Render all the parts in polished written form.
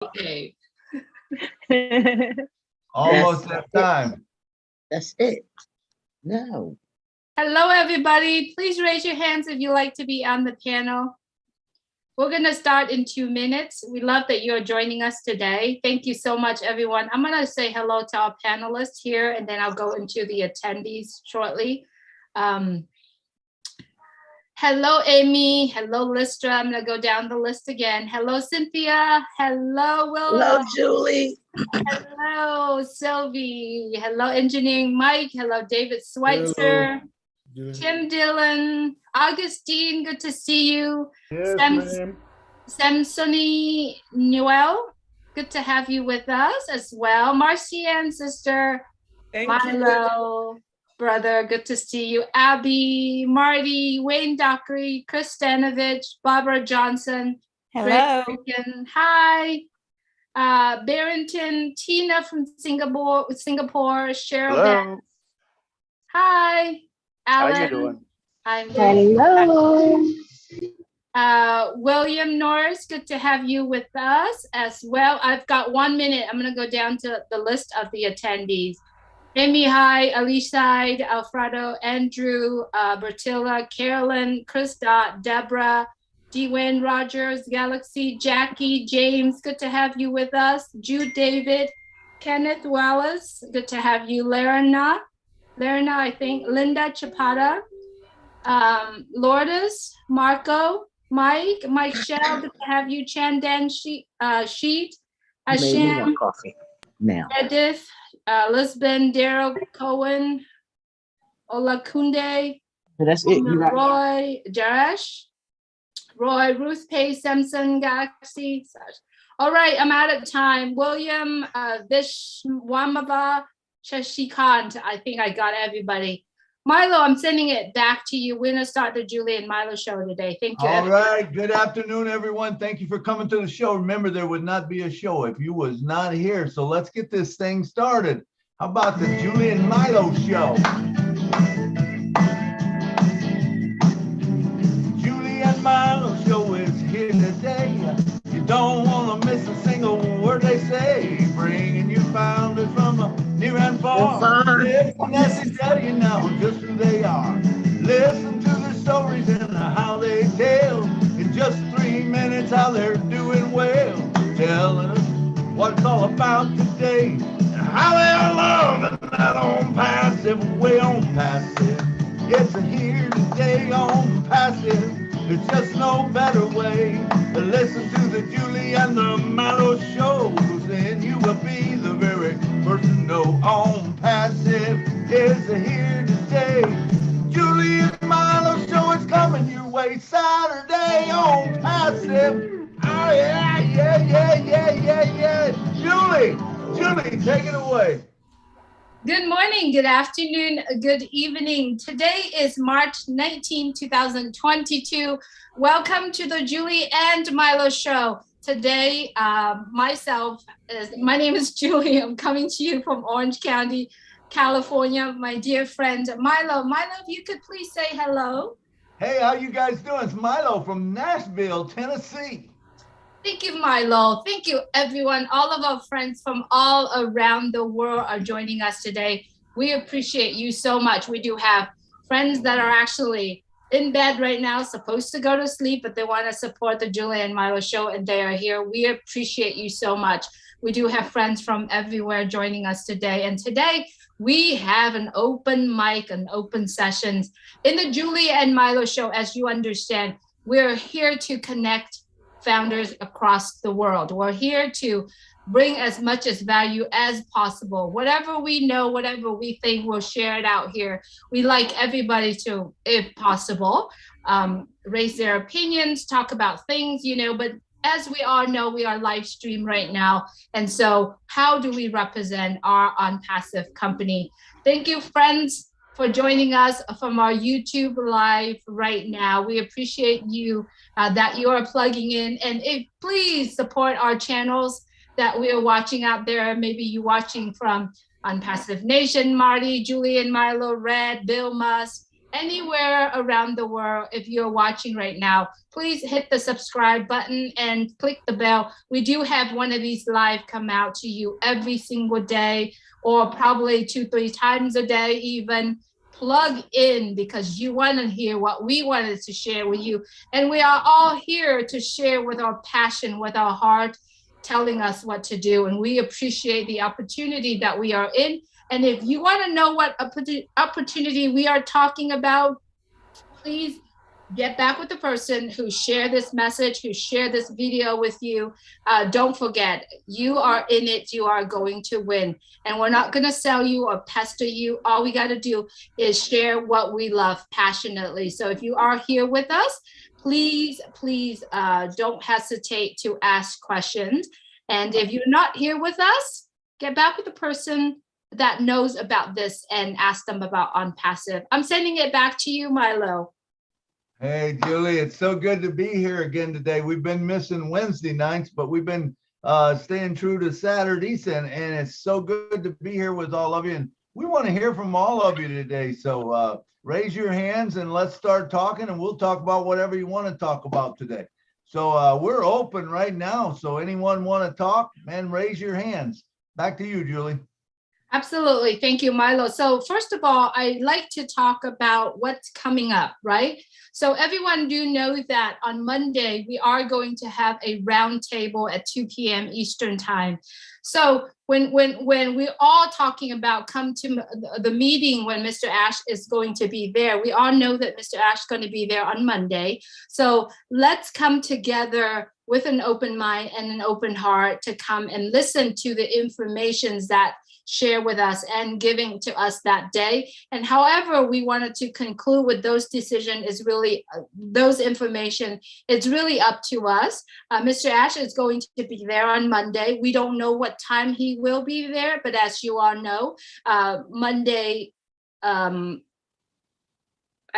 Okay. Almost that time. That's it. No. Hello, everybody. Please raise your hands if you'd like to be on the panel. We're going to start in 2 minutes. We love that you're joining us today. Thank you so much, everyone. I'm going to say hello to our panelists here, and then I'll go into the attendees shortly. Hello, Amy. Hello, Listra. I'm going to go down the list again. Hello, Cynthia. Hello, Willa. Hello, Julie. Hello, Sylvie. Hello, Engineering Mike. Hello, David Schweitzer. Hello. Tim Dillon. Augustine, good to see you. Yes, ma'am. Samsoni Noel, good to have you with us as well. Marcianne, sister. Milo, brother, good to see you. Abby, Marty, Wayne Dockery, Chris Stanovich, Barbara Johnson. Hello. Hi. Barrington, Tina from Singapore, Cheryl. Hello. Hi. Alan. How you doing? I'm very Hello. William Norris, good to have you with us as well. I've got 1 minute. I'm going to go down to the list of the attendees. Amy, hi. Alishide, Alfredo, Andrew, Bertilla, Carolyn, Chris Dot, Deborah, Dwayne Rogers, Galaxy, Jackie, James, good to have you with us. Jude David, Kenneth Wallace, good to have you. Lerna, I think. Linda Chapata, Lourdes, Marco, Mike Shell, good to have you. Chandan Sheet, Hashem, Coffee now. Edith, Lisbon, Daryl Cohen, Olakunde, That's it. You got Roy, Jaresh, Roy, Ruth Pay, Simpson, Galaxy. All right, I'm out of time. William, Vishwamava, Shashikant. I think I got everybody. Milo, I'm sending it back to you. We're going to start the Julie and Milo show today. Thank you. All right. Good afternoon, everyone. Thank you for coming to the show. Remember, there would not be a show if you was not here. So let's get this thing started. How about the Julie and Milo show? Julie and Milo show is here today. You don't want to miss a single word they say. Bringing you founders from near and far. If the message tell you now just who they are. Listen to their stories and how they tell. In just 3 minutes how they're doing well. Telling us what it's all about today. And how they're loving that ONPASSIVE way. ONPASSIVE. It's a here today ONPASSIVE. There's just no better way to listen to the Julie and the Milo show. Then you will be the very first to know ONPASSIVE is here today. Julie and Milo show is coming your way Saturday ONPASSIVE. Oh yeah. Julie, take it away. Good morning, good afternoon, good evening. Today is March 19, 2022. Welcome to the Julie and Milo show. Today, my name is Julie. I'm coming to you from Orange County, California. My dear friend, Milo. Milo, if you could please say hello. Hey, how you guys doing? It's Milo from Nashville, Tennessee. Thank you, Milo. Thank you, everyone. All of our friends from all around the world are joining us today. We appreciate you so much. We do have friends that are actually in bed right now, supposed to go to sleep, but they want to support the Julie and Milo show, and they are here. We appreciate you so much. We do have friends from everywhere joining us today. And today we have an open mic and open sessions in the Julie and Milo show. As you understand, we're here to connect founders across the world. We're here to bring as much as value as possible. Whatever we know, whatever we think, we'll share it out here. We like everybody to, if possible, raise their opinions, talk about things, but as we all know, we are live stream right now. And so how do we represent our ONPASSIVE company? Thank you, friends, for joining us from our YouTube live right now. We appreciate you that you are plugging in, and please support our channels that we are watching out there. Maybe you watching from ONPASSIVE Nation, Marty, Julie and Milo, Red, Bill Musk, anywhere around the world, if you're watching right now, please hit the subscribe button and click the bell. We do have one of these live come out to you every single day, or probably 2-3 times a day even. Plug in, because you want to hear what we wanted to share with you. And we are all here to share with our passion, with our heart, telling us what to do. And we appreciate the opportunity that we are in. And if you want to know what opportunity we are talking about, please get back with the person who shared this message, who shared this video with you. Don't forget, you are in it, you are going to win. And we're not going to sell you or pester you. All we got to do is share what we love passionately. So if you are here with us, please don't hesitate to ask questions. And if you're not here with us, get back with the person that knows about this and ask them about ONPASSIVE. I'm sending it back to you, Milo. Hey, Julie, it's so good to be here again today. We've been missing Wednesday nights, but we've been staying true to Saturdays, and it's so good to be here with all of you. And we want to hear from all of you today. So raise your hands and let's start talking, and we'll talk about whatever you want to talk about today. So we're open right now. So anyone want to talk, man, raise your hands. Back to you, Julie. Absolutely. Thank you, Milo. So first of all, I'd like to talk about what's coming up, right? So everyone do know that on Monday, we are going to have a roundtable at 2 p.m. Eastern time. So when we're all talking about come to the meeting when Mr. Ash is going to be there, we all know that Mr. Ash is going to be there on Monday. So let's come together with an open mind and an open heart to come and listen to the information that share with us and giving to us that day. And however we wanted to conclude with those decisions is really, those information, it's really up to us. Mr. Ash is going to be there on Monday. We don't know what time he will be there, but as you all know, Monday, I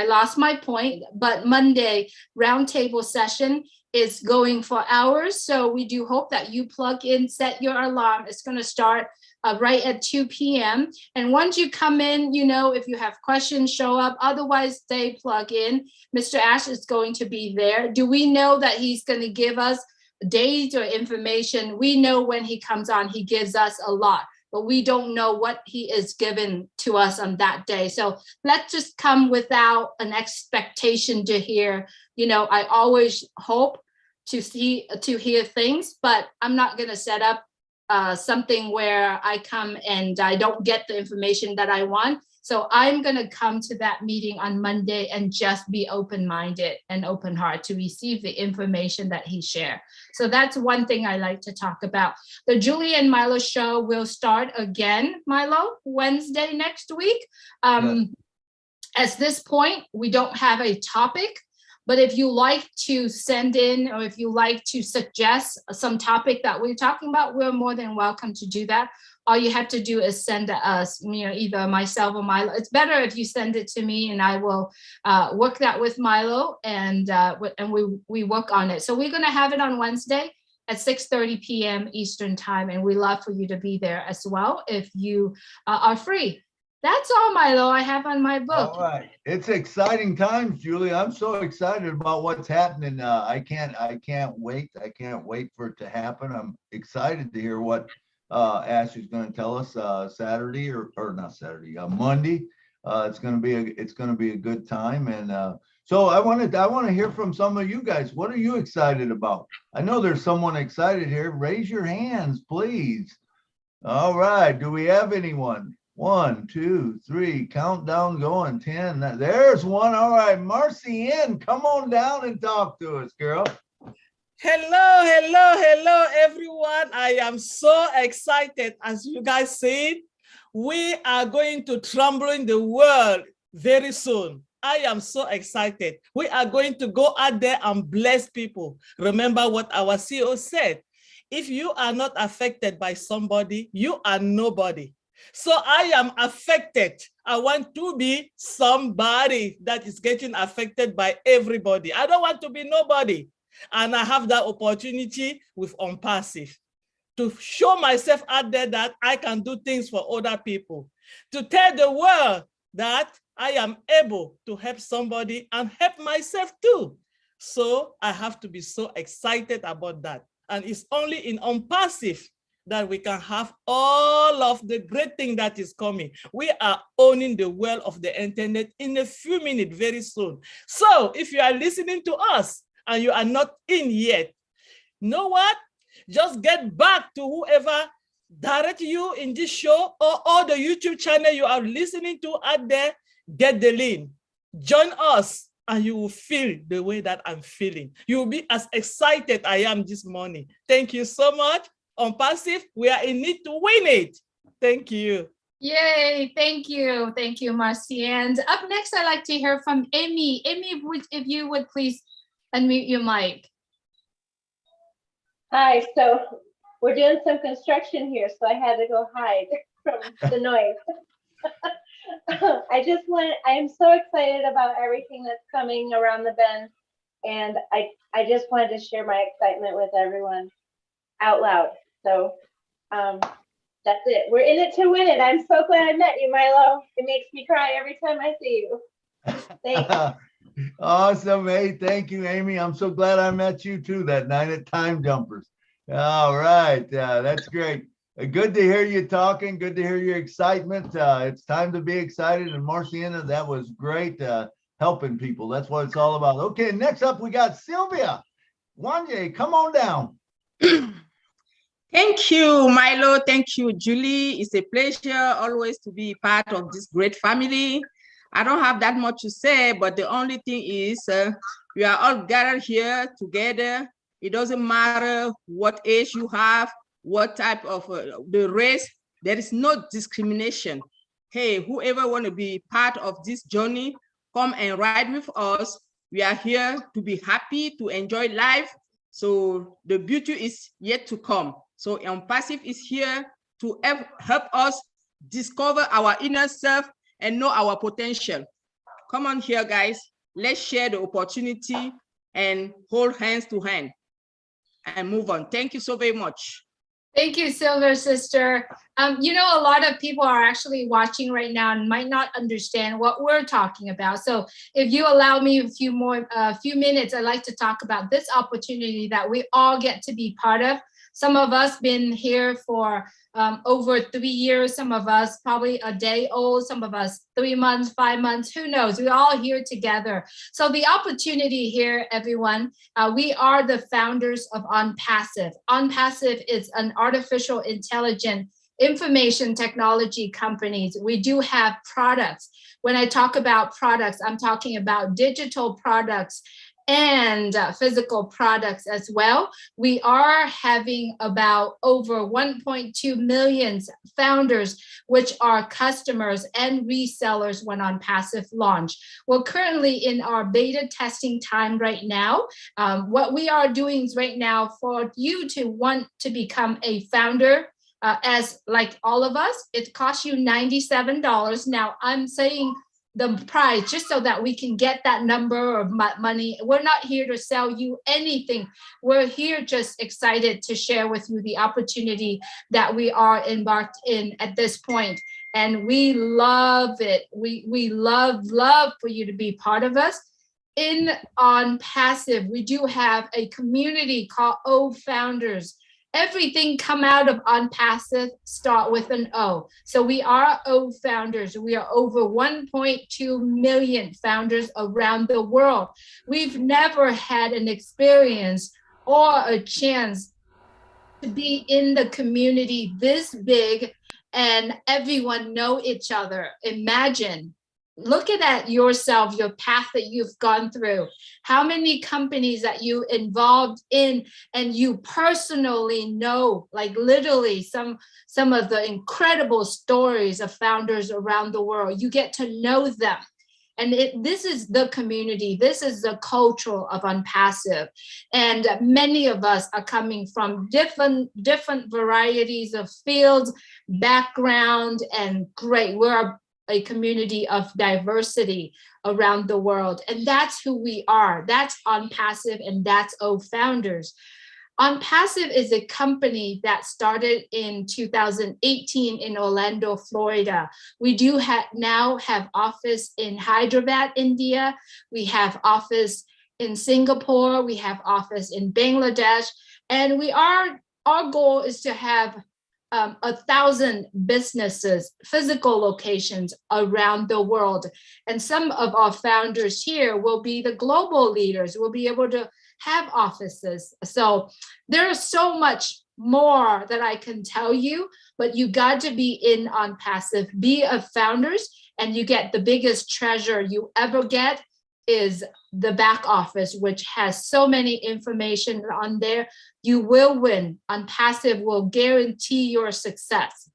lost my point, but Monday roundtable session is going for hours. So we do hope that you plug in, set your alarm. It's going to start right at 2 p.m. And once you come in, you know, if you have questions, show up. Otherwise, stay plug in. Mr. Ash is going to be there. Do we know that he's going to give us dates or information? We know when he comes on, he gives us a lot, but we don't know what he is given to us on that day. So let's just come without an expectation to hear. You know, I always hope to hear things, but I'm not going to set up something where I come and I don't get the information that I want. So I'm going to come to that meeting on Monday and just be open-minded and open heart to receive the information that he shared. So that's one thing I like to talk about. The Julie and Milo show will start again, Milo, Wednesday next week. At this point, we don't have a topic. But if you like to send in, or if you like to suggest some topic that we're talking about, we're more than welcome to do that. All you have to do is send us, you know, either myself or Milo. It's better if you send it to me, and I will work that with Milo, and we work on it. So we're going to have it on Wednesday at 6:30 p.m. Eastern time, and we love for you to be there as well if you are free. That's all, Milo, I have on my book. All right. It's exciting times, Julie. I'm so excited about what's happening. I can't wait. I can't wait for it to happen. I'm excited to hear what Ash is going to tell us Saturday or not Saturday, Monday. It's going to be a good time. And so I want to hear from some of you guys. What are you excited about? I know there's someone excited here. Raise your hands, please. All right. Do we have anyone? 1, 2, 3, countdown going, 10. There's one. All right, Marcy Ann, come on down and talk to us, girl. Hello, everyone. I am so excited. As you guys said, we are going to travel in the world very soon. I am so excited. We are going to go out there and bless people. Remember what our CEO said. If you are not affected by somebody, you are nobody. So I am affected. I want to be somebody that is getting affected by everybody. I don't want to be nobody. And I have that opportunity with ONPASSIVE to show myself out there that I can do things for other people, to tell the world that I am able to help somebody and help myself too. So I have to be so excited about that. And it's only in ONPASSIVE that we can have all of the great thing that is coming. We are owning the world of the internet in a few minutes very soon. So if you are listening to us and you are not in yet, know what? Just get back to whoever direct you in this show or the YouTube channel you are listening to out there. Get the link, join us, and you will feel the way that I'm feeling. You will be as excited I am this morning. Thank you so much. ONPASSIVE, we are in need to win it. Thank you. Yay, thank you. Thank you, Marcy. And up next, I'd like to hear from Amy. Amy, if you would please unmute your mic. Hi, so we're doing some construction here, so I had to go hide from the noise. I am so excited about everything that's coming around the bend. And I just wanted to share my excitement with everyone out loud. So that's it. We're in it to win it. I'm so glad I met you, Milo. It makes me cry every time I see you. Thanks. Awesome. Hey, thank you, Amy. I'm so glad I met you too that night at Time Jumpers. All right. That's great. Good to hear you talking. Good to hear your excitement. It's time to be excited. And Marciana, that was great. Helping people. That's what it's all about. Okay, next up, we got Sylvia. Wanye, come on down. Thank you, Milo. Thank you, Julie. It's a pleasure always to be part of this great family. I don't have that much to say, but the only thing is we are all gathered here together. It doesn't matter what age you have, what type of the race. There is no discrimination. Hey, whoever want to be part of this journey, come and ride with us. We are here to be happy, to enjoy life. So the beauty is yet to come. So ONPASSIVE is here to help us discover our inner self and know our potential. Come on here, guys. Let's share the opportunity and hold hands to hand and move on. Thank you so very much. Thank you, Silver Sister. You know, a lot of people are actually watching right now and might not understand what we're talking about. So if you allow me a few minutes, I'd like to talk about this opportunity that we all get to be part of. Some of us been here for over 3 years, some of us probably a day old, some of us 3 months, 5 months, who knows? We're all here together. So the opportunity here, everyone, we are the founders of ONPASSIVE. ONPASSIVE is an artificial intelligence information technology companies. We do have products. When I talk about products, I'm talking about digital products and physical products as well. We are having about over 1.2 million founders, which are customers and resellers when ONPASSIVE launch. We're currently in our beta testing time right now. What we are doing is right now for you to want to become a founder, as like all of us, it costs you $97. Now I'm saying the price just so that we can get that number of money. We're not here to sell you anything. We're here just excited to share with you the opportunity that we are embarked in at this point. And we love it. We love for you to be part of us. In ONPASSIVE, we do have a community called O Founders. Everything come out of ONPASSIVE start with an O. So we are O Founders. We are over 1.2 million founders around the world. We've never had an experience or a chance to be in the community this big and everyone know each other. Imagine. Look at yourself, your path that you've gone through, how many companies that you involved in and you personally know, like literally some of the incredible stories of founders around the world. You get to know them. And this is the community. This is the culture of ONPASSIVE. And many of us are coming from different varieties of fields, background, and great. We're a community of diversity around the world. And that's who we are. That's ONPASSIVE and that's O Founders. ONPASSIVE is a company that started in 2018 in Orlando, Florida. We do now have office in Hyderabad, India. We have office in Singapore. We have office in Bangladesh. And our goal is to have 1,000 businesses, physical locations around the world. And some of our founders here will be the global leaders, will be able to have offices. So there's so much more that I can tell you, but you got to be in ONPASSIVE, be a founders, and you get the biggest treasure you ever get is the back office, which has so many information on there. You will win. ONPASSIVE will guarantee your success.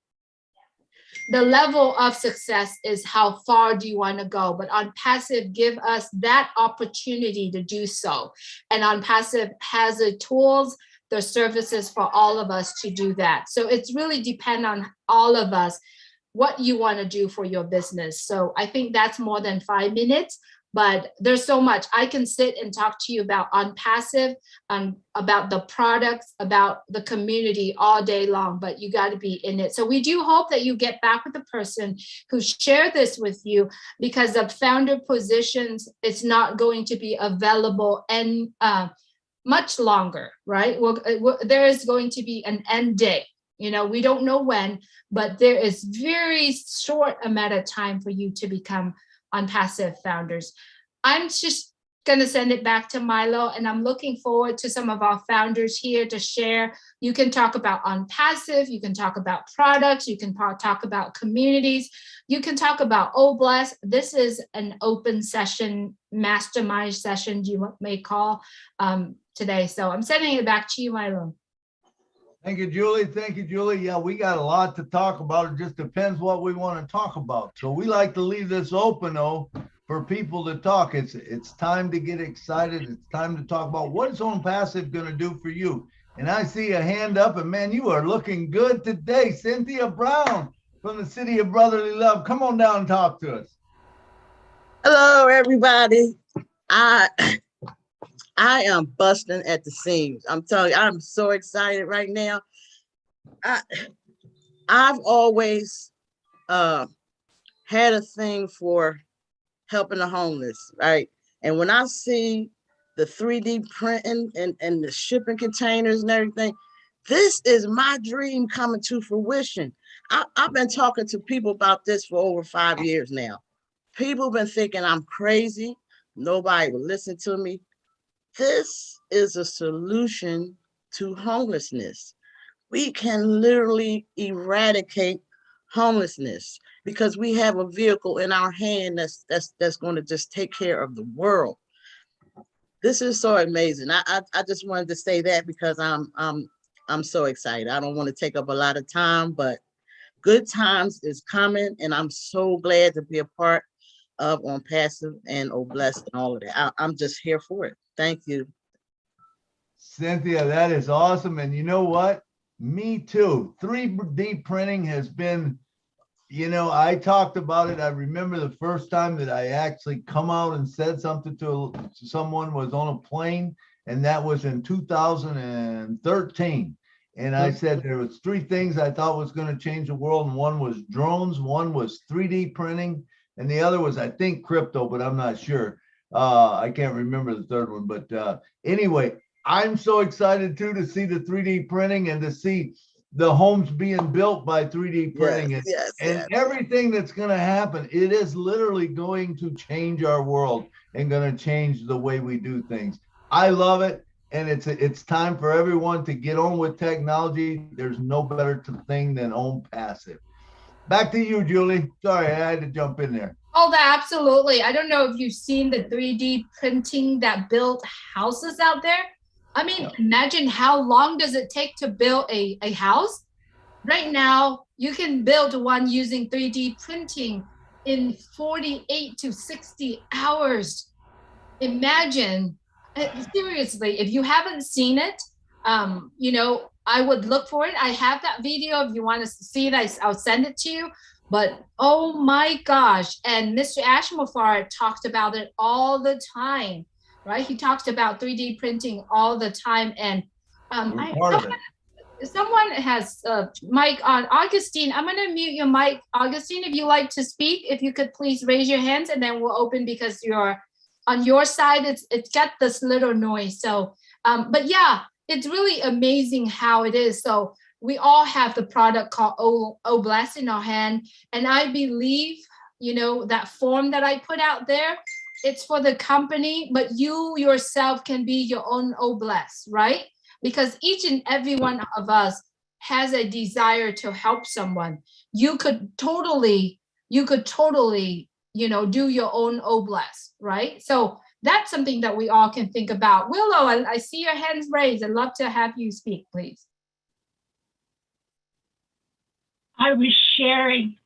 The level of success is how far do you want to go, but ONPASSIVE give us that opportunity to do so. And ONPASSIVE has the tools, the services for all of us to do that. So it's really depend on all of us, what you want to do for your business. So I think that's more than 5 minutes. But there's so much. I can sit and talk to you about ONPASSIVE, about the products, about the community all day long, but you got to be in it. So we do hope that you get back with the person who shared this with you, because the founder positions, it's not going to be available and much longer, right? There is going to be an end date. You know, we don't know when, but there is very short amount of time for you to become ONPASSIVE founders. I'm just going to send it back to Milo, and I'm looking forward to some of our founders here to share. You can talk about ONPASSIVE, you can talk about products, you can talk about communities, you can talk about OBLESS. This is an open session, mastermind session, you may call today. So I'm sending it back to you, Milo. Thank you, Julie. Thank you, Julie. Yeah, we got a lot to talk about. It just depends what we want to talk about. So we like to leave this open, though, for people to talk. It's time to get excited. It's time to talk about what is ONPASSIVE going to do for you. And I see a hand up, and man, you are looking good today. Cynthia Brown from the City of Brotherly Love. Come on down and talk to us. Hello, everybody. I am busting at the seams. I'm telling you, I'm so excited right now. I've always had a thing for helping the homeless, right? And when I see the 3D printing and the shipping containers and everything, this is my dream coming to fruition. I've been talking to people about this for over 5 years now. People have been thinking I'm crazy. Nobody will listen to me. This is a solution to homelessness. We can literally eradicate homelessness because we have a vehicle in our hand that's going to just take care of the world. This is so amazing. I just wanted to say that because I'm so excited. I don't want to take up a lot of time, but good times is coming, and I'm so glad to be a part of ONPASSIVE and OBLESS and all of that. I'm just here for it. Thank you. Cynthia, that is awesome. And you know what? Me too. 3D printing has been, you know, I talked about it. I remember the first time that I actually come out and said something to someone was on a plane, and that was in 2013. And I said there was 3 things I thought was going to change the world. And one was drones, one was 3D printing, and the other was, I think, crypto, but I'm not sure. I can't remember the third one, but anyway, I'm so excited too to see the 3D printing and to see the homes being built by 3D printing and everything that's going to happen. It is literally going to change our world and going to change the way we do things. I love it, and it's time for everyone to get on with technology. There's no better thing than ONPASSIVE. Back to you, Julie. Sorry, I had to jump in there. Oh, absolutely. I don't know if you've seen the 3D printing that built houses out there. I mean, imagine how long does it take to build a house? Right now, you can build one using 3D printing in 48 to 60 hours. Imagine, seriously, if you haven't seen it, you know, I would look for it. I have that video. If you want to see it, I'll send it to you. But oh my gosh. And Mr. Ashmafar talked about it all the time, right? He talks about 3D printing all the time. And Someone has mic on. Augustine, I'm going to mute your mic. Augustine, if you like to speak, if you could please raise your hands, and then we'll open, because you're on your side. It's got this little noise. So, but yeah, it's really amazing how it is. So we all have the product called Bless in our hand, and I believe, you know, that form that I put out there, it's for the company, but you yourself can be your own Bless, right? Because each and every one of us has a desire to help someone. You could totally, you know, do your own Bless, right? So that's something that we all can think about. Willow, I see your hands raised. I'd love to have you speak, please. I was sharing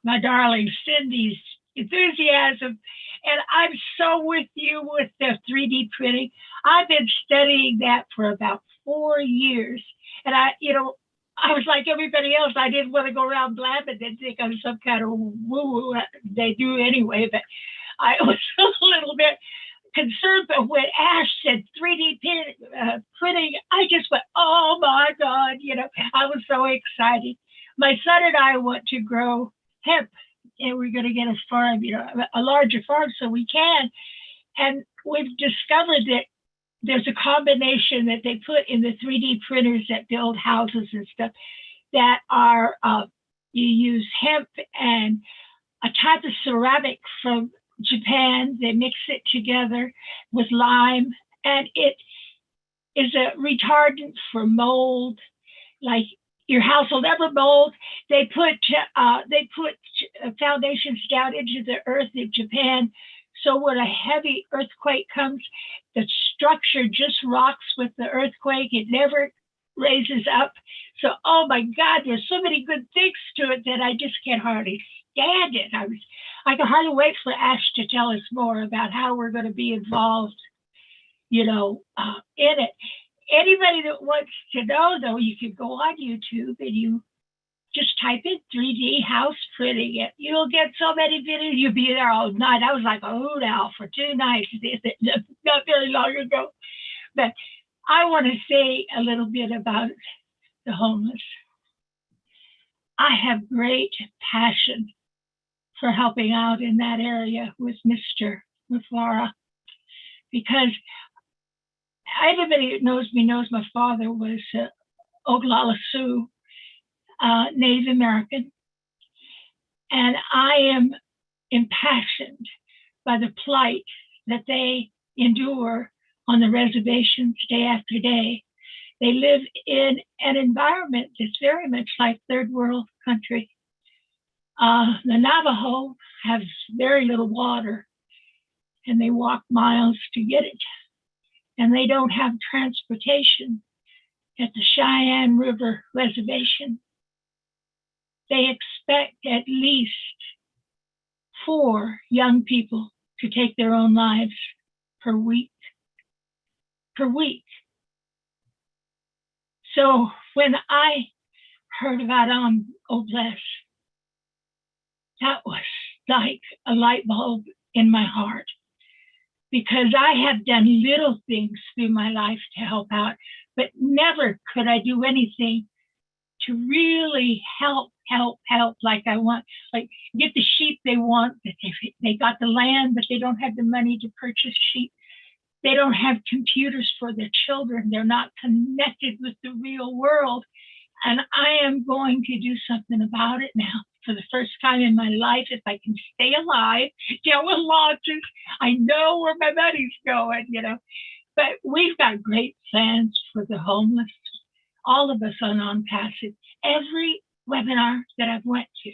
my darling Cindy's enthusiasm, and I'm so with you with the 3D printing. I've been studying that for about 4 years, and I was like everybody else. I didn't want to go around blabbing and think I'm some kind of woo-woo. They do anyway, but I was a little bit concerned. But when Ash said 3D printing, I just went, oh my God, you know, I was so excited. My son and I want to grow hemp, and we're going to get a farm, you know, a larger farm so we can. And we've discovered that there's a combination that they put in the 3D printers that build houses and stuff that are, you use hemp and a type of ceramic from Japan. They mix it together with lime, and it is a retardant for mold. Like, your house will never mold. They put foundations down into the earth in Japan, so when a heavy earthquake comes, the structure just rocks with the earthquake. It never raises up. So, oh my God, there's so many good things to it that I just can't hardly stand it. I can hardly wait for Ash to tell us more about how we're going to be involved, you know, in it. Anybody that wants to know, though, you can go on YouTube and you just type in 3D house printing. You'll get so many videos. You'll be there all night. I was like a hoot owl for 2 nights, not very long ago. But I want to say a little bit about the homeless. I have great passion for helping out in that area with Mr. Mufara, because everybody that knows me knows my father was Oglala Sioux, Native American, and I am impassioned by the plight that they endure on the reservations day after day. They live in an environment that's very much like third world country. The Navajo has very little water, and they walk miles to get it. And they don't have transportation at the Cheyenne River Reservation. They expect at least 4 young people to take their own lives per week. So when I heard about Bless, that was like a light bulb in my heart, because I have done little things through my life to help out, but never could I do anything to really help like I want, like get the sheep they want. They got the land, but they don't have the money to purchase sheep. They don't have computers for their children. They're not connected with the real world. And I am going to do something about it now. For the first time in my life, if I can stay alive, deal with launches, I know where my money's going, you know. But we've got great plans for the homeless, all of us on ONPASSIVE. Every webinar that I've went to,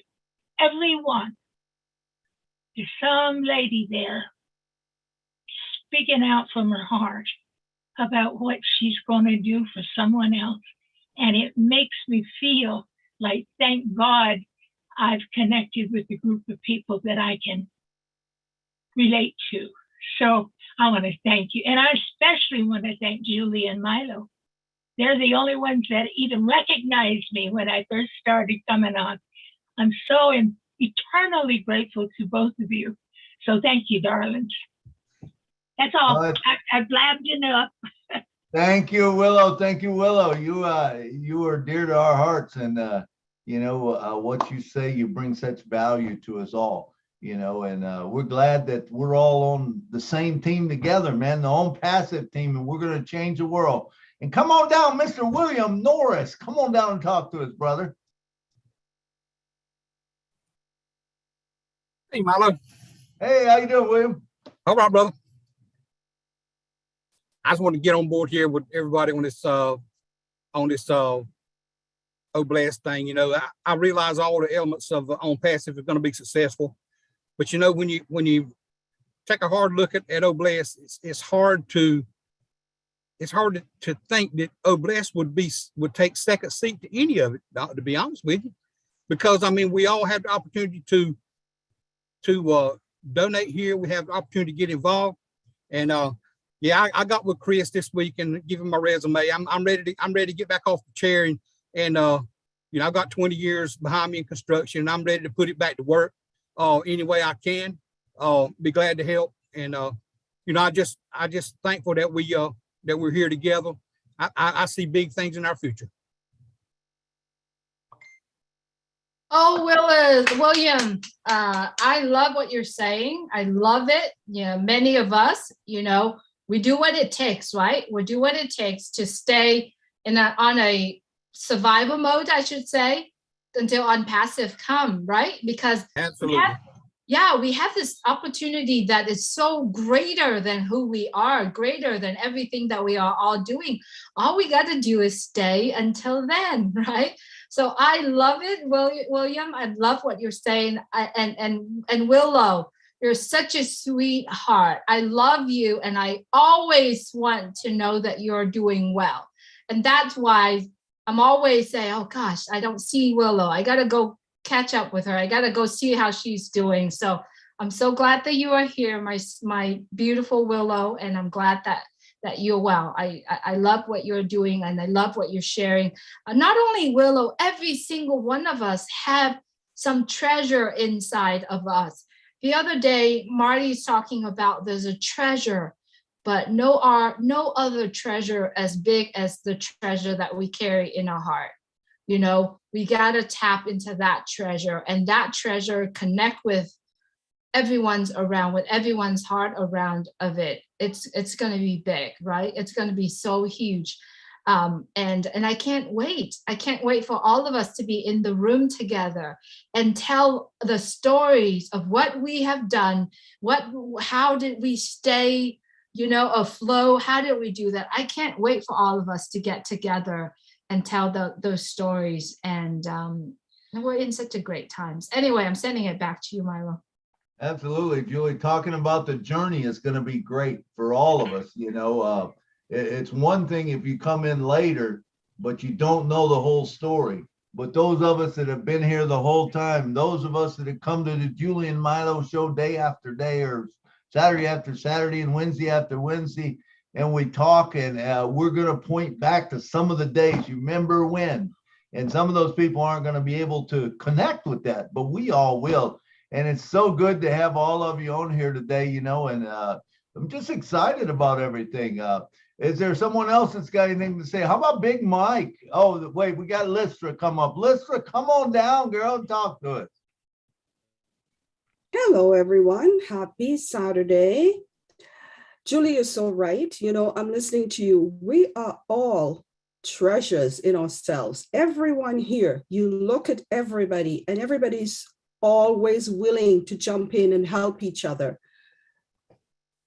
every one, there's some lady there speaking out from her heart about what she's going to do for someone else. And it makes me feel like, thank God, I've connected with a group of people that I can relate to. So I want to thank you. And I especially want to thank Julie and Milo. They're the only ones that even recognized me when I first started coming on. I'm so eternally grateful to both of you. So thank you, darlings. That's all. I blabbed enough. Thank you, Willow. Thank you, Willow. You are dear to our hearts, and what you say, you bring such value to us all. And we're glad that we're all on the same team together, man. The ONPASSIVE team, and we're going to change the world. And come on down, Mr. William Norris. Come on down and talk to us, brother. Hey, Milo. Hey, how you doing, William? All right, brother. I just want to get on board here with everybody on this Oblast thing. I realize all the elements of ONPASSIVE are going to be successful, but when you take a hard look at Oblast, it's hard to think that Oblast would take second seat to any of it, to be honest with you, because we all have the opportunity to donate here. We have the opportunity to get involved, and yeah, I got with Chris this week and give him my resume. I'm ready to get back off the chair, and I've got 20 years behind me in construction, and I'm ready to put it back to work any way I can. Be glad to help, and I just thankful that we're here together. I see big things in our future. Oh, William, I love what you're saying. I love it. Many of us, we do what it takes, right? We do what it takes to stay on a survival mode, I should say, until ONPASSIVE come, right? Because absolutely, we have this opportunity that is so greater than who we are, greater than everything that we are all doing. All we got to do is stay until then, right? So I love it, William. I love what you're saying, and Willow. You're such a sweetheart. I love you, and I always want to know that you're doing well. And that's why I'm always saying, oh gosh, I don't see Willow. I got to go catch up with her. I got to go see how she's doing. So I'm so glad that you are here, my beautiful Willow, and I'm glad that you're well. I love what you're doing, and I love what you're sharing. Not only Willow, every single one of us have some treasure inside of us. The other day, Marty's talking about there's a treasure, but no other treasure as big as the treasure that we carry in our heart. We got to tap into that treasure, and that treasure connect with everyone's heart around of it. It's going to be big, right? It's going to be so huge. And I can't wait. I can't wait for all of us to be in the room together and tell the stories of what we have done. How did we stay, afloat? How did we do that? I can't wait for all of us to get together and tell those stories. And we're in such a great times. Anyway, I'm sending it back to you, Milo. Absolutely, Julie. Talking about the journey is going to be great for all of us. It's one thing if you come in later, but you don't know the whole story. But those of us that have been here the whole time, those of us that have come to the Julie and Milo show day after day, or Saturday after Saturday and Wednesday after Wednesday, and we talk, and we're going to point back to some of the days. You remember when? And some of those people aren't going to be able to connect with that, but we all will. And it's so good to have all of you on here today, and I'm just excited about everything. Is there someone else that's got anything to say? How about Big Mike? Oh, wait, we got Listra come up. Listra, come on down, girl, and talk to us. Hello, everyone. Happy Saturday. Julie is so right. I'm listening to you. We are all treasures in ourselves. Everyone here, you look at everybody, and everybody's always willing to jump in and help each other.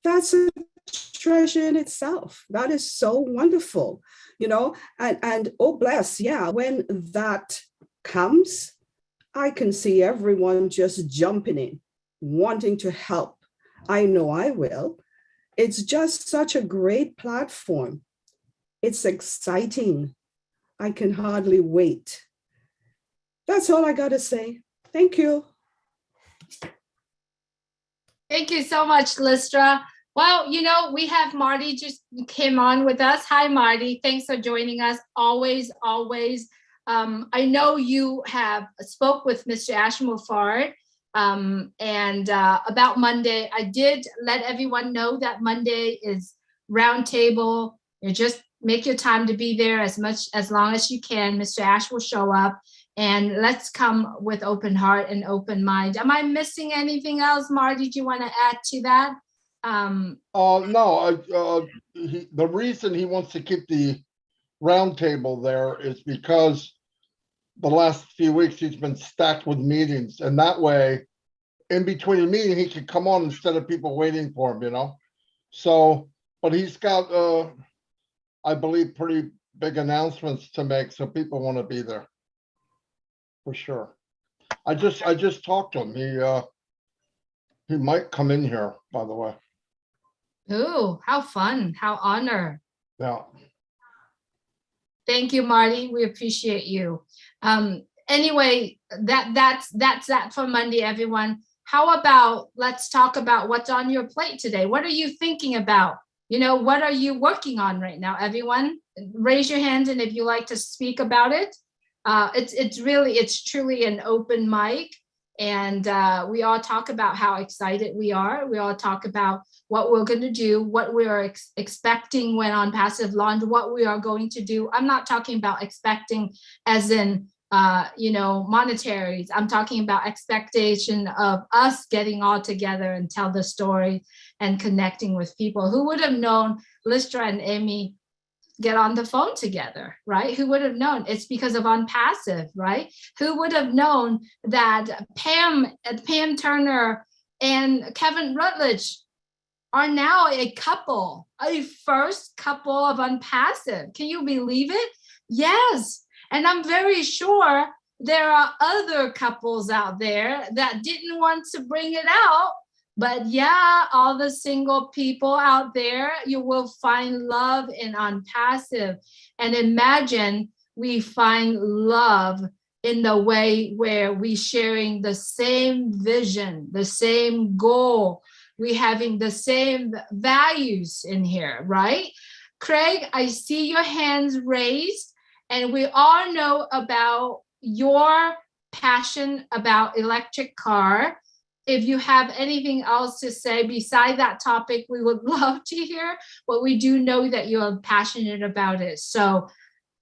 That's a treasure in itself. That is so wonderful, and oh bless, yeah, when that comes, I can see everyone just jumping in, wanting to help. I know I will. It's just such a great platform. It's exciting. I can hardly wait. That's all I got to say. Thank you. Thank you so much, Listra. Well, we have Marty just came on with us. Hi, Marty. Thanks for joining us. Always. I know you have spoke with Mr. Ashmore-Fard and about Monday. I did let everyone know that Monday is roundtable. You're just make your time to be there as long as you can. Mr. Ash will show up, and let's come with open heart and open mind. Am I missing anything else, Marty? Do you want to add to that? No, the reason he wants to keep the roundtable there is because the last few weeks he's been stacked with meetings, and that way, in between a meeting, he can come on instead of people waiting for him, you know? So, but he's got, I believe, pretty big announcements to make, so people want to be there. For sure. I just talked to him. He might come in here, by the way. Ooh, how fun, how honor. Yeah. Thank you, Marty. We appreciate you. Anyway, that's that for Monday, everyone. How about let's talk about what's on your plate today? What are you thinking about? You know, what are you working on right now, everyone? Raise your hands, and if you like to speak about it. It's truly an open mic, and we all talk about how excited we are. We all talk about what we're going to do, what we are expecting when ONPASSIVE launch, what we are going to do. I'm not talking about expecting as in monetaries. I'm talking about expectation of us getting all together and tell the story and connecting with people. Who would have known Lystra and Amy get on the phone together, right? Who would have known? It's because of ONPASSIVE, right? Who would have known that Pam Turner and Kevin Rutledge are now a couple, a first couple of ONPASSIVE? Can you believe it? Yes. And I'm very sure there are other couples out there that didn't want to bring it out. But yeah, all the single people out there, you will find love in ONPASSIVE. And imagine we find love in the way where we sharing the same vision, the same goal, we having the same values in here, right? Craig, I see your hands raised, and we all know about your passion about electric car. If you have anything else to say beside that topic, we would love to hear, but we do know that you're passionate about it. So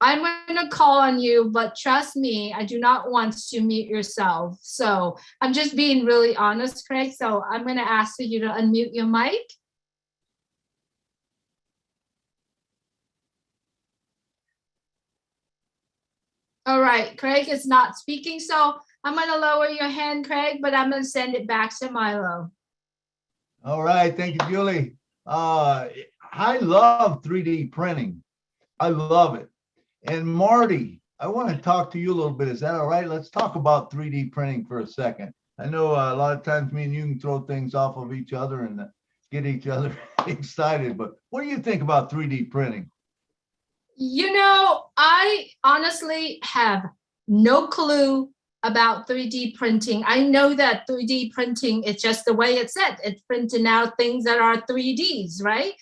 I'm going to call on you, but trust me, I do not want to mute yourself. So I'm just being really honest, Craig. So I'm going to ask you to unmute your mic. All right, Craig is not speaking. So I'm going to lower your hand, Craig, but I'm going to send it back to Milo. All right. Thank you, Julie. I love 3D printing. I love it. And Marty, I want to talk to you a little bit. Is that all right? Let's talk about 3D printing for a second. I know a lot of times me and you can throw things off of each other and get each other excited. But what do you think about 3D printing? You know, I honestly have no clue about 3D printing. I know that 3D printing, it's just the way it's said. It's printing out things that are 3Ds, right?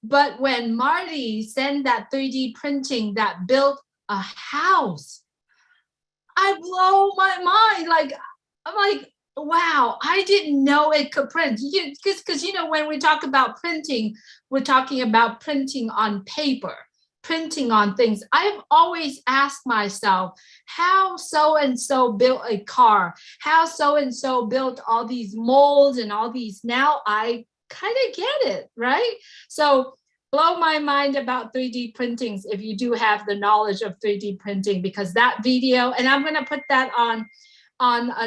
But when Marty sent that 3D printing that built a house, I blow my mind. Like, I'm like, wow, I didn't know it could print. Because, you know, when we talk about printing, we're talking about printing on paper, printing on things. I've always asked myself how so-and-so built a car, how so-and-so built all these molds and all these. Now I kind of get it, right? So blow my mind about 3D printings if you do have the knowledge of 3D printing, because that video, and I'm going to put that on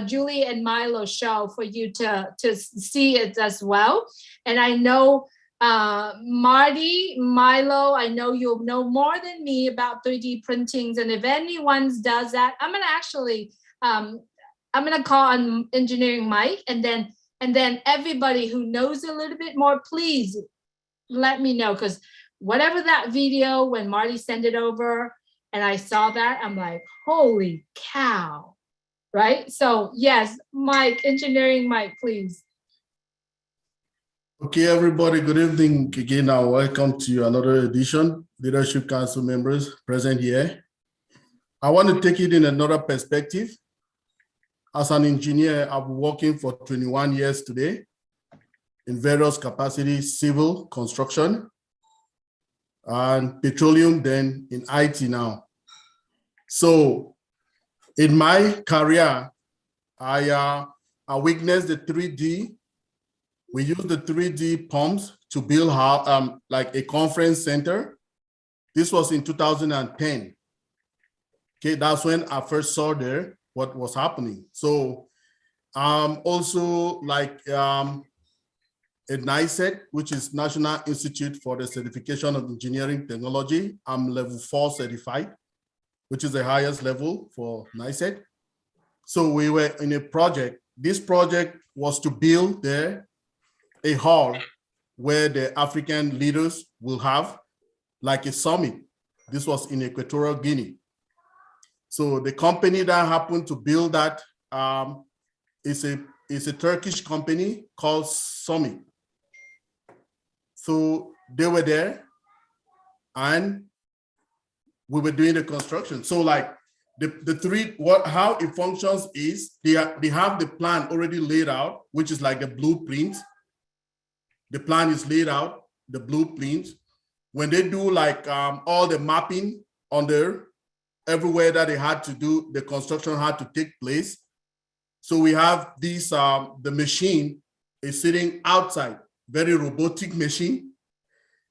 Julie and Milo's show for you to see it as well. And I know Marty, Milo, I know you'll know more than me about 3D printings. And if anyone does that, I'm going to actually, I'm going to call on Engineering Mike, and then everybody who knows a little bit more, please let me know. Because whatever that video, when Marty sent it over and I saw that, I'm like, holy cow, right? So yes, Mike, Engineering Mike, please. Okay, everybody, good evening again. Now, welcome to another edition, Leadership Council members present here. I want to take it in another perspective. As an engineer, I've been working for 21 years today in various capacities, civil, construction, and petroleum, then in IT now. So in my career, I witnessed the 3D. We use the 3D pumps to build like a conference center. This was in 2010. Okay, that's when I first saw there what was happening. So also like at NICET, which is National Institute for the Certification of Engineering Technology, I'm level 4 certified, which is the highest level for NICET. So we were in a project. This project was to build there a hall where the African leaders will have like a summit. This was in Equatorial Guinea. So the company that happened to build that is a Turkish company called Summit. So they were there and we were doing the construction. So like how it functions is they have the plan already laid out, which is like the blueprint. The plan is laid out, the blueprint. When they do like all the mapping on there, everywhere that they had to do, the construction had to take place. So we have this, the machine is sitting outside, very robotic machine.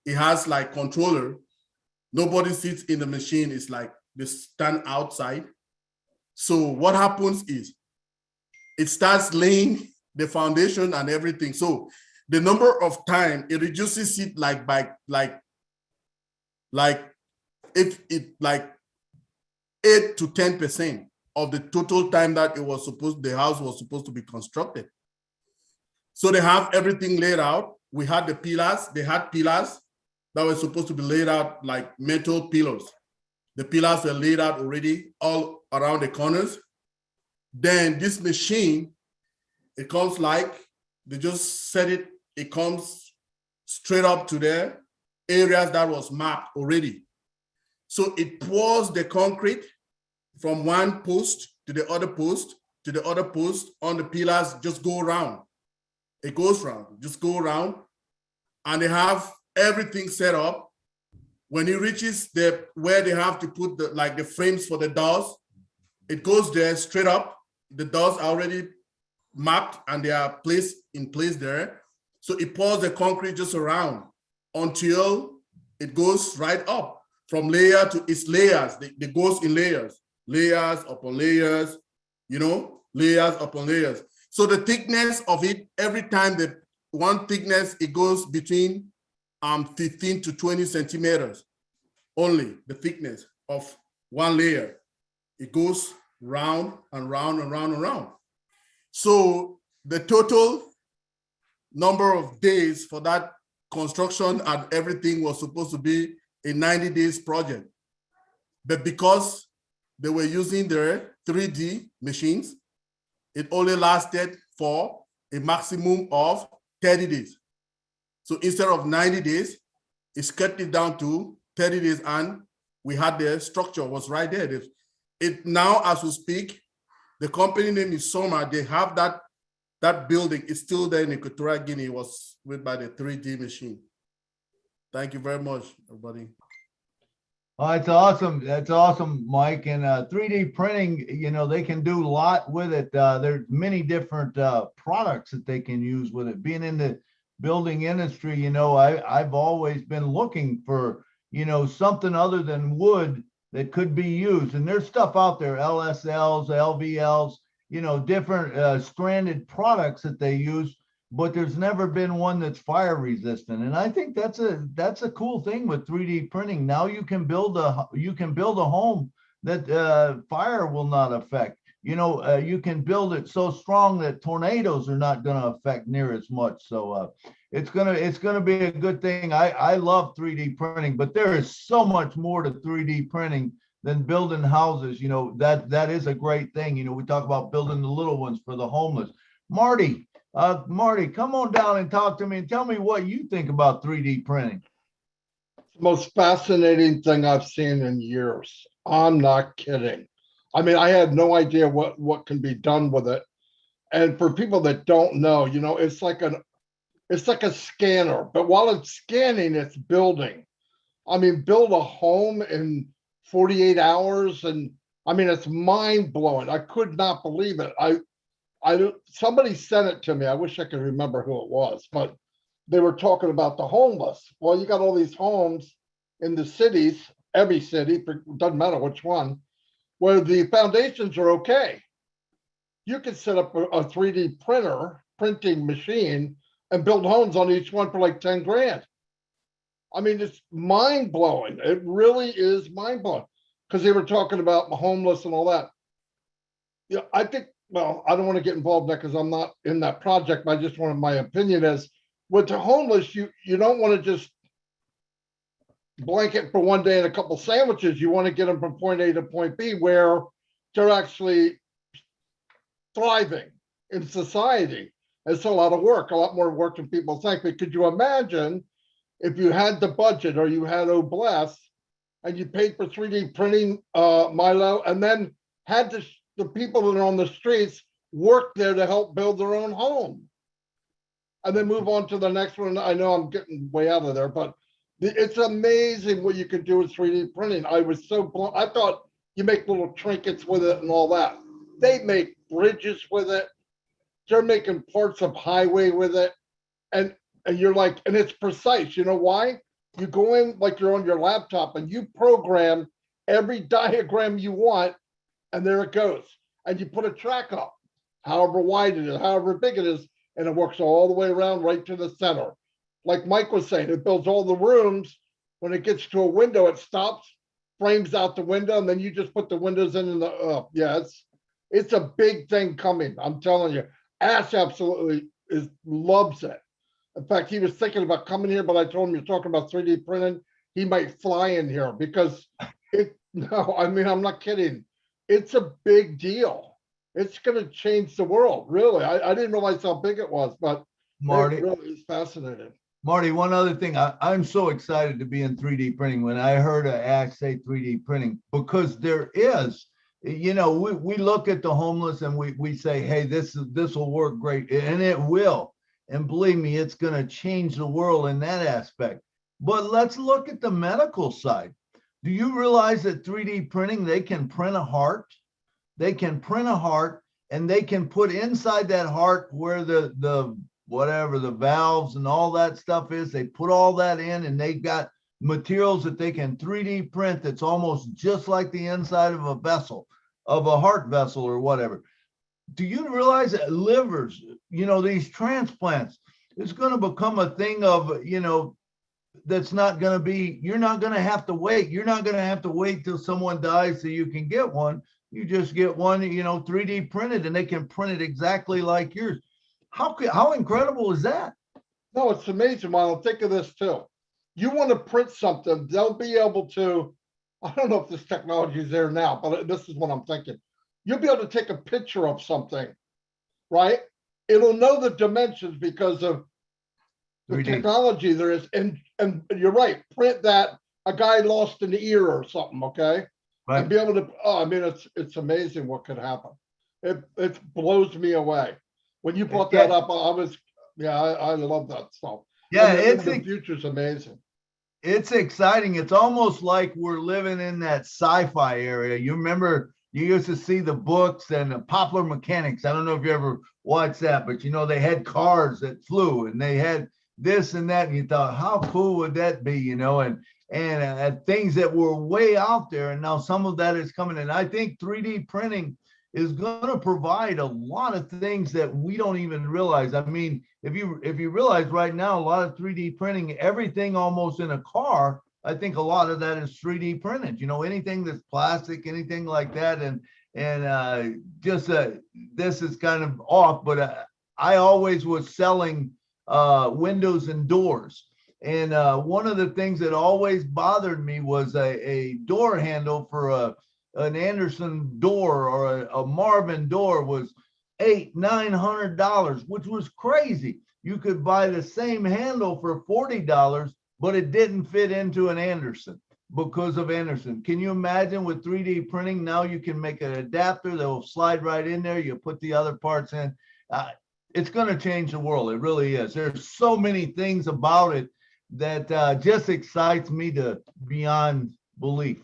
It has like controller. Nobody sits in the machine. It's like they stand outside. So what happens is it starts laying the foundation and everything. So the number of time it reduces it like by like if it like 8 to 10% of the total time that the house was supposed to be constructed. So they have everything laid out. We had the pillars. They had pillars that were supposed to be laid out like metal pillars. The pillars were laid out already all around the corners. Then this machine, it comes like, they just set it, it comes straight up to the areas that was mapped already. So it pours the concrete from one post to the other post to the other post on the pillars, just go around. It goes round, just go around, and they have everything set up. When it reaches where they have to put the frames for the doors, it goes there straight up. The doors are already mapped and they are placed in place there. So it pours the concrete just around until it goes right up from layer to its layers. It goes in layers upon layers, layers upon layers. So the thickness of it, every time that one thickness, it goes between 15 to 20 centimeters, only the thickness of one layer. It goes round and round and round and round. So the total number of days for that construction and everything was supposed to be a 90 days project. But because they were using their 3D machines, it only lasted for a maximum of 30 days. So instead of 90 days, it's cut it down to 30 days, and we had the structure was right there. It now, as we speak, the company name is Soma. They have that building. It's still there in Equatorial Guinea. It was made by the 3D machine. Thank you very much, everybody. Oh, that's awesome. That's awesome, Mike. And 3D printing, they can do a lot with it. There's many different products that they can use with it. Being in the building industry, I've always been looking for, something other than wood that could be used. And there's stuff out there, LSLs, LVLs, different stranded products that they use, but there's never been one that's fire resistant. And I think that's a cool thing with 3D printing. Now you can build a home that fire will not affect. You can build it so strong that tornadoes are not going to affect near as much. So it's gonna be a good thing. I love 3D printing, but there is so much more to 3D printing than building houses. That is a great thing. We talk about building the little ones for the homeless. Marty, come on down and talk to me and tell me what you think about 3D printing. It's the most fascinating thing I've seen in years. I'm not kidding. I mean, I had no idea what can be done with it. And for people that don't know, it's like a scanner, but while it's scanning, it's building. I mean, build a home in 48 hours. And I mean, it's mind blowing. I could not believe it. Somebody sent it to me. I wish I could remember who it was, but they were talking about the homeless. Well, you got all these homes in the cities, every city, doesn't matter which one, where the foundations are okay. You could set up a 3D printing machine and build homes on each one for like 10 grand. I mean, it's mind blowing. It really is mind blowing, because they were talking about the homeless and all that. Yeah, I think, well, I don't want to get involved in that because I'm not in that project, but I just wanted my opinion is with the homeless, you don't want to just blanket for one day and a couple sandwiches. You want to get them from point A to point B where they're actually thriving in society. It's a lot of work, a lot more work than people think. But could you imagine if you had the budget or you had Oblast and you paid for 3D printing, Milo, and then had the people that are on the streets work there to help build their own home, and then move on to the next one. I know I'm getting way out of there, but it's amazing what you can do with 3D printing. I was so blown. I thought you make little trinkets with it and all that. They make bridges with it. They're making parts of highway with it. And you're like, and it's precise. You know why? You go in like you're on your laptop and you program every diagram you want, and there it goes. And you put a track up, however wide it is, however big it is, and it works all the way around right to the center. Like Mike was saying, it builds all the rooms. When it gets to a window, it stops, frames out the window, and then you just put the windows in the, yeah, it's a big thing coming. I'm telling you, Ash absolutely loves it. In fact, he was thinking about coming here, but I told him you're talking about 3D printing. He might fly in here because no, I mean, I'm not kidding. It's a big deal. It's going to change the world, really. I didn't realize how big it was, but Marty, it really is fascinating. Marty, one other thing, I'm so excited to be in 3D printing when I heard Ash say 3D printing, because there is, you know, we look at the homeless and we say, hey, this will work great, and it will. And believe me, it's going to change the world in that aspect. But let's look at the medical side. Do you realize that 3D printing, they can print a heart? They can print a heart, and they can put inside that heart where the whatever the valves and all that stuff is. They put all that in, and they've got materials that they can 3D print that's almost just like the inside of a vessel, of a heart vessel or whatever. Do you realize that livers, you know, these transplants, it's going to become a thing of, you know, that's not going to be, you're not going to have to wait. You're not going to have to wait till someone dies so you can get one. You just get one, you know, 3D printed, and they can print it exactly like yours. How incredible is that? No, it's amazing, Milo. Think of this too. You want to print something, they'll be able to, I don't know if this technology is there now, but this is what I'm thinking. You'll be able to take a picture of something, right? It'll know the dimensions because of the 3D technology there is. And you're right, print that a guy lost an ear or something, okay? Right. And be able to, oh, I mean, it's amazing what could happen. It blows me away. When you brought that up, I was, yeah, I love that stuff. Yeah, and the future's amazing. It's exciting. It's almost like we're living in that sci-fi area. You remember you used to see the books and Popular Mechanics. I don't know if you ever watched that, but you know, they had cars that flew and they had this and that, and you thought, how cool would that be, you know, and things that were way out there. And now some of that is coming. And I think 3D printing is going to provide a lot of things that we don't even realize. I mean, if you realize right now, a lot of 3D printing, everything almost in a car, I think a lot of that is 3D printed, you know, anything that's plastic, anything like that. And just this is kind of off, but I always was selling windows and doors. And one of the things that always bothered me was a door handle for an Anderson door or a Marvin door was $800-900, which was crazy. You could buy the same handle for $40, but it didn't fit into an Anderson because of Anderson. Can you imagine with 3D printing? Now you can make an adapter that will slide right in there. You put the other parts in. It's going to change the world. It really is. There's so many things about it. that just excites me to beyond belief.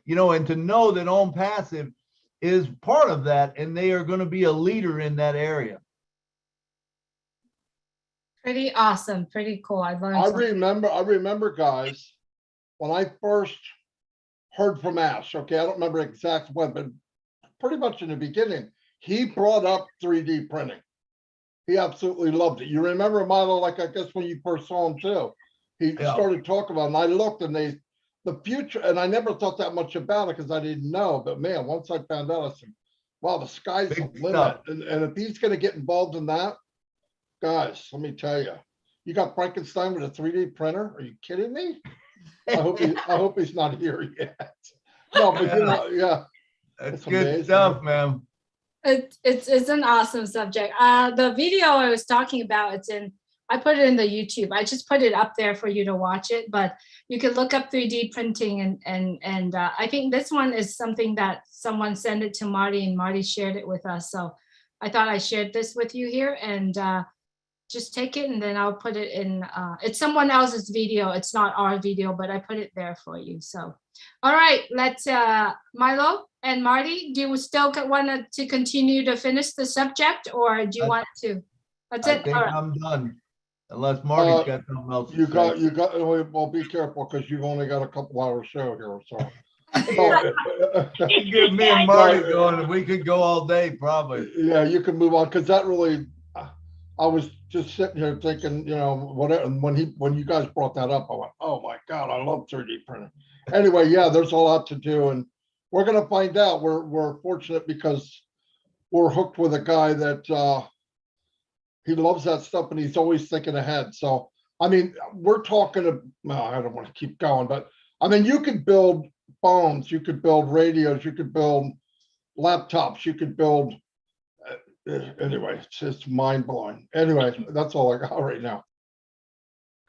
You know, and to know that ONPASSIVE is part of that, and they are going to be a leader in that area. Pretty awesome. Pretty cool. I learned I something. remember, guys, when I first heard from Ash, okay, I don't remember exact when, but pretty much in the beginning, he brought up 3D printing. He absolutely loved it. You remember, Milo, like I guess when you first saw him too, he started talking about it, and I looked, and the future, and I never thought that much about it because I didn't know, but man, once I found out, I said, wow, the sky's the Big limit. stuff. And if he's going to get involved in that, guys, let me tell you, you got Frankenstein with a 3D printer? Are you kidding me? I hope he's not here yet. No, but you know, yeah. That's It's good amazing. stuff, man. It's an awesome subject. The video I was talking about, I put it in the YouTube. I just put it up there for you to watch it, but you can look up 3D printing, and I think this one is something that someone sent it to Marty, and Marty shared it with us. So I thought I shared this with you here, and just take it, and then I'll put it in. It's someone else's video. It's not our video, but I put it there for you. So, all right, let's Milo and Marty, do you still want to continue to finish the subject, or do you want to? That's I it. think All right. I'm done. Unless Marty's got something else to say. You got, well, be careful because you've only got a couple hours show here, so. Get me and Marty going, and we could go all day probably. Yeah, you can move on, because that really, I was just sitting here thinking, you know, whatever, and when you guys brought that up, I went, oh my God, I love 3D printing. Anyway, yeah, there's a lot to do, and we're gonna find out. We're fortunate because we're hooked with a guy that he loves that stuff, and he's always thinking ahead. So, I mean, we're talking, well, I don't want to keep going, but I mean, you could build phones, you could build radios, you could build laptops, you could build, anyway, it's just mind blowing. Anyway, that's all I got right now.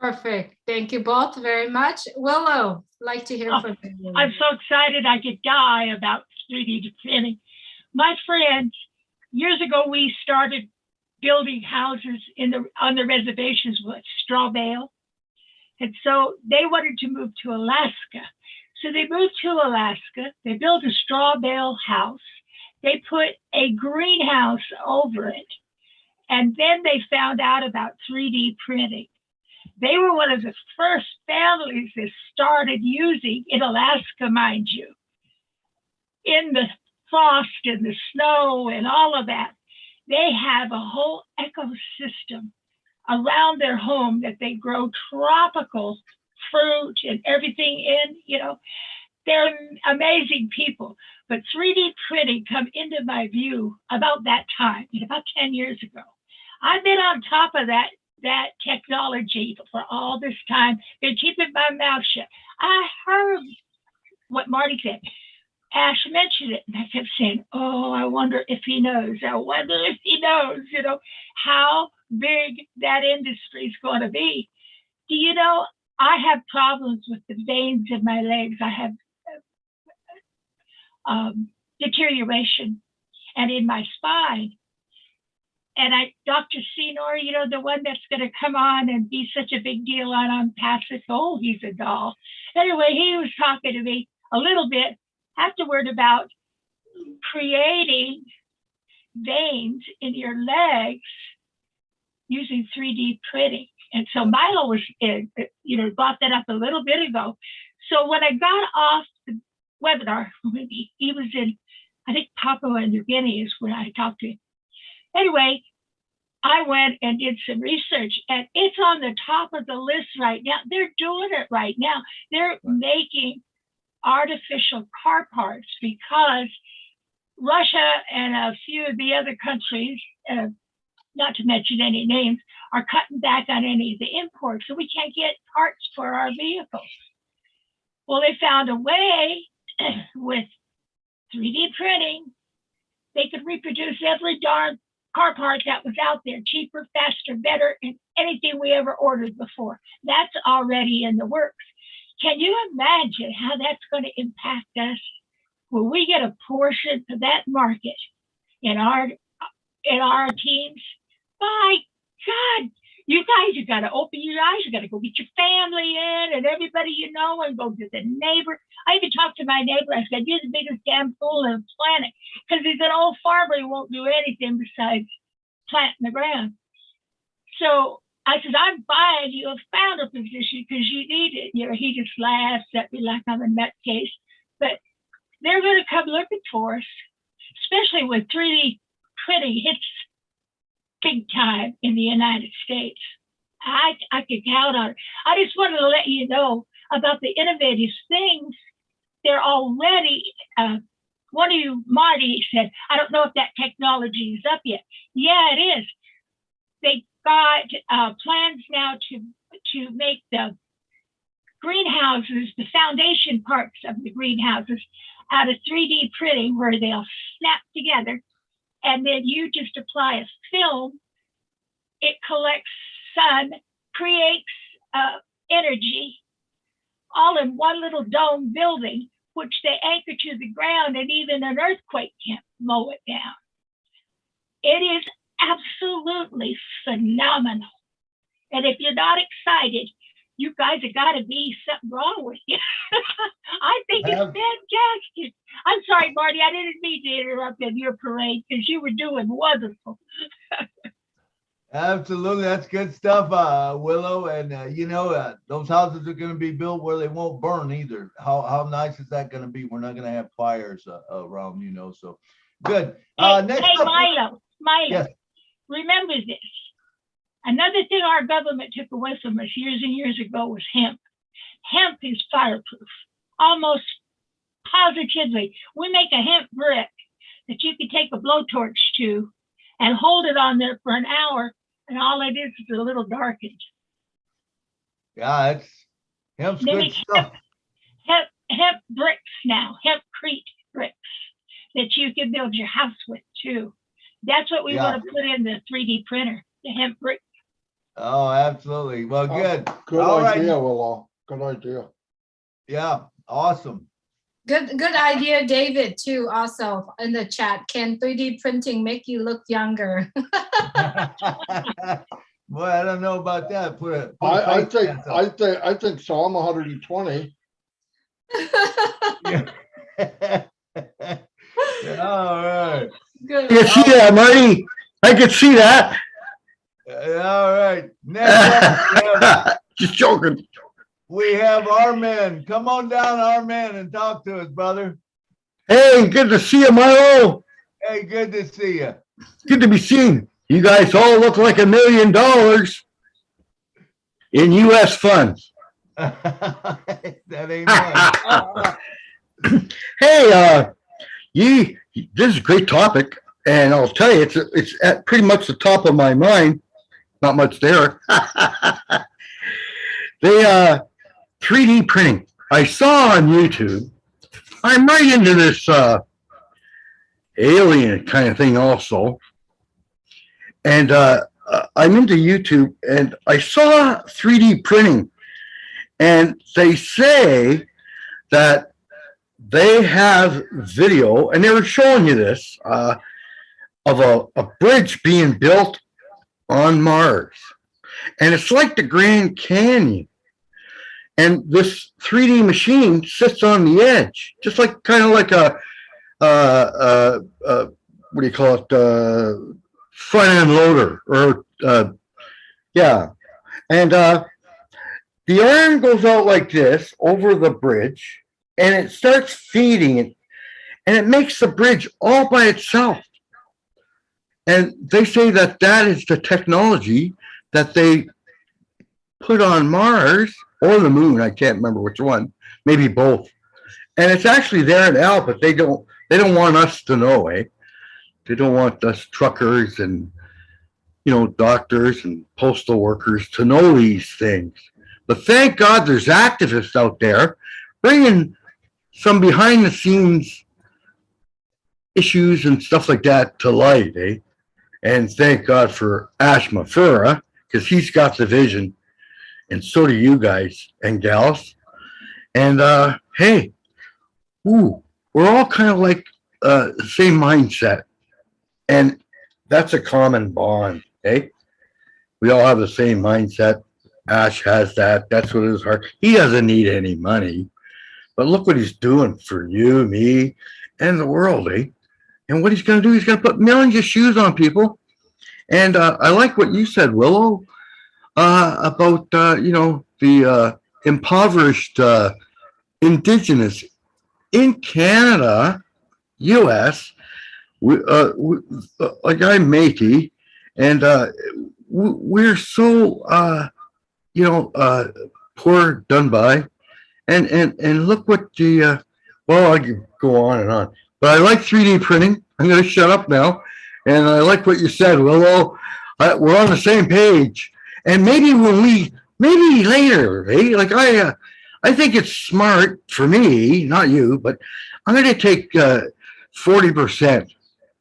Perfect. Thank you both very much. Willow, like to hear from you. I'm so excited I could die about 3D printing. My friends, years ago, we started building houses on the reservations with straw bale. And so they wanted to move to Alaska. So they moved to Alaska. They built a straw bale house. They put a greenhouse over it. And then they found out about 3D printing. They were one of the first families that started using, in Alaska, mind you, in the frost and the snow and all of that. They have a whole ecosystem around their home that they grow tropical fruit and everything in, you know. They're amazing people. But 3D printing come into my view about that time, about 10 years ago. I've been on top of that technology for all this time, been keeping my mouth shut. I heard what Marty said. Ash mentioned it, and I kept saying, oh, I wonder if he knows. I wonder if he knows, you know, how big that industry is going to be. Do you know, I have problems with the veins in my legs. I have deterioration, and in my spine. And Dr. Senor, you know, the one that's going to come on and be such a big deal on ONPASSIVE, oh, he's a doll. Anyway, he was talking to me a little bit afterward about creating veins in your legs using 3D printing. And so Milo was, you know, brought that up a little bit ago. So when I got off the webinar, he was in, I think, Papua New Guinea is where I talked to him. Anyway, I went and did some research, and it's on the top of the list right now. They're doing it right now. They're making artificial car parts because Russia and a few of the other countries, not to mention any names, are cutting back on any of the imports, so we can't get parts for our vehicles. Well, they found a way with 3D printing. They could reproduce every darn car part that was out there, cheaper, faster, better, and anything we ever ordered before. That's already in the works. Can you imagine how that's going to impact us when we get a portion of that market in our teams? My God, You guys, you got to open your eyes. You got to go get your family in and everybody you know and go to the neighbor. I even talked to my neighbor. I said, you're the biggest damn fool on the planet, because he's an old farmer. He won't do anything besides planting the ground. So I said, I'm buying you a founder position because you need it. You know, he just laughs at me like I'm a nutcase. But they're going to come looking for us, especially with 3D printing hits big time in the United States. I could count on it. I just wanted to let you know about the innovative things. They're already, one of you, Marty, said, I don't know if that technology is up yet. Yeah, it is. They got plans now to make the greenhouses, the foundation parts of the greenhouses, out of 3D printing, where they'll snap together, and then you just apply a film. It collects sun, creates energy, all in one little dome building, which they anchor to the ground, and even an earthquake can't mow it down. It is absolutely phenomenal. And if you're not excited, you guys have got to be something wrong with you. I think it's fantastic. I'm sorry, Marty, I didn't mean to interrupt in your parade, because you were doing wonderful. Absolutely, that's good stuff, Willow. And you know, those houses are going to be built where they won't burn either. How nice is that going to be? We're not going to have fires around, you know. So good. Next hey, up, Milo, yes. Remember this. Another thing our government took away from us years and years ago was hemp. Hemp is fireproof, almost positively. We make a hemp brick that you can take a blowtorch to and hold it on there for an hour, and all it is a little darkened. Yeah, hemp's good stuff. Hemp bricks now, hempcrete bricks that you can build your house with too. That's what we want to put in the 3D printer, the hemp brick. Oh, absolutely. Well, good. Good All idea, right. Willow. Good idea. Yeah, awesome. Good idea, David, too, also in the chat. Can 3D printing make you look younger? Boy, I don't know about that. I think so. I'm 120. All right. Good. I can see that, Marty. I can see that. All right. Next up, just joking. We have Armin. Come on down, Armin, and talk to us, brother. Hey, good to see you, Milo. Hey, good to see you. Good to be seen. You guys all look like $1 million in U.S. funds. That ain't much. Hey, this is a great topic, and I'll tell you, it's at pretty much the top of my mind. Not much there. They 3D printing. I saw on YouTube. I'm right into this alien kind of thing also, and I'm into YouTube, and I saw 3D printing, and they say that they have video, and they were showing you this of a bridge being built on Mars, and it's like the Grand Canyon. And this 3D machine sits on the edge, just like kind of like a what do you call it? Front end loader, or yeah. And the arm goes out like this over the bridge, and it starts feeding it, and it makes the bridge all by itself. And they say that that is the technology that they put on Mars or the moon. I can't remember which one, maybe both. And it's actually there now, but they don't want us to know, eh? They don't want us truckers and, you know, doctors and postal workers to know these things. But thank God there's activists out there bringing some behind the scenes issues and stuff like that to light, eh? And thank God for Ash Mafura, because he's got the vision, and so do you guys and gals. And hey, we're all kind of like the same mindset, and that's a common bond, eh? we all have the same mindset. Ash has that. That's what his heart. He doesn't need any money, but look what he's doing for you, me, and the world, eh? And what he's going to do, he's going to put millions of shoes on people. And I like what you said, Willow, about the impoverished indigenous in Canada, U.S. Like I'm Métis, and we're so poor done by, and look what the well, I could go on and on, but I like 3D printing. I'm going to shut up now, and I like what you said, Willow. We're on the same page, and maybe maybe later, eh? Like I think it's smart for me, not you, but I'm going to take 40%.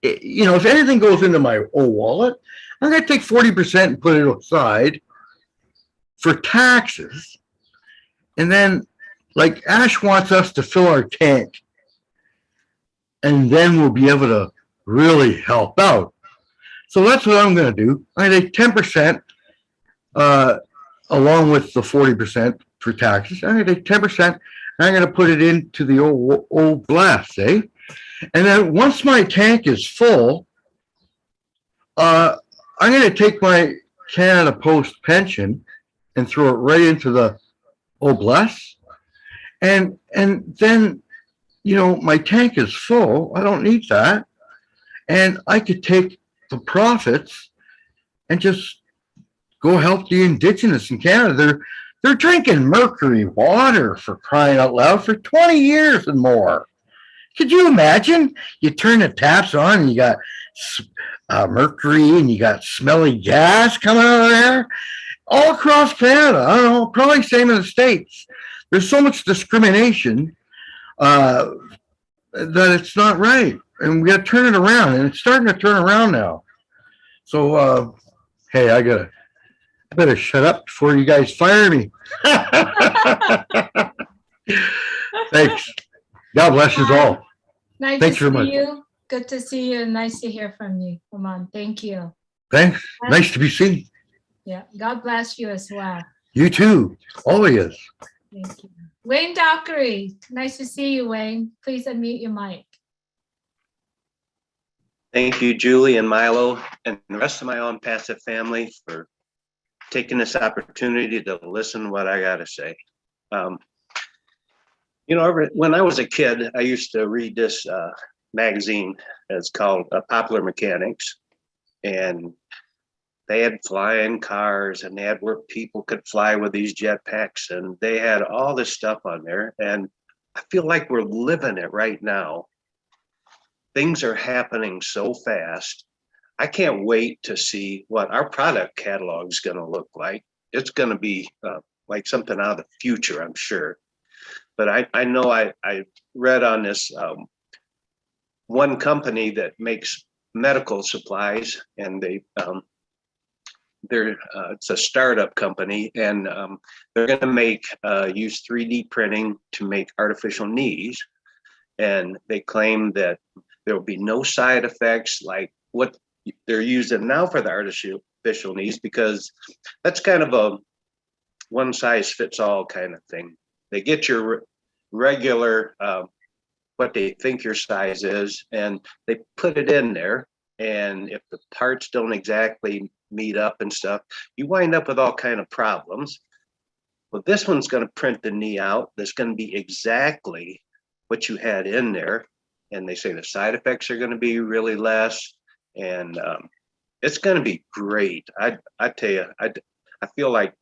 If anything goes into my old wallet, I'm going to take 40% and put it aside for taxes. And then, like Ash wants us to fill our tank, and then we'll be able to really help out. So that's what I'm going to do. I'm going to take 10% along with the 40% for taxes. I'm going to take 10% and I'm going to put it into the old blast, eh? And then once my tank is full, I'm going to take my Canada Post pension and throw it right into the oblast. And then, my tank is full. I don't need that. And I could take the profits and just go help the indigenous in Canada. They're drinking mercury water, for crying out loud, for 20 years and more. Could you imagine? You turn the taps on and you got mercury and you got smelly gas coming out of there all across Canada. I don't know, probably same in the States. There's so much discrimination that it's not right. And we got to turn it around, and it's starting to turn around now. So, hey, I better shut up before you guys fire me. Thanks. God bless us all. Nice Thanks to very see much. you. Good to see you, and nice to hear from you. Come on, thank you. Thanks. Nice to be seen. Yeah, God bless you as well. You too. Always. Thank you. Wayne Dockery, nice to see you, Wayne. Please unmute your mic. Thank you, Julie and Milo, and the rest of my ONPASSIVE family for taking this opportunity to listen to what I got to say. When I was a kid, I used to read this magazine. It's called Popular Mechanics, and they had flying cars, and they had where people could fly with these jetpacks, and they had all this stuff on there. And I feel like we're living it right now. Things are happening so fast. I can't wait to see what our product catalog is going to look like. It's going to be like something out of the future, I'm sure. But I know I read on this one company that makes medical supplies, and it's a startup company, and they're going to use 3D printing to make artificial knees. And they claim that there will be no side effects like what they're using now for the artificial knees, because that's kind of a one size fits all kind of thing. They get your regular, what they think your size is, and they put it in there. And if the parts don't exactly meet up and stuff, you wind up with all kind of problems. Well, this one's going to print the knee out. That's going to be exactly what you had in there. And they say the side effects are going to be really less. And it's going to be great. I tell you, I feel like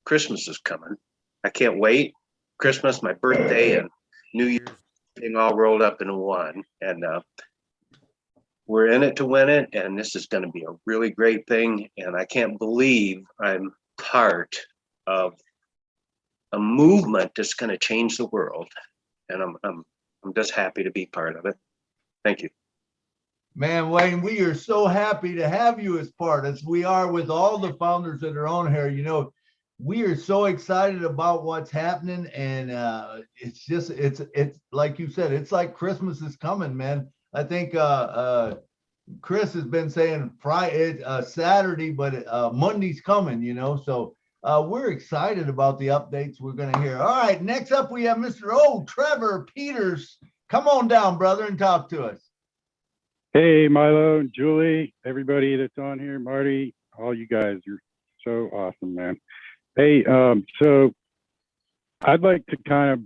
Christmas is coming. I can't wait. Christmas, my birthday, and New Year's being all rolled up into one. And we're in it to win it. And this is going to be a really great thing. And I can't believe I'm part of a movement that's going to change the world. And I'm just happy to be part of it. Thank you. Man, Wayne, we are so happy to have you as part, as we are with all the founders that are on here. We are so excited about what's happening, and it's like you said, it's like Christmas is coming, man. I think Chris has been saying Friday, Saturday, but Monday's coming, you know, so we're excited about the updates we're going to hear. All right, next up we have Mr. Trevor Peters. Come on down, brother, and talk to us. Hey, Milo and Julie, everybody that's on here, Marty, all you guys, you're so awesome, man. Hey, so I'd like to kind of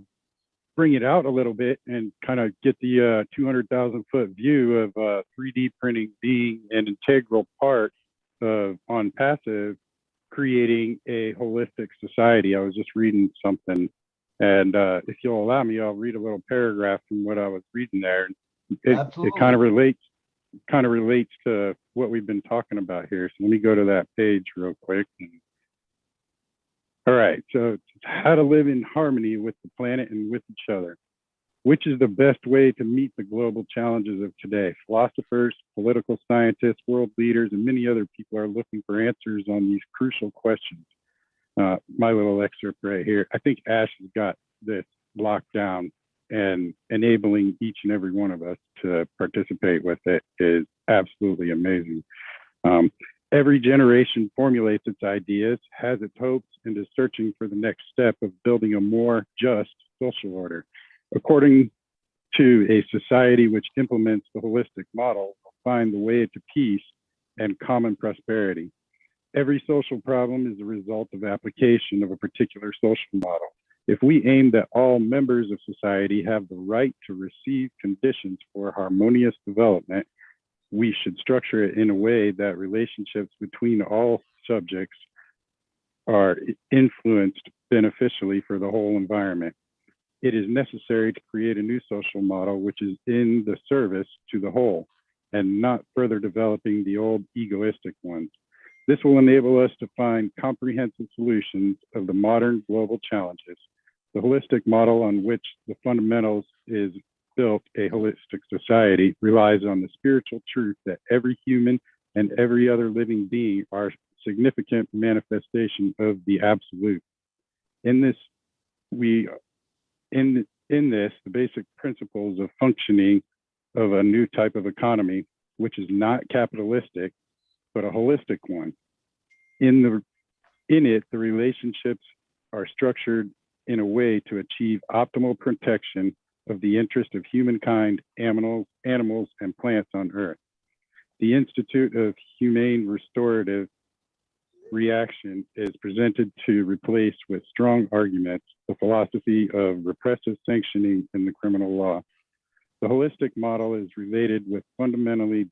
bring it out a little bit and kind of get the 200,000 foot view of 3D printing being an integral part of ONPASSIVE creating a holistic society. I was just reading something, and if you'll allow me, I'll read a little paragraph from what I was reading there. It kind of relates to what we've been talking about here. So let me go to that page real quick. All right, so it's how to live in harmony with the planet and with each other. Which is the best way to meet the global challenges of today? Philosophers, political scientists, world leaders, and many other people are looking for answers on these crucial questions. My little excerpt right here. I think Ash has got this locked down, and enabling each and every one of us to participate with it is absolutely amazing. Every generation formulates its ideas, has its hopes, and is searching for the next step of building a more just social order. According to a society which implements the holistic model, will find the way to peace and common prosperity. Every social problem is a result of application of a particular social model. If we aim that all members of society have the right to receive conditions for harmonious development, we should structure it in a way that relationships between all subjects are influenced beneficially for the whole environment. It is necessary to create a new social model which is in the service to the whole and not further developing the old egoistic ones. This will enable us to find comprehensive solutions of the modern global challenges. The holistic model on which the fundamentals is built, a holistic society, relies on the spiritual truth that every human and every other living being are significant manifestation of the absolute. In this, the basic principles of functioning of a new type of economy, which is not capitalistic, but a holistic one. In it, the relationships are structured in a way to achieve optimal protection of the interest of humankind, animals, and plants on Earth. The Institute of Humane Restorative Reaction is presented to replace with strong arguments the philosophy of repressive sanctioning in the criminal law. The holistic model is related with fundamentally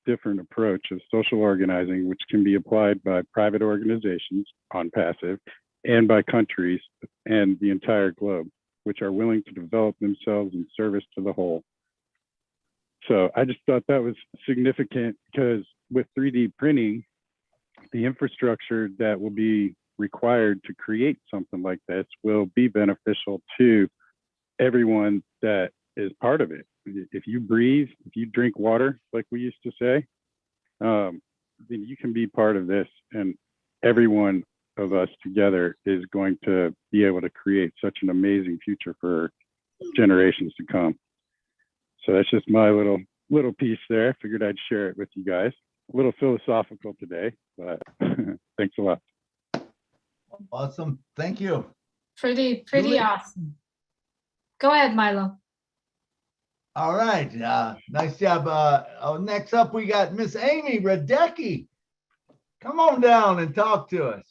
different approach of social organizing, which can be applied by private organizations ONPASSIVE and by countries and the entire globe, which are willing to develop themselves in service to the whole. So I just thought that was significant because with 3D printing, the infrastructure that will be required to create something like this will be beneficial to everyone that is part of it. If you breathe, if you drink water, like we used to say, then you can be part of this, and every one of us together is going to be able to create such an amazing future for generations to come. So that's just my little piece there. I figured I'd share it with you guys. A little philosophical today, but thanks a lot. Awesome. Thank you. Pretty Julie? awesome. Go ahead, Milo. All right. Nice job. Next up, we got Miss Amy Radecki. Come on down and talk to us.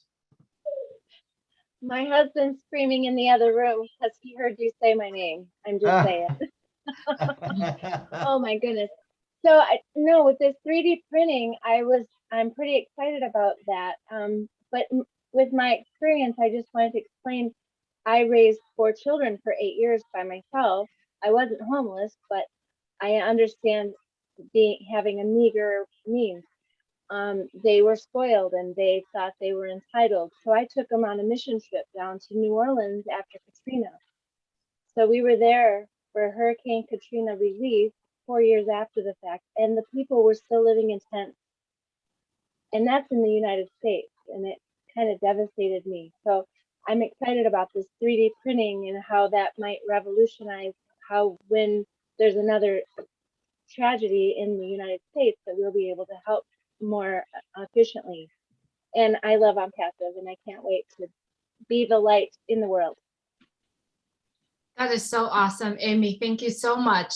My husband's screaming in the other room because he heard you say my name. I'm just saying. Oh my goodness. So no, with this 3D printing, I'm pretty excited about that. But with my experience, I just wanted to explain. I raised 4 children for 8 years by myself. I wasn't homeless, but I understand having a meager means. They were spoiled and they thought they were entitled. So I took them on a mission trip down to New Orleans after Katrina. So we were there for Hurricane Katrina relief 4 years after the fact, and the people were still living in tents. And that's in the United States, and it kind of devastated me. So I'm excited about this 3D printing and how that might revolutionize how when there's another tragedy in the United States, that we'll be able to help more efficiently. And I love ONPASSIVE, and I can't wait to be the light in the world. That is so awesome, Amy. Thank you so much.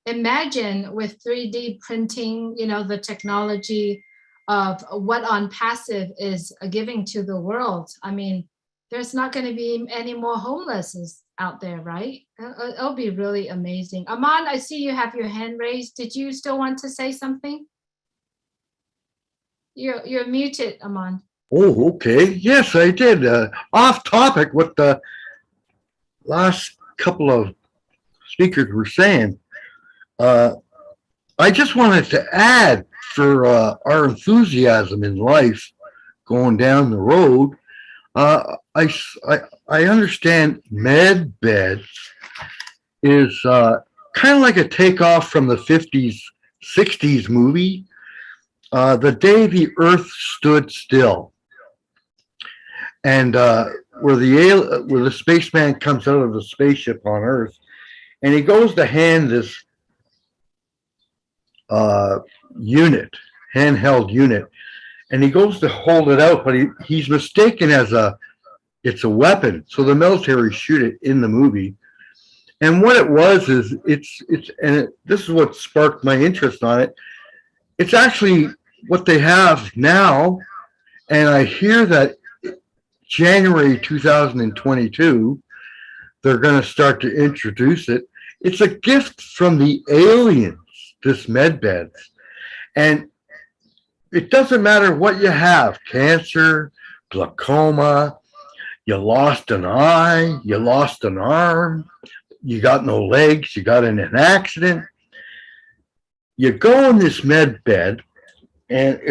Imagine with 3D printing, you know, the technology of what ONPASSIVE is giving to the world. I mean, there's not going to be any more homeless out there, right? It'll be really amazing. Aman, I see you have your hand raised. Did you still want to say something? You're muted, Aman. Oh, okay. Yes, I did. Off topic, what the last couple of speakers were saying. I just wanted to add for our enthusiasm in life going down the road. I understand med beds is kind of like a takeoff from the 50s, 60s movie, The Day the Earth Stood Still. And where the spaceman comes out of the spaceship on Earth, and he goes to hand this handheld unit, and he goes to hold it out, but he's mistaken as it's a weapon. So the military shoot it in the movie. And what it was is this is what sparked my interest on it. It's actually what they have now, and I hear that January 2022, they're going to start to introduce it. It's a gift from the aliens, this medbeds. And it doesn't matter what you have, cancer, glaucoma, you lost an eye, you lost an arm, you got no legs, you got in an accident. You go in this med bed, and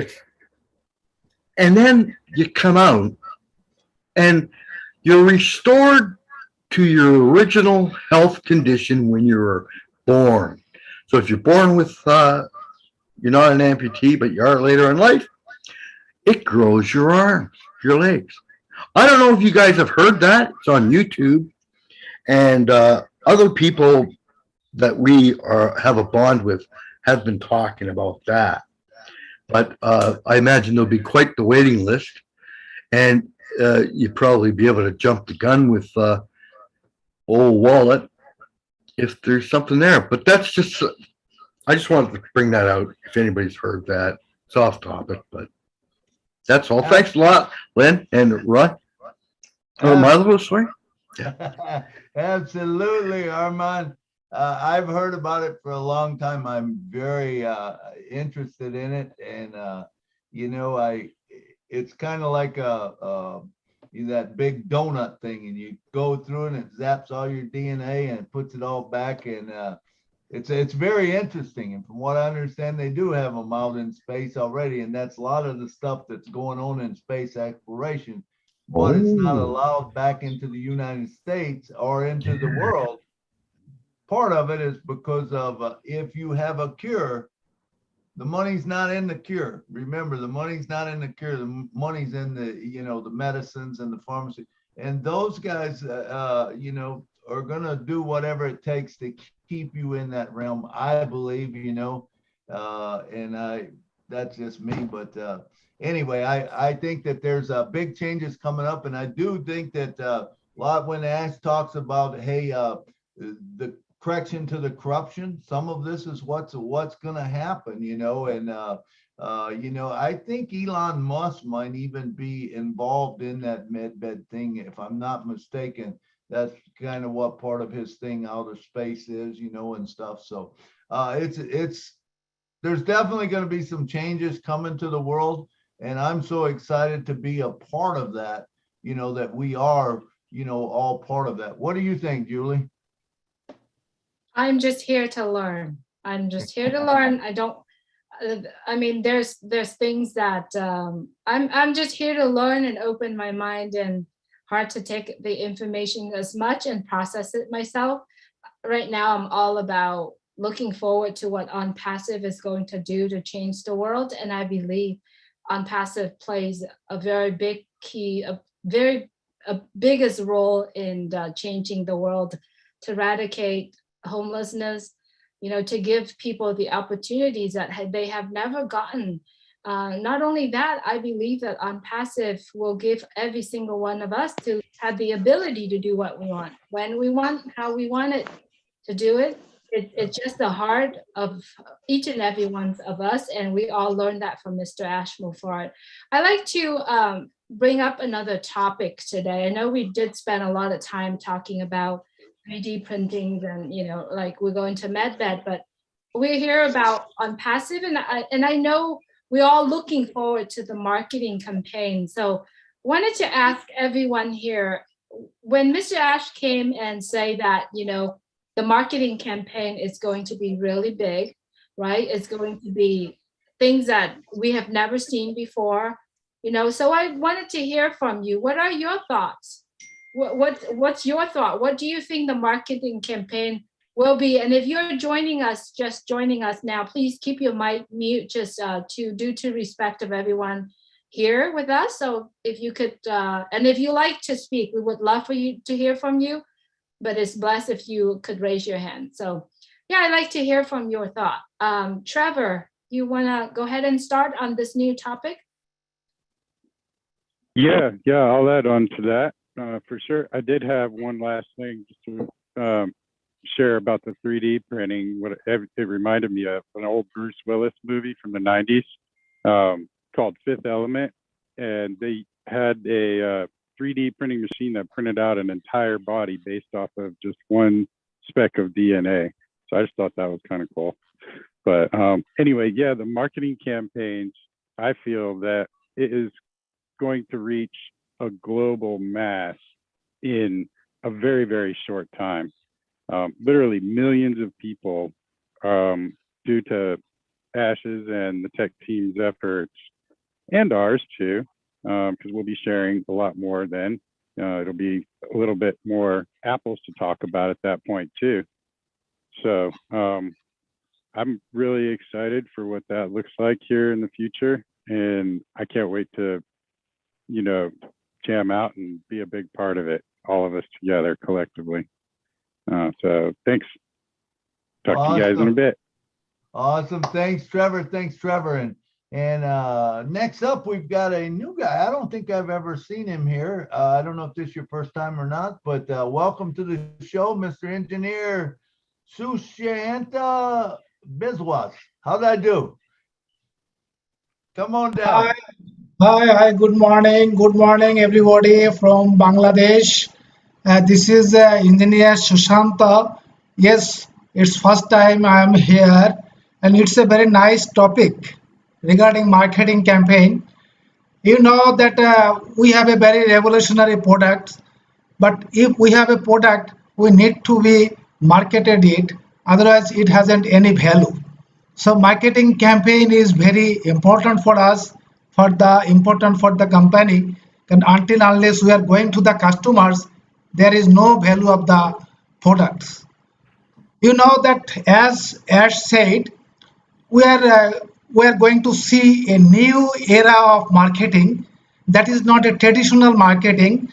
then you come out and you're restored to your original health condition when you were born. So if you're born with, you're not an amputee, but you are later in life, it grows your arms, your legs. I don't know if you guys have heard that. It's on YouTube. And other people that we have a bond with have been talking about that. But I imagine there'll be quite the waiting list. And you'd probably be able to jump the gun with old Wallet if there's something there. But that's just, I just wanted to bring that out if anybody's heard that. It's off topic, but that's all. Thanks a lot, Lynn and Rod. Oh, Milo, sorry. Yeah. Absolutely, Armand. I've heard about it for a long time. I'm very interested in it, and you know, it's kind of like that big donut thing, and you go through it and it zaps all your DNA and it puts it all back, and it's very interesting. And from what I understand, they do have them out in space already, and that's a lot of the stuff that's going on in space exploration. But it's not allowed back into the United States or into the world. Part of it is because of if you have a cure, the money's not in the cure. Remember, the money's not in the cure. The money's in the, you know, the medicines and the pharmacy. And those guys, you know, are going to do whatever it takes to keep you in that realm, I believe, you know, and that's just me. But anyway, I think that there's big changes coming up. And I do think that a lot when Ash talks about, hey, the correction to the corruption, some of this is what's going to happen, you know, and you know, I think Elon Musk might even be involved in that medbed thing, if I'm not mistaken. That's kind of what part of his thing, outer space, is, you know, and stuff. So there's definitely going to be some changes coming to the world, and I'm so excited to be a part of that, you know, that we are, you know, all part of that. What do you think, Julie? I'm just here to learn. I'm just here to learn. I mean, there's things that I'm just here to learn and open my mind and heart to take the information as much and process it myself. Right now, I'm all about looking forward to what ONPASSIVE is going to do to change the world. And I believe ONPASSIVE plays a very big key, a biggest role in changing the world, to eradicate homelessness, to give people the opportunities that they have never gotten. Not only that, I believe that ONPASSIVE will give every single one of us to have the ability to do what we want, when we want, how we want it to do it. It's just the heart of each and every one of us, and we all learned that from Mr. Ash Mufarad. I like to bring up another topic today. I know we did spend a lot of time talking about 3D printings and, like we're going to MedBed, but we're here about ONPASSIVE, and I know we're all looking forward to the marketing campaign. So wanted to ask everyone here, when Mr. Ash came and say that, the marketing campaign is going to be really big, right? It's going to be things that we have never seen before, so I wanted to hear from you. What are your thoughts? What's your thought? What do you think the marketing campaign will be? And if you're just joining us now, please keep your mic mute, just due to respect of everyone here with us. So if you could, and if you like to speak, we would love for you to hear from you, but it's blessed if you could raise your hand. So yeah, I'd like to hear from your thought. Trevor, you wanna go ahead and start on this new topic? Yeah, I'll add on to that for sure. I did have one last thing just to share about the 3D printing. What it reminded me of an old Bruce Willis movie from the 90s called Fifth Element, and they had a 3D printing machine that printed out an entire body based off of just one speck of DNA. So I just thought that was kind of cool. But anyway, yeah, the marketing campaigns, I feel that it is going to reach a global mass in a very, very short time. Literally millions of people, due to Ash's and the tech team's efforts, and ours too, because we'll be sharing a lot more then. It'll be a little bit more apples to talk about at that point too. So I'm really excited for what that looks like here in the future, and I can't wait to, jam out and be a big part of it, all of us together collectively. So thanks. Talk to you guys in a bit. Awesome. Thanks, Trevor. And next up, we've got a new guy. I don't think I've ever seen him here. I don't know if this is your first time or not, but welcome to the show, Mr. Engineer Sushanta Biswas. How'd I do? Come on down. Hi, good morning, everybody from Bangladesh. This is Engineer Sushanta. Yes, it's first time I am here, and it's a very nice topic regarding marketing campaign. You know that we have a very revolutionary product, but if we have a product, we need to be marketed it, otherwise it hasn't any value. So marketing campaign is very important for us, important for the company, and unless we are going to the customers, there is no value of the products. You know that as Ash said, we are going to see a new era of marketing that is not a traditional marketing.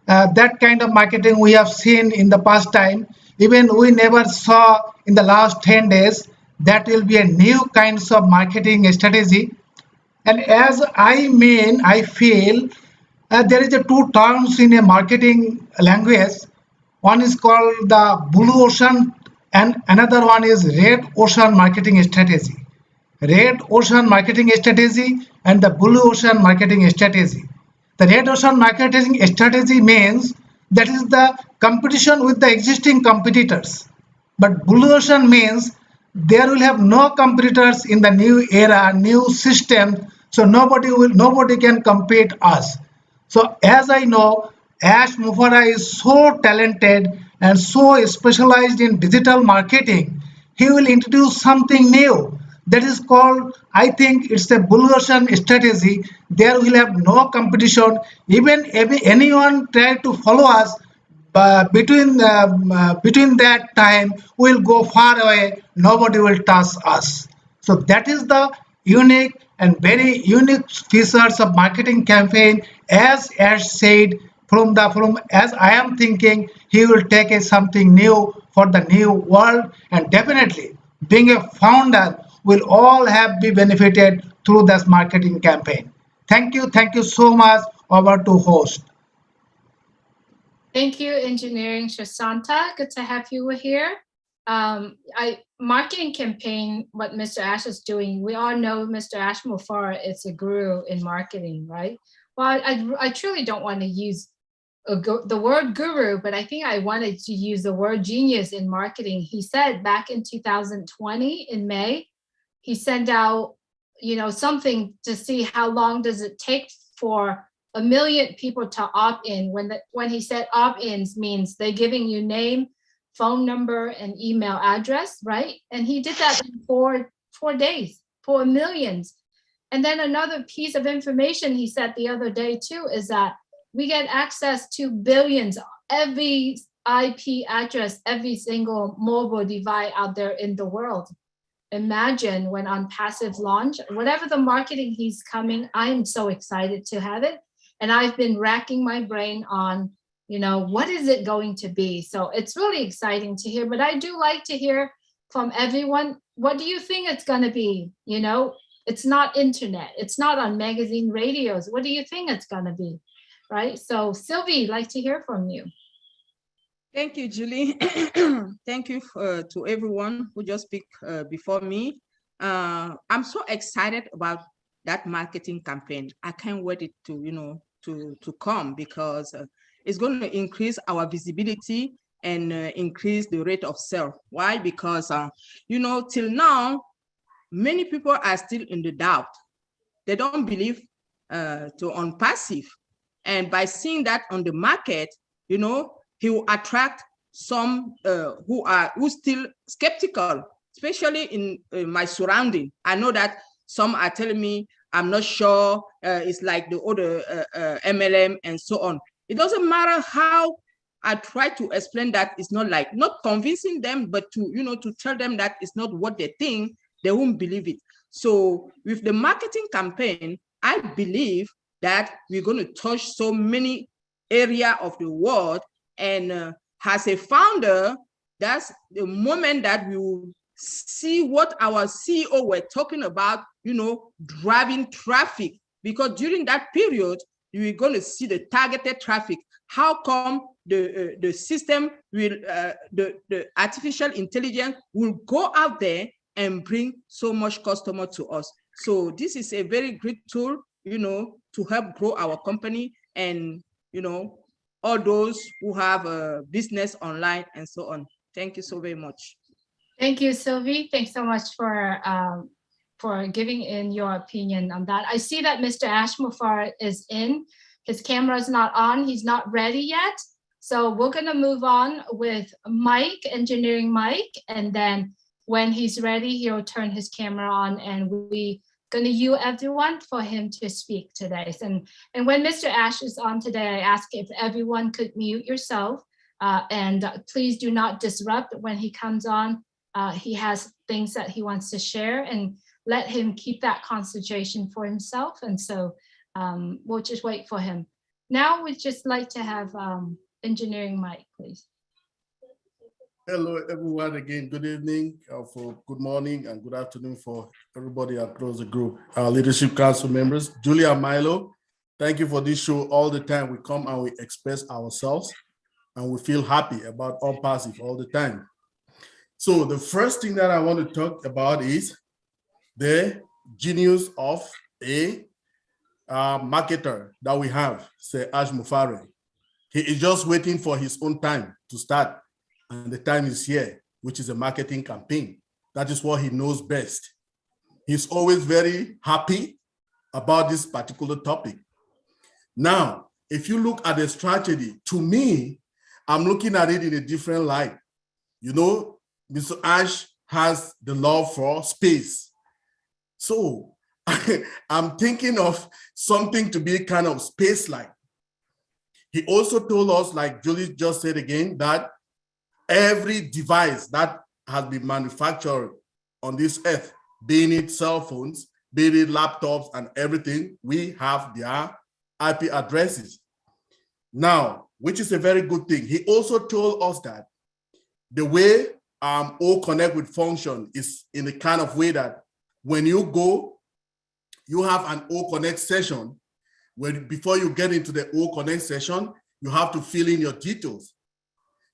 That kind of marketing we have seen in the past time. Even we never saw in the last 10 days. That will be a new kinds of marketing strategy. And as I feel there is a two terms in a marketing language. One is called the blue ocean and another one is red ocean marketing strategy. Red ocean marketing strategy and the blue ocean marketing strategy. The red ocean marketing strategy means that is the competition with the existing competitors. But blue ocean means there will have no competitors in the new era, new system, so nobody can compete us. So as I know, Ash Mufara is so talented and so specialized in digital marketing. He will introduce something new that is called, I think it's a blue ocean strategy. There will have no competition. Even if anyone try to follow us, between that time we'll go far away, nobody will touch us. So that is the unique and very unique features of marketing campaign. As Ash said, from as I am thinking, he will take something new for the new world, and definitely being a founder, will all have be benefited through this marketing campaign. Thank you so much. Over to host. Thank you, Engineering Shasanta. Good to have you here. Marketing campaign, what Mr. Ash is doing, we all know Mr. Ash Mufara is a guru in marketing, right? Well, I truly don't want to use the word guru, but I think I wanted to use the word genius in marketing. He said back in 2020 in May, he sent out, something to see how long does it take for 1 million people to opt in. When he said opt-ins means they're giving you name, phone number, and email address, right? And he did that in four days for millions. And then another piece of information he said the other day too is that we get access to billions, every IP address, every single mobile device out there in the world. Imagine when ONPASSIVE launch, whatever the marketing he's coming, I am so excited to have it. And I've been racking my brain on, what is it going to be? So it's really exciting to hear, but I do like to hear from everyone. What do you think it's going to be? It's not internet. It's not on magazine radios. What do you think it's going to be? Right? So Sylvie, I'd like to hear from you. Thank you, Julie. Thank you to everyone who just speak before me. I'm so excited about that marketing campaign. I can't wait it to come because it's going to increase our visibility and increase the rate of sale. Why? Because till now, many people are still in the doubt. They don't believe to ONPASSIVE. And by seeing that on the market, he will attract some who still skeptical, especially in my surrounding. I know that some are telling me, I'm not sure, it's like the other MLM and so on. It doesn't matter how I try to explain that it's not convincing them, but to tell them that it's not what they think, they won't believe it. So with the marketing campaign, I believe that we're going to touch so many areas of the world. And as a founder, that's the moment that we will see what our CEO were talking about, driving traffic. Because during that period, you're going to see the targeted traffic. How come the system will, the artificial intelligence will go out there and bring so much customer to us? So this is a very great tool, to help grow our company and, all those who have a business online and so on. Thank you so very much. Thank you, Sylvie. Thanks so much for giving in your opinion on that. I see that Mr. Ash Mufara is in. His camera is not on. He's not ready yet. So we're going to move on with Mike, Engineering Mike. And then when he's ready, he'll turn his camera on and we going to you everyone for him to speak today. And when Mr. Ash is on today, I ask if everyone could mute yourself and please do not disrupt when he comes on. He has things that he wants to share and let him keep that concentration for himself. And so we'll just wait for him. Now we'd just like to have Engineering Mike, please. Hello, everyone. Again, good evening, for good morning and good afternoon for everybody across the group. Our Leadership Council members, Julia, Milo, thank you for this show. All the time we come and we express ourselves and we feel happy about ONPASSIVE all the time. So the first thing that I want to talk about is the genius of a marketer that we have, say Ash Mufara. He is just waiting for his own time to start. And the time is here, which is a marketing campaign. That is what he knows best. He's always very happy about this particular topic. Now, if you look at the strategy, to me, I'm looking at it in a different light. Mr. Ash has the love for space. So I'm thinking of something to be kind of space-like. He also told us, like Julie just said again, that every device that has been manufactured on this earth, being it cell phones, being it laptops and everything, we have their IP addresses. Now, which is a very good thing. He also told us that the way O Connect with function is in the kind of way that when you go, you have an O Connect session. Before you get into the O Connect session, you have to fill in your details.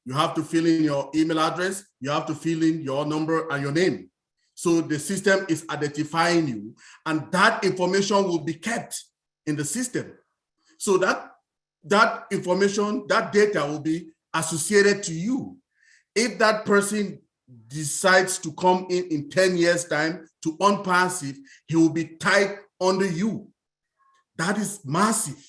You have to fill in your email address. You have to fill in your number and your name. So the system is identifying you, and that information will be kept in the system. So that information, that data will be associated to you. If that person decides to come in 10 years' time to ONPASSIVE, he will be tied under you. That is massive.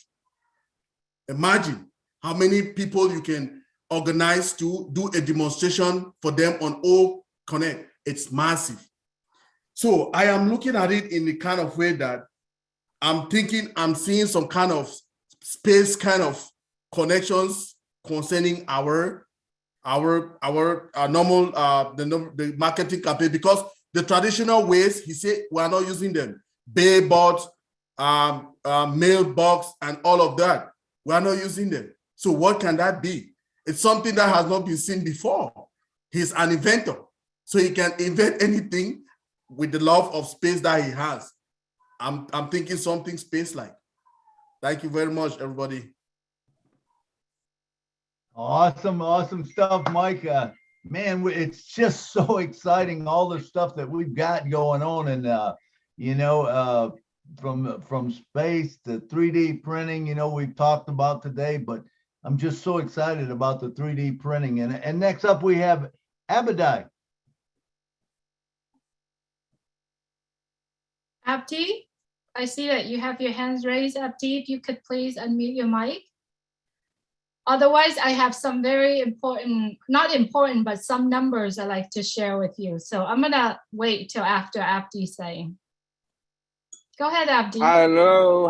Imagine how many people you can organize to do a demonstration for them on O Connect. It's massive. So I am looking at it in the kind of way that I'm thinking I'm seeing some kind of space kind of connections concerning our normal the marketing campaign, because the traditional ways, he said, we are not using them. Billboards, mailbox, and all of that. We are not using them. So what can that be? It's something that has not been seen before. He's an inventor, so he can invent anything with the love of space that he has. I'm thinking something space-like. Thank you very much, everybody. Awesome, awesome stuff, Mike. Man, it's just so exciting, all the stuff that we've got going on, and from space to 3D printing, we've talked about today, but I'm just so excited about the 3D printing. And next up we have Abadai. Abdi, I see that you have your hands raised. Abdi, if you could please unmute your mic. Otherwise, I have some very important, not important, but some numbers I'd like to share with you. So I'm gonna wait till after Abdi's saying. Go ahead, Abdi. Hello,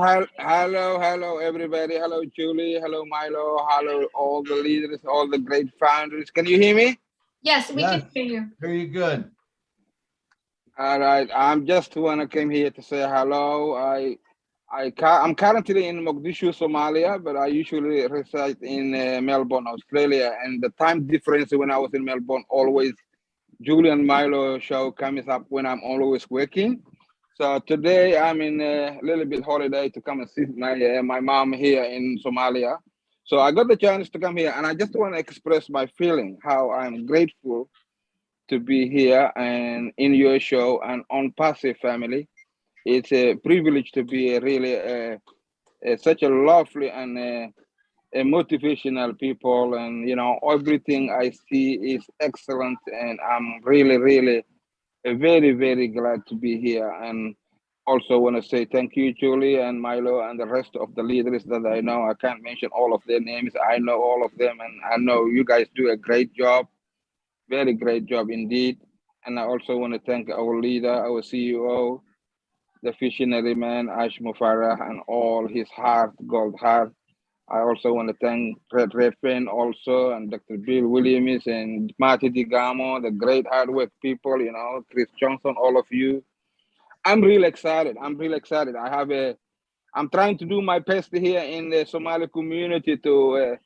everybody. Hello, Julie. Hello, Milo. Hello, all the leaders, all the great founders. Can you hear me? Yes, we can hear you. Very good. All right. I'm just came here to say hello. I'm currently in Mogadishu, Somalia, but I usually reside in Melbourne, Australia. And the time difference when I was in Melbourne, always Julie and Milo show comes up when I'm always working. So today I'm in a little bit holiday to come and see my mom here in Somalia. So I got the chance to come here, and I just want to express my feeling, how I'm grateful to be here and in your show and ONPASSIVE family. It's a privilege to be such a lovely and a motivational people, and everything I see is excellent, and I'm really very, very glad to be here. And also want to say thank you, Julie and Milo and the rest of the leaders that I know. I can't mention all of their names. I know all of them, and I know you guys do a great job, very great job indeed. And I also want to thank our leader, our CEO, the visionary man, Ash Mufarah, and all his heart, gold heart. I also want to thank Red Redfin also, and Dr. Bill Williams and Marty Digamo, the great hard work people, Chris Johnson, all of you. I'm really excited. I'm trying to do my best here in the Somali community to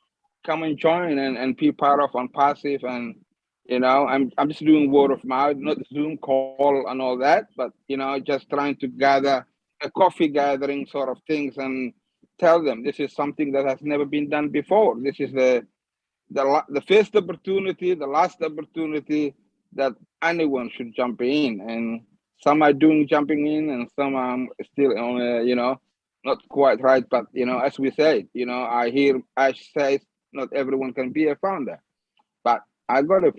come and join and be part of ONPASSIVE. And, I'm just doing word of mouth, not Zoom call and all that, but, just trying to gather a coffee gathering sort of things and tell them this is something that has never been done before. This is the first opportunity, the last opportunity that anyone should jump in. And some are jumping in, and some are still on, not quite right. But as we say, I hear Ash says not everyone can be a founder, but I got a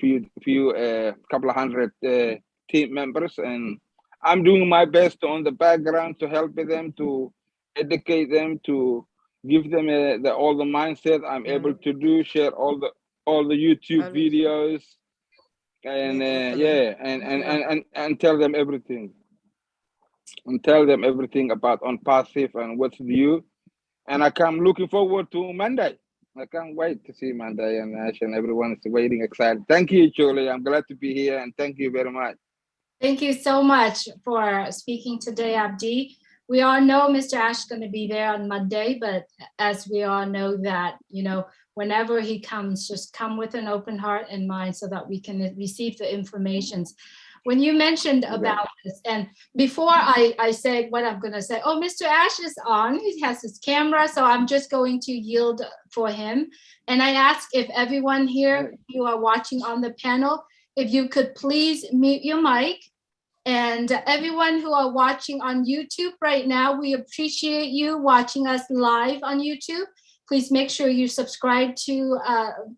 couple of hundred team members, and I'm doing my best on the background to help them, to educate them, to give them all the mindset I'm able to do, share all the YouTube videos, and and tell them everything, about ONPASSIVE and what's new. And I'm looking forward to Monday. I can't wait to see Monday and Ash, and everyone is waiting excited. Thank you, Julie. I'm glad to be here, and thank you very much. Thank you so much for speaking today, Abdi. We all know Mr. Ash is going to be there on Monday, but as we all know that, whenever he comes, just come with an open heart and mind so that we can receive the information. When you mentioned about this, and before I say what I'm going to say, oh, Mr. Ash is on. He has his camera, so I'm just going to yield for him. And I ask if everyone here, you are watching on the panel, if you could please mute your mic. And everyone who are watching on YouTube right now, we appreciate you watching us live on YouTube. Please make sure you subscribe to,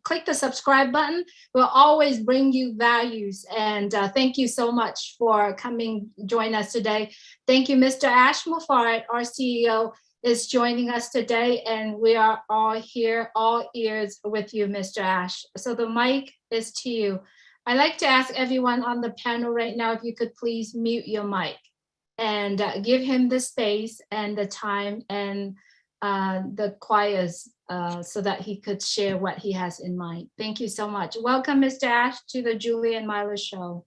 click the subscribe button. We'll always bring you values. And thank you so much for coming, join us today. Thank you, Mr. Ash Mufarad, our CEO, is joining us today. And we are all here, all ears with you, Mr. Ash. So the mic is to you. I'd like to ask everyone on the panel right now, if you could please mute your mic and give him the space and the time and the choirs so that he could share what he has in mind. Thank you so much. Welcome, Mr. Ash, to the Julie and Milo show.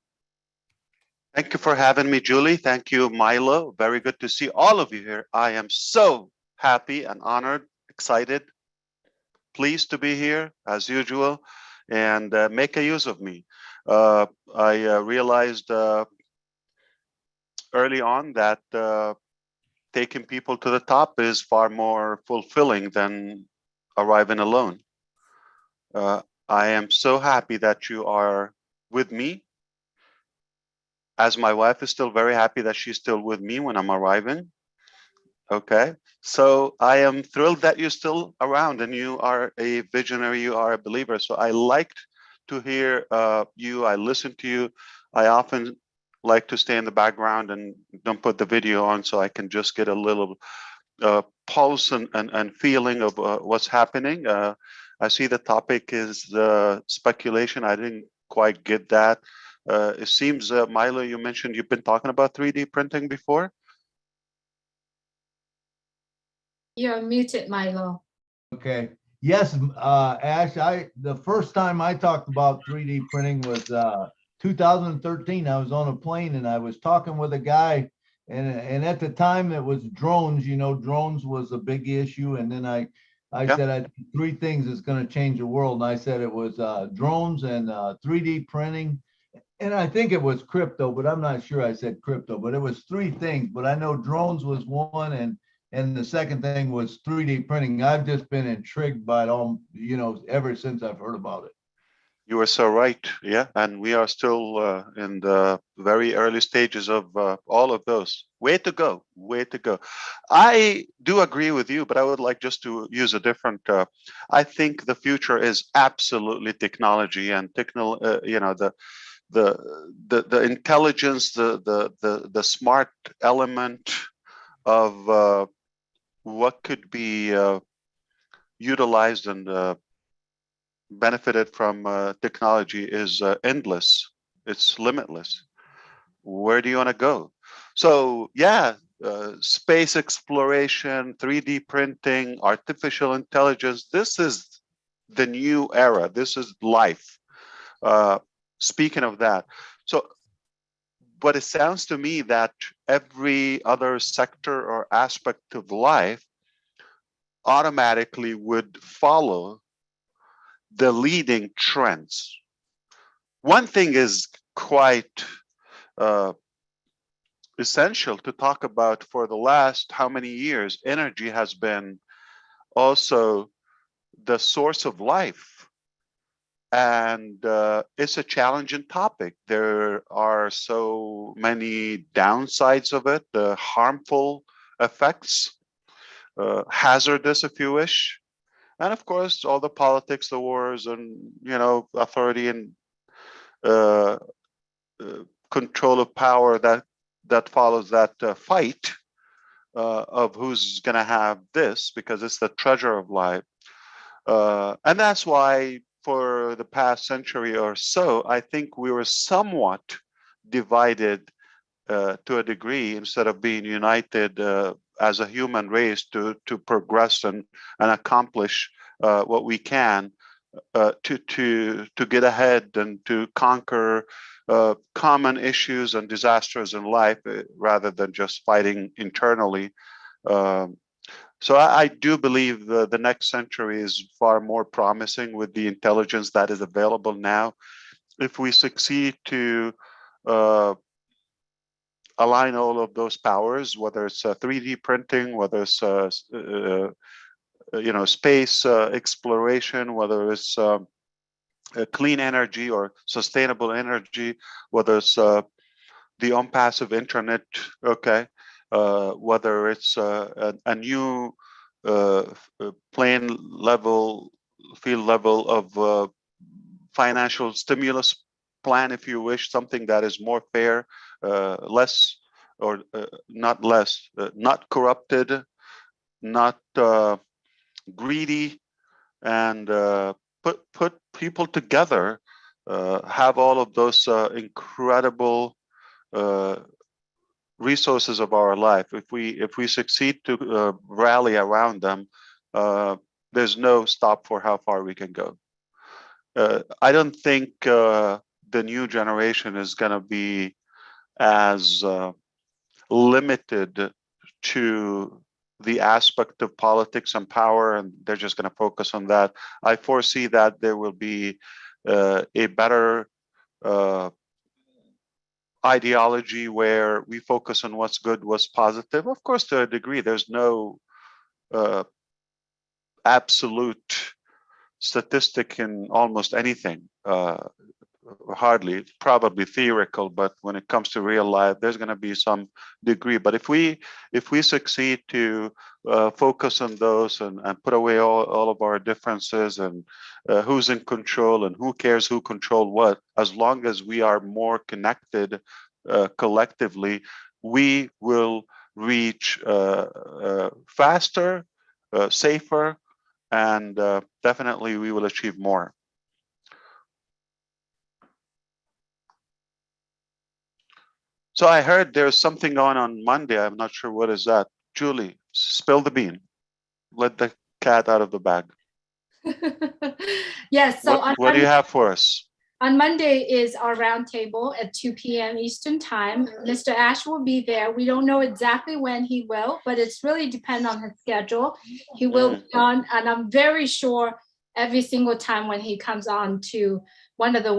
Thank you for having me, Julie. Thank you, Milo. Very good to see all of you here. I am so happy and honored, excited, pleased to be here as usual, and make a use of me. I realized early on that taking people to the top is far more fulfilling than arriving alone. I am so happy that you are with me, as my wife is still very happy that she's still with me when I'm arriving. Okay, so I am thrilled that you're still around and you are a visionary, you are a believer. So I liked to hear you, I listen to you. I often like to stay in the background and don't put the video on so I can just get a little pulse and feeling of what's happening. I see the topic is speculation. I didn't quite get that. It seems, Milo, you mentioned you've been talking about 3D printing before. You're muted, Milo. Okay. Yes, Ash, the first time I talked about 3D printing was 2013. I was on a plane and I was talking with a guy, and at the time it was drones. You know, drones was a big issue. And then I said three things that's going to change the world. And I said it was drones and 3D printing. And I think it was crypto, but I'm not sure I said crypto, but it was three things. But I know drones was one, and the second thing was 3D printing. I've just been intrigued by it all, you know, ever since I've heard about it. You are so right. Yeah. And we are still in the very early stages of all of those. Way to go. Way to go. I do agree with you, but I would like just to use a different, I think the future is absolutely technology and you know, the intelligence, the smart element of what could be utilized and benefited from technology is endless. It's limitless. Where do you want to go? So yeah, space exploration, 3D printing, artificial intelligence. This is the new era. This is life. Speaking of that, so but it sounds to me that every other sector or aspect of life automatically would follow the leading trends. One thing is quite essential to talk about. For the last how many years, energy has been also the source of life. And it's a challenging topic. There are so many downsides of it, the harmful effects, hazardous if you wish. And of course, all the politics, the wars, and you know, authority and control of power that follows that fight of who's going to have this, because it's the treasure of life. And that's why for the past century or so, I think we were somewhat divided to a degree instead of being united as a human race to progress and accomplish what we can to get ahead and to conquer common issues and disasters in life rather than just fighting internally. So I do believe the next century is far more promising with the intelligence that is available now. If we succeed to align all of those powers, whether it's 3D printing, whether it's space exploration, whether it's clean energy or sustainable energy, whether it's the ONPASSIVE internet, okay, whether it's a new field level of financial stimulus plan, if you wish, something that is more fair, less or not less, not corrupted, not greedy, and put people together, have all of those incredible resources of our life. If we succeed to rally around them, there's no stop for how far we can go. I don't think the new generation is going to be as limited to the aspect of politics and power, and they're just going to focus on that. I foresee that there will be a better ideology where we focus on what's good, what's positive. Of course, to a degree, there's no absolute statistic in almost anything. Hardly, probably theoretical, but when it comes to real life, there's going to be some degree. But if we succeed to focus on those and put away all of our differences and who's in control and who cares who control what, as long as we are more connected collectively, we will reach faster, safer, and definitely we will achieve more. So I heard there's something going on Monday. I'm not sure what is that. Julie, spill the bean. Let the cat out of the bag. Yes. So what do you have for us? On Monday is our roundtable at 2 p.m. Eastern time. Mr. Ash will be there. We don't know exactly when he will, but it's really depend on his schedule. He will be on, and I'm very sure every single time when he comes on to one of the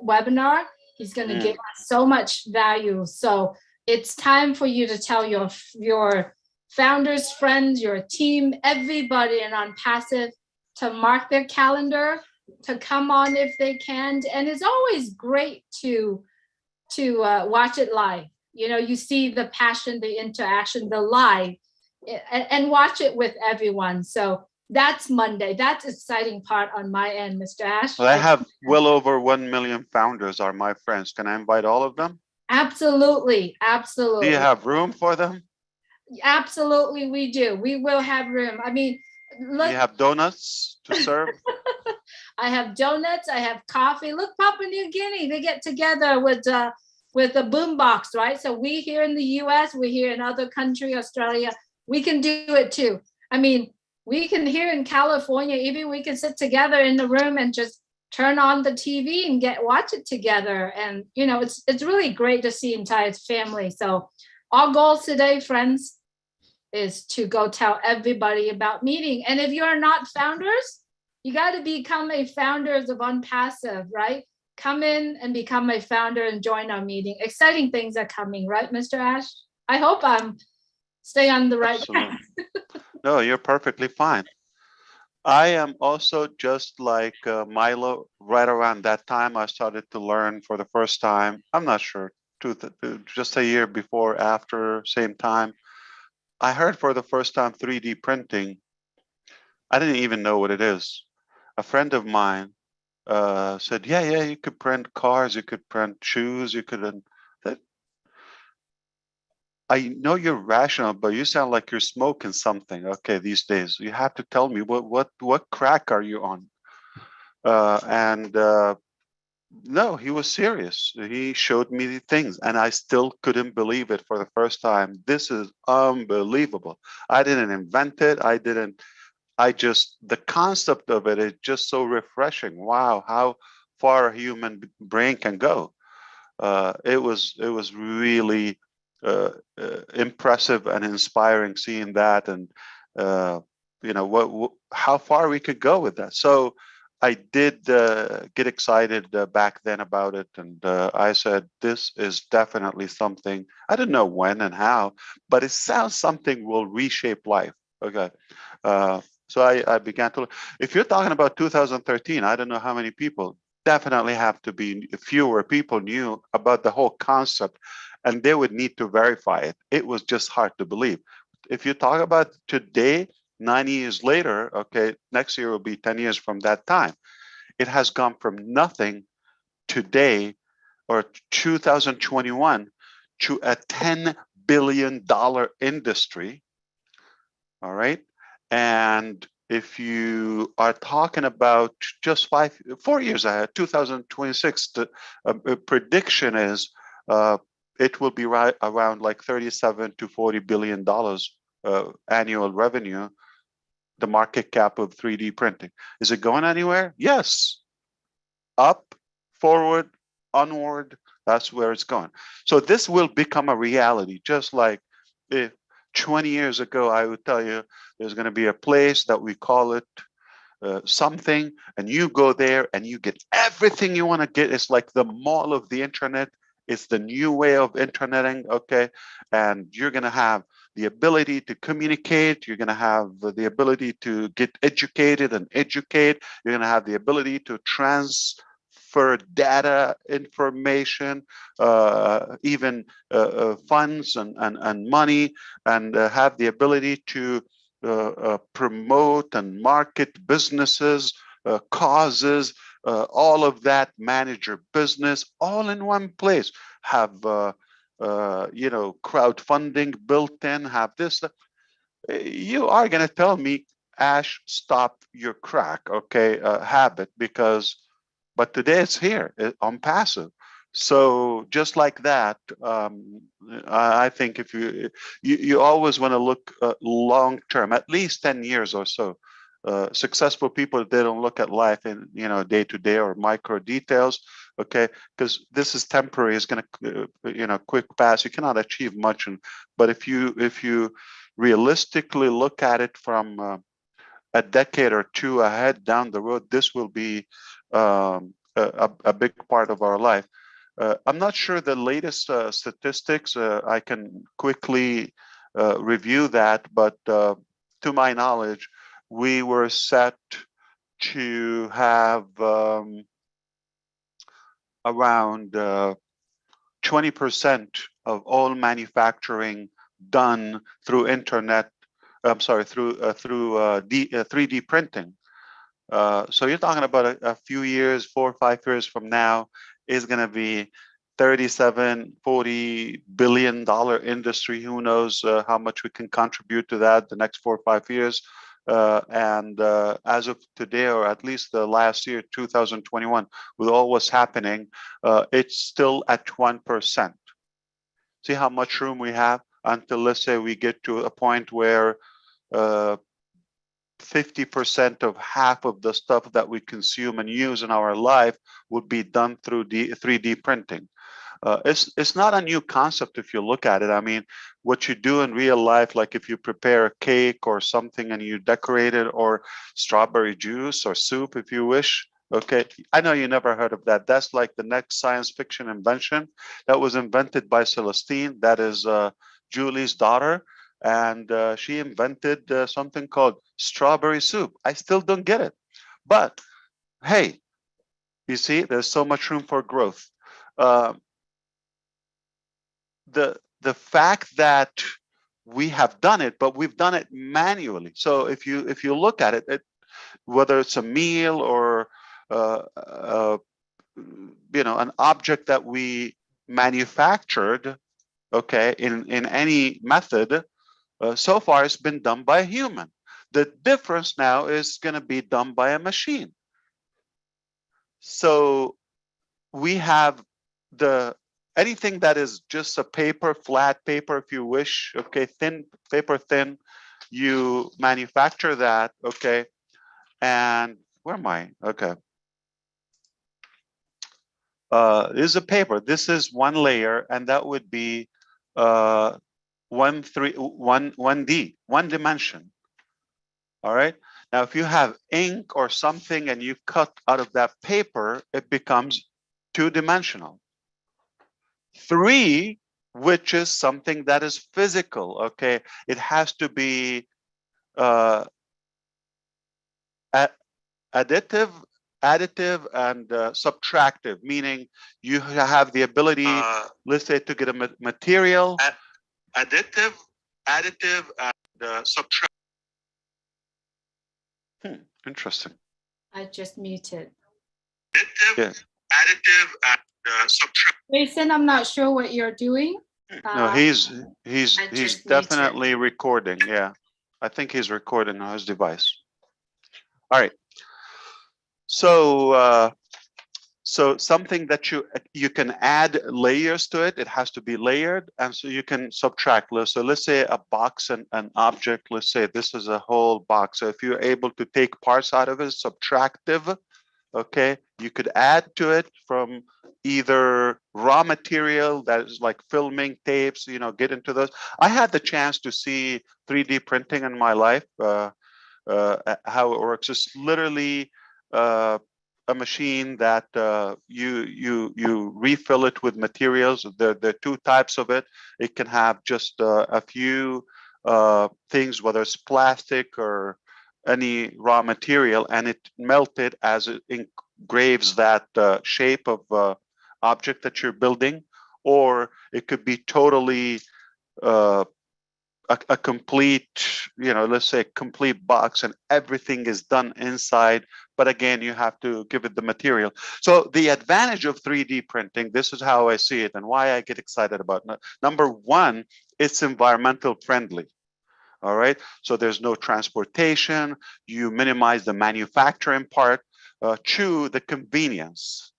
webinar, he's going to give us so much value. So it's time for you to tell your founders, friends, your team, everybody in ONPASSIVE to mark their calendar to come on if they can. And it's always great to watch it live. You know, you see the passion, the interaction, the live, and watch it with everyone. So that's Monday. That's exciting part on my end, Mr. Ash. Well, I have well over 1 million founders are my friends. Can I invite all of them? Absolutely. Absolutely. Do you have room for them? Absolutely, we do. We will have room. I mean, look. Do you have donuts to serve? I have donuts. I have coffee. Look, Papua New Guinea, they get together with a boombox, right? So we here in the US, we here in other country, Australia, we can do it too. I mean, we can here in California, even we can sit together in the room and just turn on the TV and watch it together. And, you know, it's really great to see entire family. So our goals today, friends, is to go tell everybody about meeting. And if you're not founders, you got to become a founders of ONPASSIVE, right? Come in and become a founder and join our meeting. Exciting things are coming, right, Mr. Ash? I hope I'm stay on the right path. No, you're perfectly fine. I am also just like Milo. Right around that time, I started to learn for the first time. I'm not sure, just a year before, after, same time. I heard for the first time 3D printing. I didn't even know what it is. A friend of mine said, yeah, you could print cars, you could print shoes, you could. I know you're rational, but you sound like you're smoking something. Okay, these days you have to tell me what crack are you on? No, he was serious. He showed me the things, and I still couldn't believe it for the first time. This is unbelievable. I didn't invent it. The concept of it is just so refreshing. Wow, how far a human brain can go. It was really impressive and inspiring seeing that. And you know, how far we could go with that. So I did get excited back then about it, and I said, this is definitely something. I don't know when and how, but it sounds something will reshape life. Okay. So I began to look. If you're talking about 2013, I don't know how many people, definitely have to be fewer people knew about the whole concept, and they would need to verify it. It was just hard to believe. If you talk about today, 9 years later, okay, next year will be 10 years from that time. It has gone from nothing today, or 2021, to a $10 billion industry. All right. And if you are talking about just 4 years ahead, 2026, the prediction is it will be right around like 37 to $40 billion annual revenue, the market cap of 3D printing. Is it going anywhere? Yes. Up, forward, onward, that's where it's going. So this will become a reality, just like if 20 years ago, I would tell you there's going to be a place that we call it something, and you go there and you get everything you want to get. It's like the mall of the internet. It's the new way of interneting, okay? And you're going to have the ability to communicate. You're going to have the ability to get educated and educate. You're going to have the ability to transfer data, information, even funds and money, and have the ability to promote and market businesses, causes, all of that, manage your business all in one place. Have you know, crowdfunding built in, have this. You are going to tell me, Ash, stop your crack, okay, habit, because, but today it's here on passive. So just like that, I think if you always want to look long term, at least 10 years or so. Successful people, they don't look at life in, you know, day to day or micro details, okay, because this is temporary. It's going to you know, quick pass. You cannot achieve much, but if you realistically look at it from a decade or two ahead down the road, this will be a big part of our life. I'm not sure the latest statistics. I can quickly review that, but to my knowledge, we were set to have around 20% of all manufacturing done through internet. I'm sorry, through 3D printing. So you're talking about a few years, 4 or 5 years from now, is going to be 37, $40 billion industry. Who knows how much we can contribute to that the next 4 or 5 years. And as of today, or at least the last year, 2021, with all what's happening, it's still at 1%. See how much room we have until, let's say, we get to a point where 50% of half of the stuff that we consume and use in our life would be done through 3D printing. It's not a new concept if you look at it. I mean, what you do in real life, like if you prepare a cake or something and you decorate it, or strawberry juice or soup, if you wish. Okay, I know you never heard of that. That's like the next science fiction invention that was invented by Celestine. That is Julie's daughter. And she invented something called strawberry soup. I still don't get it. But hey, you see, there's so much room for growth. The fact that we have done it, but we've done it manually. So if you look at it, whether it's a meal or you know, an object that we manufactured, okay, in any method, so far it's been done by a human. The difference now is going to be done by a machine. So we have anything that is just a paper, flat paper, if you wish, okay, thin paper, thin, you manufacture that, okay. And where am I? Okay. This is a paper. This is one layer, and that would be 1D, one dimension. All right. Now, if you have ink or something and you cut out of that paper, it becomes two-dimensional. 3, which is something that is physical. Okay, it has to be additive, and subtractive, meaning you have the ability, let's say, to get a material. Additive, and subtract. Interesting. I just muted. Yeah. Additive and subtract. Jason, I'm not sure what you're doing. No, he's definitely recording. Yeah, I think he's recording on his device. All right. So so something that you can add layers to it. It has to be layered, and so you can subtract. So let's say a box and an object. Let's say this is a whole box. So if you're able to take parts out of it, subtractive. Okay, you could add to it from either raw material that is like filming tapes, get into those. I had the chance to see 3D printing in my life, how it works. It's literally a machine that you refill it with materials. There are 2 types of it. It can have just a few things, whether it's plastic or any raw material, and it melted as it engraves that shape of object that you're building, or it could be totally a complete, let's say complete box, and everything is done inside. But again, you have to give it the material. So the advantage of 3D printing, this is how I see it and why I get excited about it. Number 1, it's environmental friendly. All right, so there's no transportation. You minimize the manufacturing part. 2, the convenience.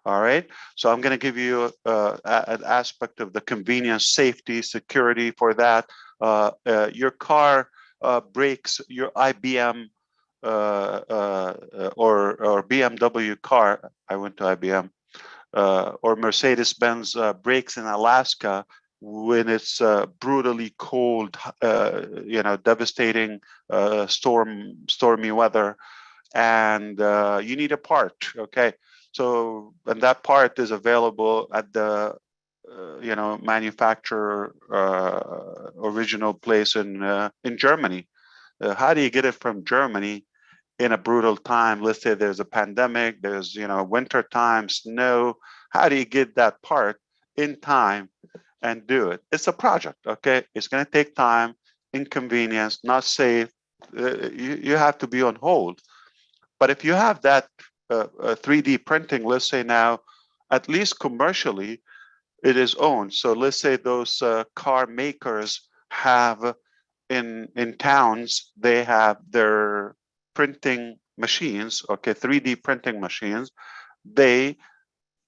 All right, so I'm going to give you an aspect of the convenience, safety, security for that. Your car brakes, your IBM or BMW car. I went to IBM or Mercedes-Benz brakes in Alaska when it's brutally cold, devastating stormy weather, and you need a part. Okay, so and that part is available at the manufacturer original place in Germany. How do you get it from Germany in a brutal time? Let's say there's a pandemic, there's winter time, snow. How do you get that part in time and do it? It's a project. Okay, it's going to take time, inconvenience, not safe. You have to be on hold. But if you have that 3D printing, let's say now, at least commercially, it is owned. So let's say those car makers have in towns, they have their printing machines, okay, 3D printing machines. They,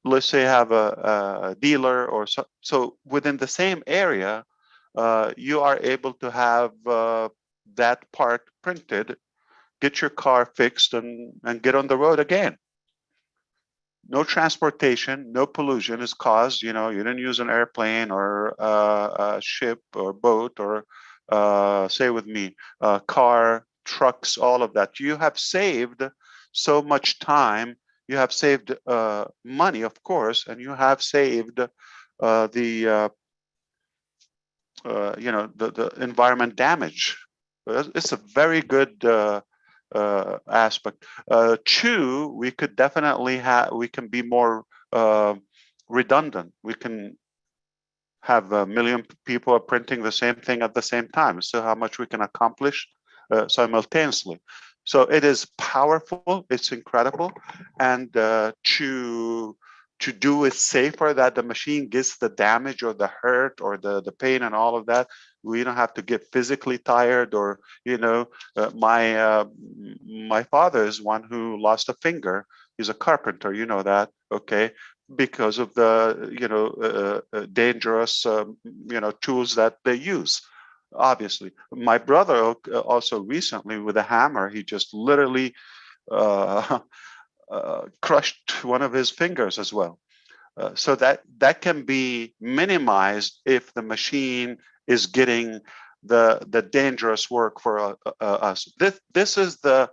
let's say, have a dealer or so within the same area, you are able to have that part printed, get your car fixed, and get on the road again. No transportation, no pollution is caused. You didn't use an airplane or a ship or boat or say with me, car, trucks, all of that. You have saved so much time. You have saved money, of course, and you have saved the environment damage. It's a very good aspect. 2, we could definitely we can be more redundant. We can have a million people printing the same thing at the same time. So how much we can accomplish simultaneously. So it is powerful. It's incredible. And to do it safer, that the machine gets the damage or the hurt or the pain and all of that, we don't have to get physically tired. Or my father is one who lost a finger. He's a carpenter, that, okay, because of the dangerous tools that they use. Obviously, my brother also recently with a hammer, he just literally crushed one of his fingers as well. So that can be minimized if the machine is getting the dangerous work for us. This is the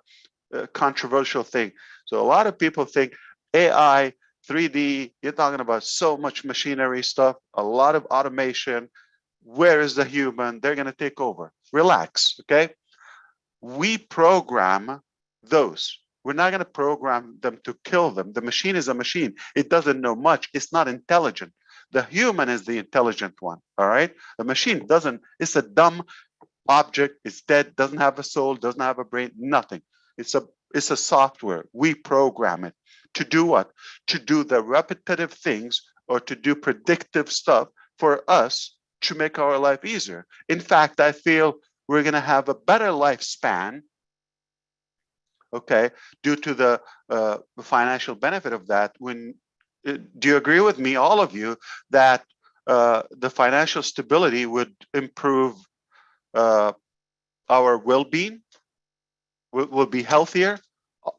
controversial thing. So a lot of people think AI, 3D, you're talking about so much machinery stuff, a lot of automation. Where is the human? They're going to take over. Relax, okay? We program those. We're not going to program them to kill them. The machine is a machine. It doesn't know much. It's not intelligent. The human is the intelligent one, all right? The machine doesn't, it's a dumb object. It's dead, doesn't have a soul, doesn't have a brain, nothing. It's a software. We program it to do what? To do the repetitive things or to do predictive stuff for us to make our life easier. In fact, I feel we're going to have a better lifespan, okay, due to the financial benefit of that. When do you agree with me, all of you, that the financial stability would improve our well-being? Will be healthier?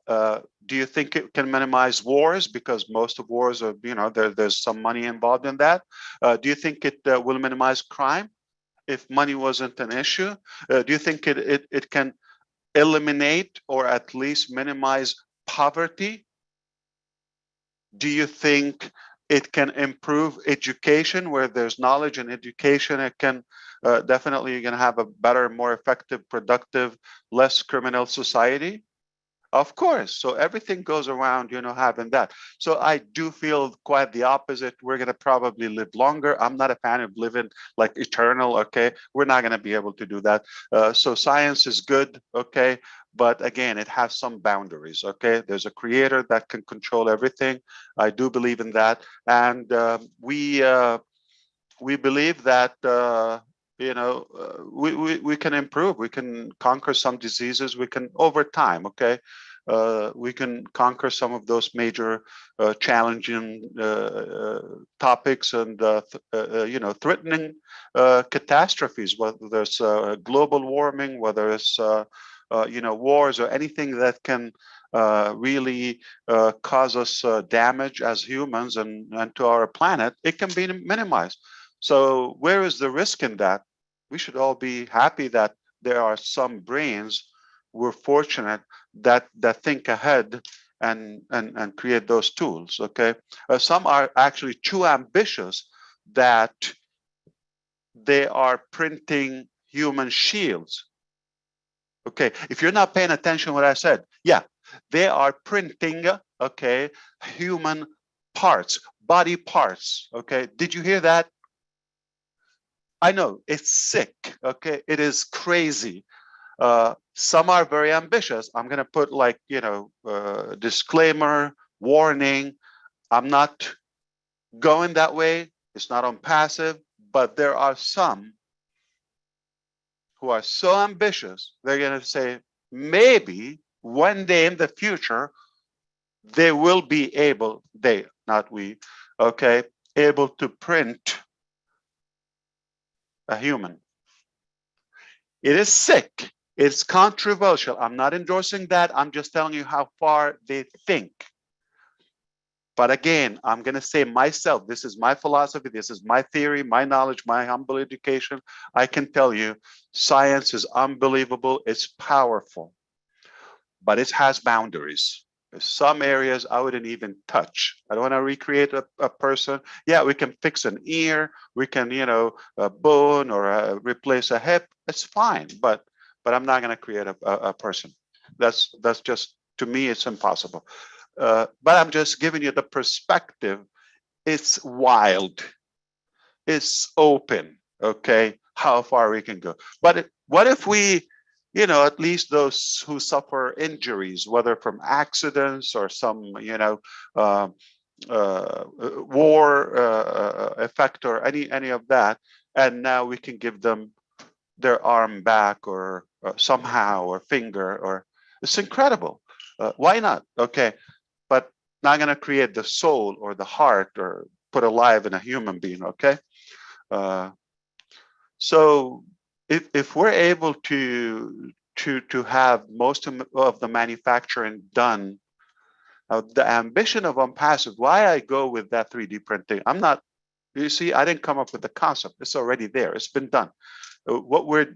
Do you think it can minimize wars, because most of wars are, you know, there's some money involved in that? Do you think it will minimize crime if money wasn't an issue? Do you think it can eliminate or at least minimize poverty? Do you think it can improve education? Where there's knowledge and education, it can definitely, you're going to have a better, more effective, productive, less criminal society. Of course. So everything goes around, you know, having that. So I do feel quite the opposite. We're going to probably live longer. I'm not a fan of living like eternal. Okay. We're not going to be able to do that. So science is good. Okay. But again, it has some boundaries. Okay. There's a creator that can control everything. I do believe in that. And we believe that, you know, we can improve. We can conquer some diseases. We can, over time, okay, we can conquer some of those major challenging topics and you know, threatening catastrophes, whether there's global warming, whether it's you know, wars, or anything that can really cause us damage as humans and to our planet. It can be minimized. So where is the risk in that? We should all be happy that there are some brains, we're fortunate, that think ahead and create those tools. Okay, some are actually too ambitious that they are printing human shields. Okay, if you're not paying attention to what I said, yeah, they are printing, okay, human parts, body parts. Okay, did you hear that? I know it's sick. Okay, it is crazy. Some are very ambitious. I'm going to put, like, you know, disclaimer, warning. I'm not going that way. It's not ONPASSIVE, but there are some who are so ambitious, they're going to say, maybe one day in the future, they will be able, they, not we, okay, able to print a human. It is sick. It's controversial. I'm not endorsing that. I'm just telling you how far they think. But again, I'm going to say myself, this is my philosophy, this is my theory, my knowledge, my humble education. I can tell you, science is unbelievable. It's powerful, but it has boundaries. There's some areas I wouldn't even touch. I don't want to recreate a person. Yeah, we can fix an ear. We can, you know, a bone or replace a hip. It's fine, but I'm not going to create a person. That's just, to me, it's impossible. But I'm just giving you the perspective. It's wild. It's open. Okay, how far we can go. But what if we, you know, at least those who suffer injuries, whether from accidents or some, you know, war effect or any of that, and now we can give them their arm back or somehow, or finger, or it's incredible. Why not? Okay, but not going to create the soul or the heart or put alive in a human being. Okay, so if we're able to have most of the manufacturing done, the ambition of ONPASSIVE, why I go with that 3D printing, I'm not, you see, I didn't come up with the concept. It's already there. It's been done. What we're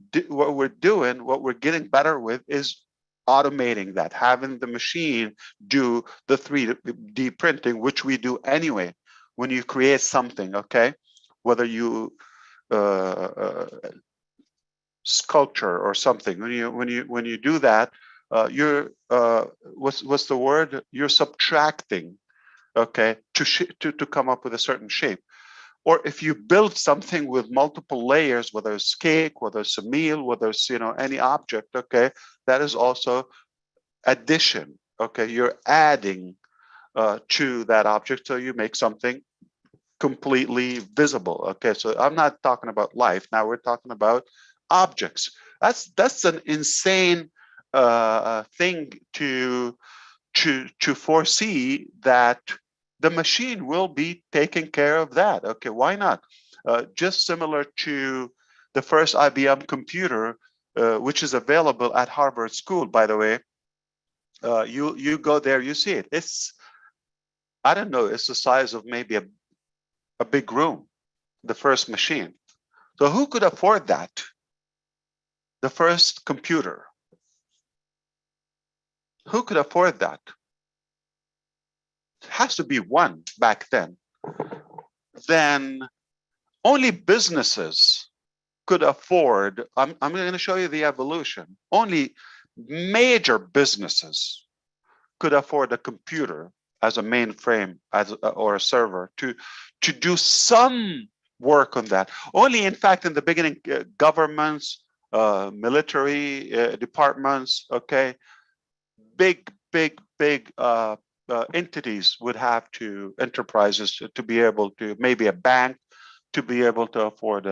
doing, what we're getting better with is automating that, having the machine do the 3D printing, which we do anyway. When you create something, okay, whether you sculpture or something, when you do that, you're what's the word? You're subtracting, okay, to come up with a certain shape. Or if you build something with multiple layers, whether it's cake, whether it's a meal, whether it's any object, okay, that is also addition. Okay, you're adding to that object, so you make something completely visible. Okay, so I'm not talking about life now. We're talking about objects. That's an insane thing to foresee, that the machine will be taking care of that. Okay, why not? Just similar to the first IBM computer, which is available at Harvard School, by the way. You go there, you see it. It's, I don't know, it's the size of maybe a big room, the first machine. So who could afford that? The first computer. Who could afford that? It has to be one back then. Then only businesses could afford, I'm going to show you the evolution. Only major businesses could afford a computer as a mainframe or a server to do some work on that. Only, in fact, in the beginning, governments, military departments, okay, big entities would have to, enterprises, to be able to, maybe a bank, to be able to afford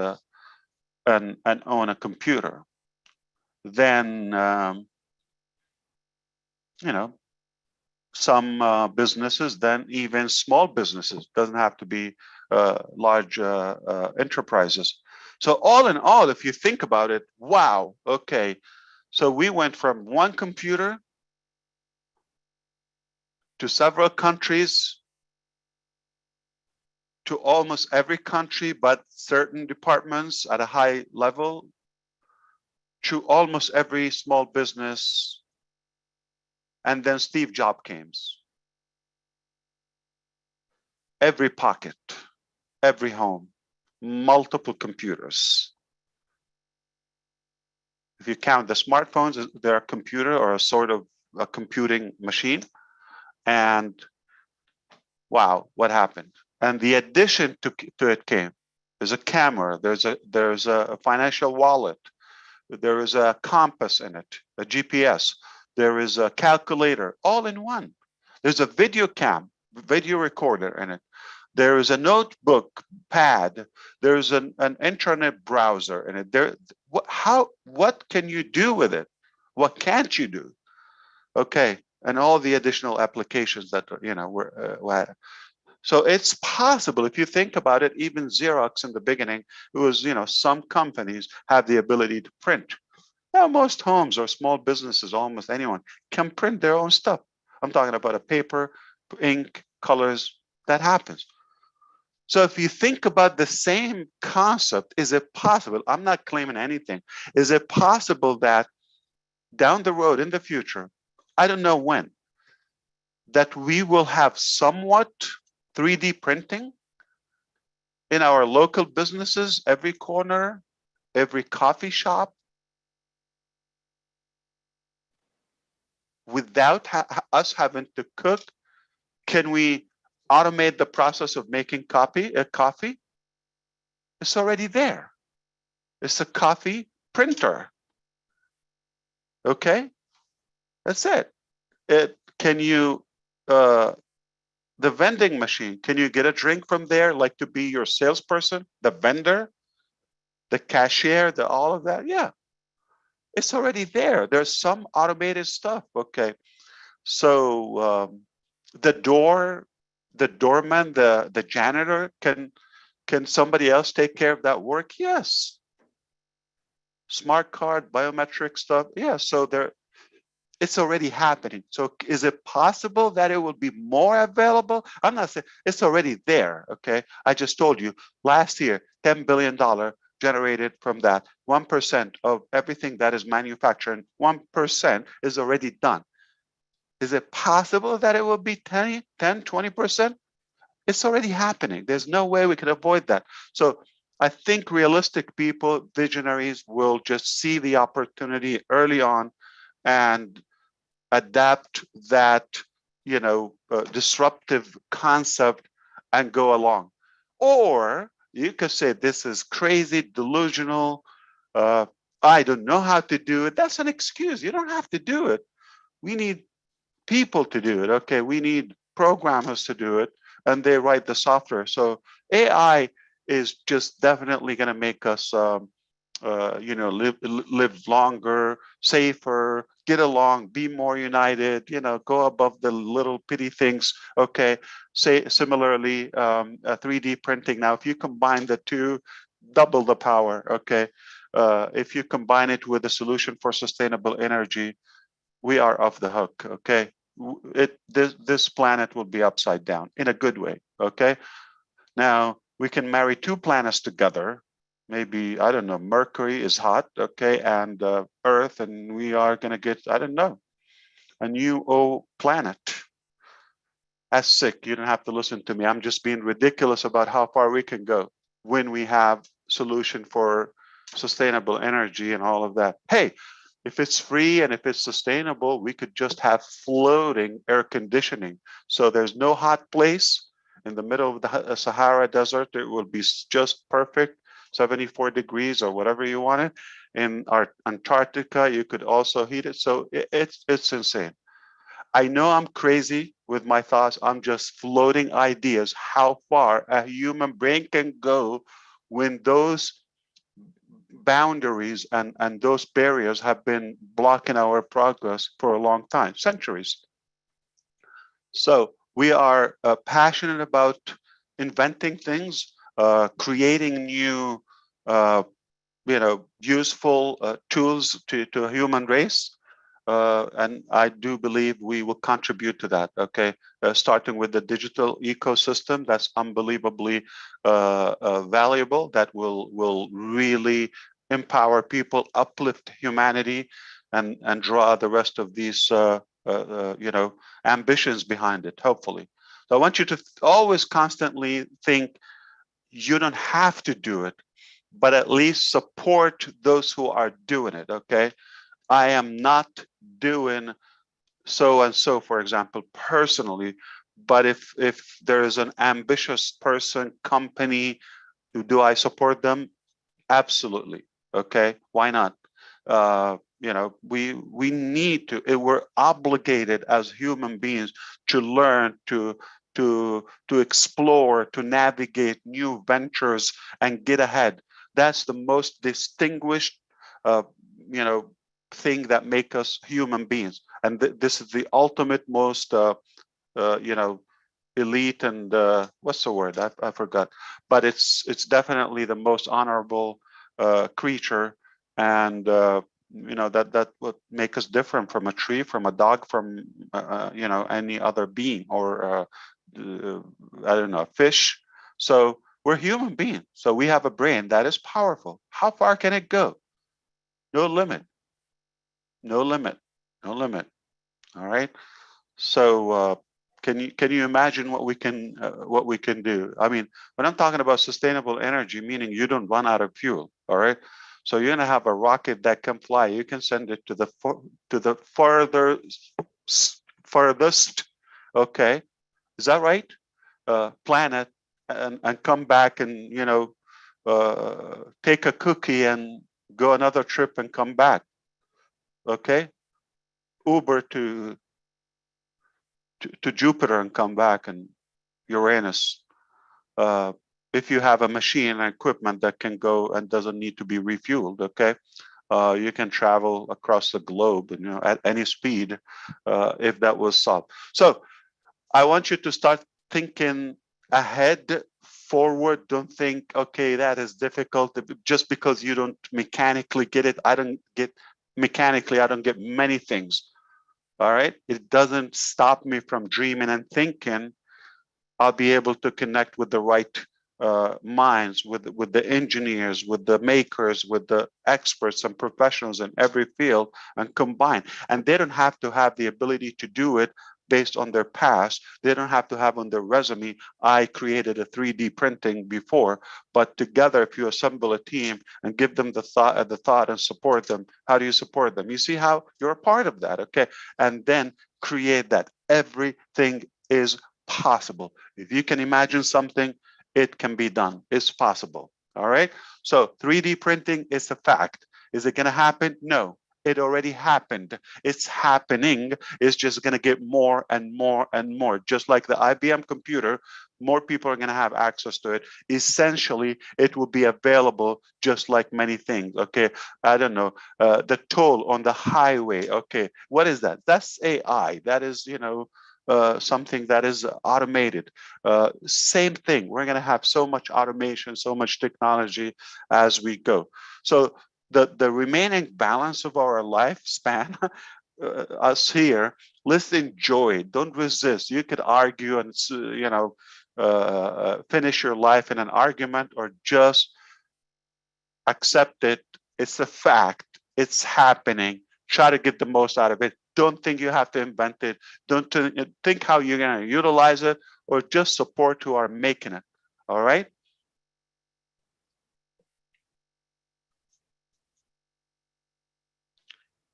and own a computer. Then some businesses, then even small businesses, doesn't have to be large enterprises. So all in all, if you think about it, wow, okay, so we went from one computer to several countries, to almost every country but certain departments at a high level, to almost every small business. And then Steve Jobs came. Every pocket, every home, multiple computers. If you count the smartphones, they're a computer or a sort of a computing machine. And wow, what happened? And the addition to it came. There's a camera, there's a financial wallet, there is a compass in it, a GPS, there is a calculator, all in one. There's a video recorder in it. There is a notebook pad. There's an internet browser in it. What can you do with it? What can't you do? Okay, and all the additional applications that were. So it's possible, if you think about it, even Xerox in the beginning, it was, some companies have the ability to print. Now, most homes or small businesses, almost anyone, can print their own stuff. I'm talking about a paper, ink, colors, that happens. So if you think about the same concept, is it possible? I'm not claiming anything. Is it possible that down the road in the future, I don't know when, that we will have somewhat 3D printing in our local businesses, every corner, every coffee shop, without us having to cook? Can we automate the process of making coffee? It's already there. It's a coffee printer. Okay, that's it. Can you the vending machine, can you get a drink from there, like to be your salesperson, the vendor, the cashier, all of that? Yeah, it's already there. There's some automated stuff. Okay, so the doorman, the janitor, can somebody else take care of that work? Yes. Smart card, biometric stuff. Yeah, so it's already happening. So is it possible that it will be more available? I'm not saying, it's already there, okay? I just told you last year, $10 billion generated from that. 1% of everything that is manufactured, 1% is already done. Is it possible that it will be 10, 20%? It's already happening. There's no way we can avoid that. So I think realistic people, visionaries, will just see the opportunity early on and adapt that, disruptive concept and go along. Or you could say this is crazy, delusional. I don't know how to do it. That's an excuse. You don't have to do it. We need people to do it. Okay, we need programmers to do it, and they write the software. So AI is just definitely going to make us, live longer, safer, get along, be more united. Go above the little petty things. Okay, say similarly, 3D printing. Now, if you combine the two, double the power. Okay, if you combine it with a solution for sustainable energy, we are off the hook. Okay, this planet will be upside down in a good way. Okay, now we can marry two planets together. Maybe, I don't know, Mercury is hot, okay, and Earth, and we are going to get, I don't know, a new planet. That's sick. You don't have to listen to me. I'm just being ridiculous about how far we can go when we have solution for sustainable energy and all of that. Hey, if it's free and if it's sustainable, we could just have floating air conditioning. So there's no hot place in the middle of the Sahara Desert. It will be just perfect, 74 degrees or whatever you want it. In our Antarctica, you could also heat it. So it's insane. I know I'm crazy with my thoughts. I'm just floating ideas how far a human brain can go when those boundaries and those barriers have been blocking our progress for a long time, centuries. So we are passionate about inventing things, creating new, useful tools to a human race. And I do believe we will contribute to that, okay? Starting with the digital ecosystem, that's unbelievably valuable, that will really empower people, uplift humanity, and draw the rest of these, ambitions behind it, hopefully. So I want you to always constantly think you don't have to do it, but at least support those who are doing it, okay? I am not doing so and so, for example, personally, but if there is an ambitious person, company, do I support them? Absolutely. Okay, why not? We need to. We're obligated as human beings to learn, to explore, to navigate new ventures and get ahead. That's the most distinguished, thing that make us human beings, and this is the ultimate, most elite and what's the word? I forgot, but it's definitely the most honorable creature, and that would make us different from a tree, from a dog, from any other being, or I don't know, fish. So we're human beings, so we have a brain that is powerful. How far can it go? No limit. No limit, no limit. All right. So can you imagine what we can do? I mean, when I'm talking about sustainable energy, meaning you don't run out of fuel. All right. So you're gonna have a rocket that can fly. You can send it to the furthest. Okay, is that right? Planet, and come back and take a cookie and go another trip and come back. Okay, Uber to Jupiter and come back, and Uranus. If you have a machine and equipment that can go and doesn't need to be refueled, okay, you can travel across the globe, at any speed, if that was solved. So I want you to start thinking ahead, forward. Don't think, okay, that is difficult. Just because you don't mechanically get it, I don't get many things. All right, it doesn't stop me from dreaming and thinking. I'll be able to connect with the right minds, with the engineers, with the makers, with the experts and professionals in every field, and combine. And they don't have to have the ability to do it based on their past. They don't have to have on their resume, I created a 3D printing before. But together, if you assemble a team and give them the thought and support them, how do you support them? You see how you're a part of that, okay? And then create that. Everything is possible. If you can imagine something, it can be done. It's possible. All right. So 3D printing is a fact. Is it going to happen? No. It already happened. It's happening. It's just going to get more and more and more. Just like the IBM computer, more people are going to have access to it. Essentially, it will be available just like many things. Okay. I don't know. The toll on the highway. Okay. What is that? That's AI. That is, something that is automated. Same thing. We're going to have so much automation, so much technology as we go. So the remaining balance of our lifespan, us here, let's enjoy it. Don't resist. You could argue and finish your life in an argument, or just accept it. It's a fact. It's happening. Try to get the most out of it. Don't think you have to invent it. Don't think how you're going to utilize it, or just support who are making it. All right.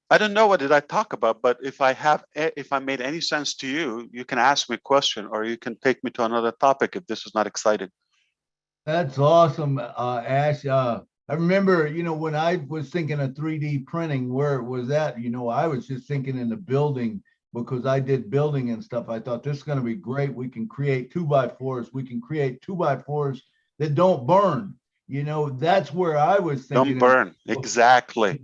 I don't know what did I talk about, but if I made any sense to you, you can ask me a question, or you can take me to another topic if this is not exciting. That's awesome, Ash. I remember, when I was thinking of 3D printing, where it was at, I was just thinking in the building, because I did building and stuff. I thought this is going to be great. We can create 2x4s. We can create 2x4s that don't burn. That's where I was thinking. Don't burn. Exactly.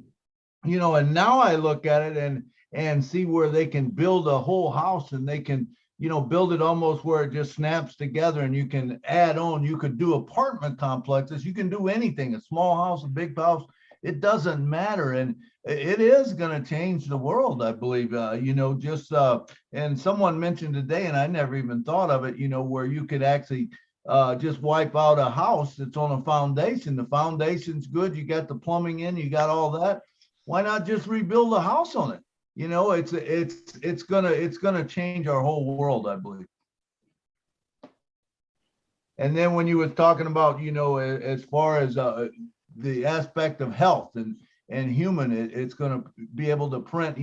And now I look at it and see where they can build a whole house, and they can, build it almost where it just snaps together, and you can add on. You could do apartment complexes. You can do anything, a small house, a big house. It doesn't matter. And it is going to change the world, I believe, and someone mentioned today, and I never even thought of it, where you could actually just wipe out a house that's on a foundation. The foundation's good. You got the plumbing in, you got all that. Why not just rebuild a house on it? It's gonna change our whole world, I believe. And then when you were talking about, as far as the aspect of health and human, it's going to be able to print,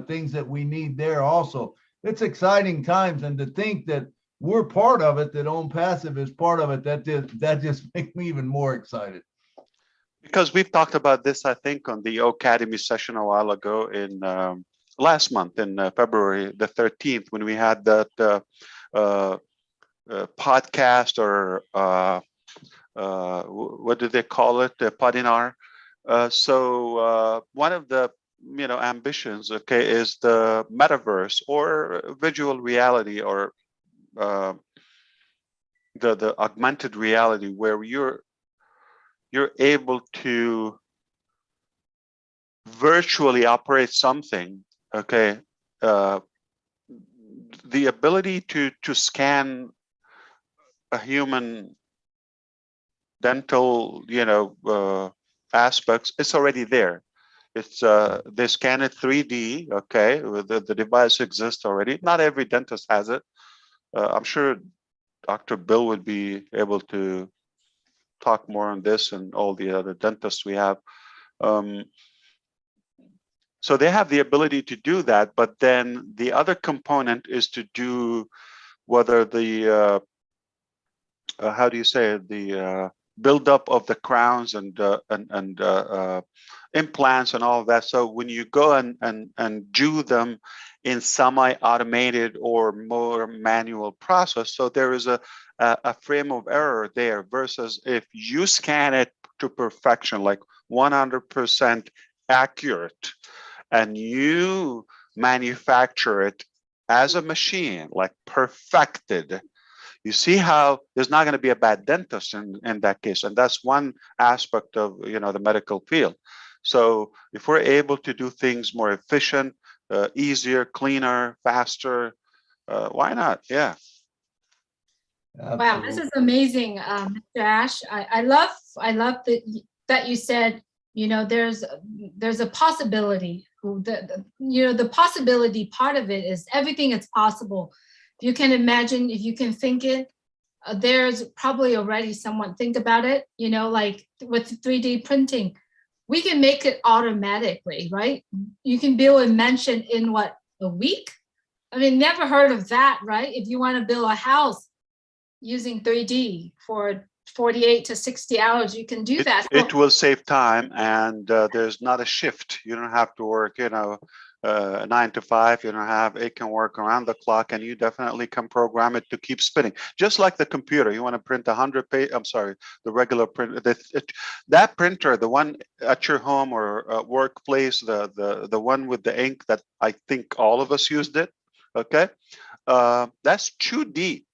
things that we need there also. It's exciting times, and to think that we're part of it, that ONPASSIVE is part of it, that just makes me even more excited. Because we've talked about this, I think, on the Academy session a while ago in last month in February the 13th, when we had that podcast, or what do they call it? Padinar. So one of the ambitions, okay, is the metaverse, or visual reality, or the augmented reality, where you're able to virtually operate something, okay? The ability to scan a human dental, aspects, it's already there. It's they scan it 3D, okay? The device exists already. Not every dentist has it. I'm sure Dr. Bill would be able to talk more on this, and all the other dentists we have. So they have the ability to do that, but then the other component is to do whether the how do you say it, the buildup of the crowns and implants and all of that. So when you go and do them in semi-automated or more manual process, so there is a frame of error there, versus if you scan it to perfection, like 100% accurate, and you manufacture it as a machine, like perfected, you see how there's not going to be a bad dentist in that case. And that's one aspect of the medical field. So if we're able to do things more efficient, easier, cleaner, faster, why not? Yeah. Wow, this is amazing, Mr. Ash. I love that you said, there's a possibility. The possibility part of it is everything is possible. If you can imagine, if you can think it, there's probably already someone think about it, like with 3D printing, we can make it automatically, right? You can build a mansion in what, a week? I mean, never heard of that, right? If you want to build a house using 3D for 48 to 60 hours, you can do that. It will save time, and there's not a shift. You don't have to work, 9 to 5. You don't have, it can work around the clock, and you definitely can program it to keep spinning. Just like the computer, you want to print 100 page. I'm sorry, the regular print. That printer, the one at your home or workplace, the one with the ink that I think all of us used it. Okay, that's 2D.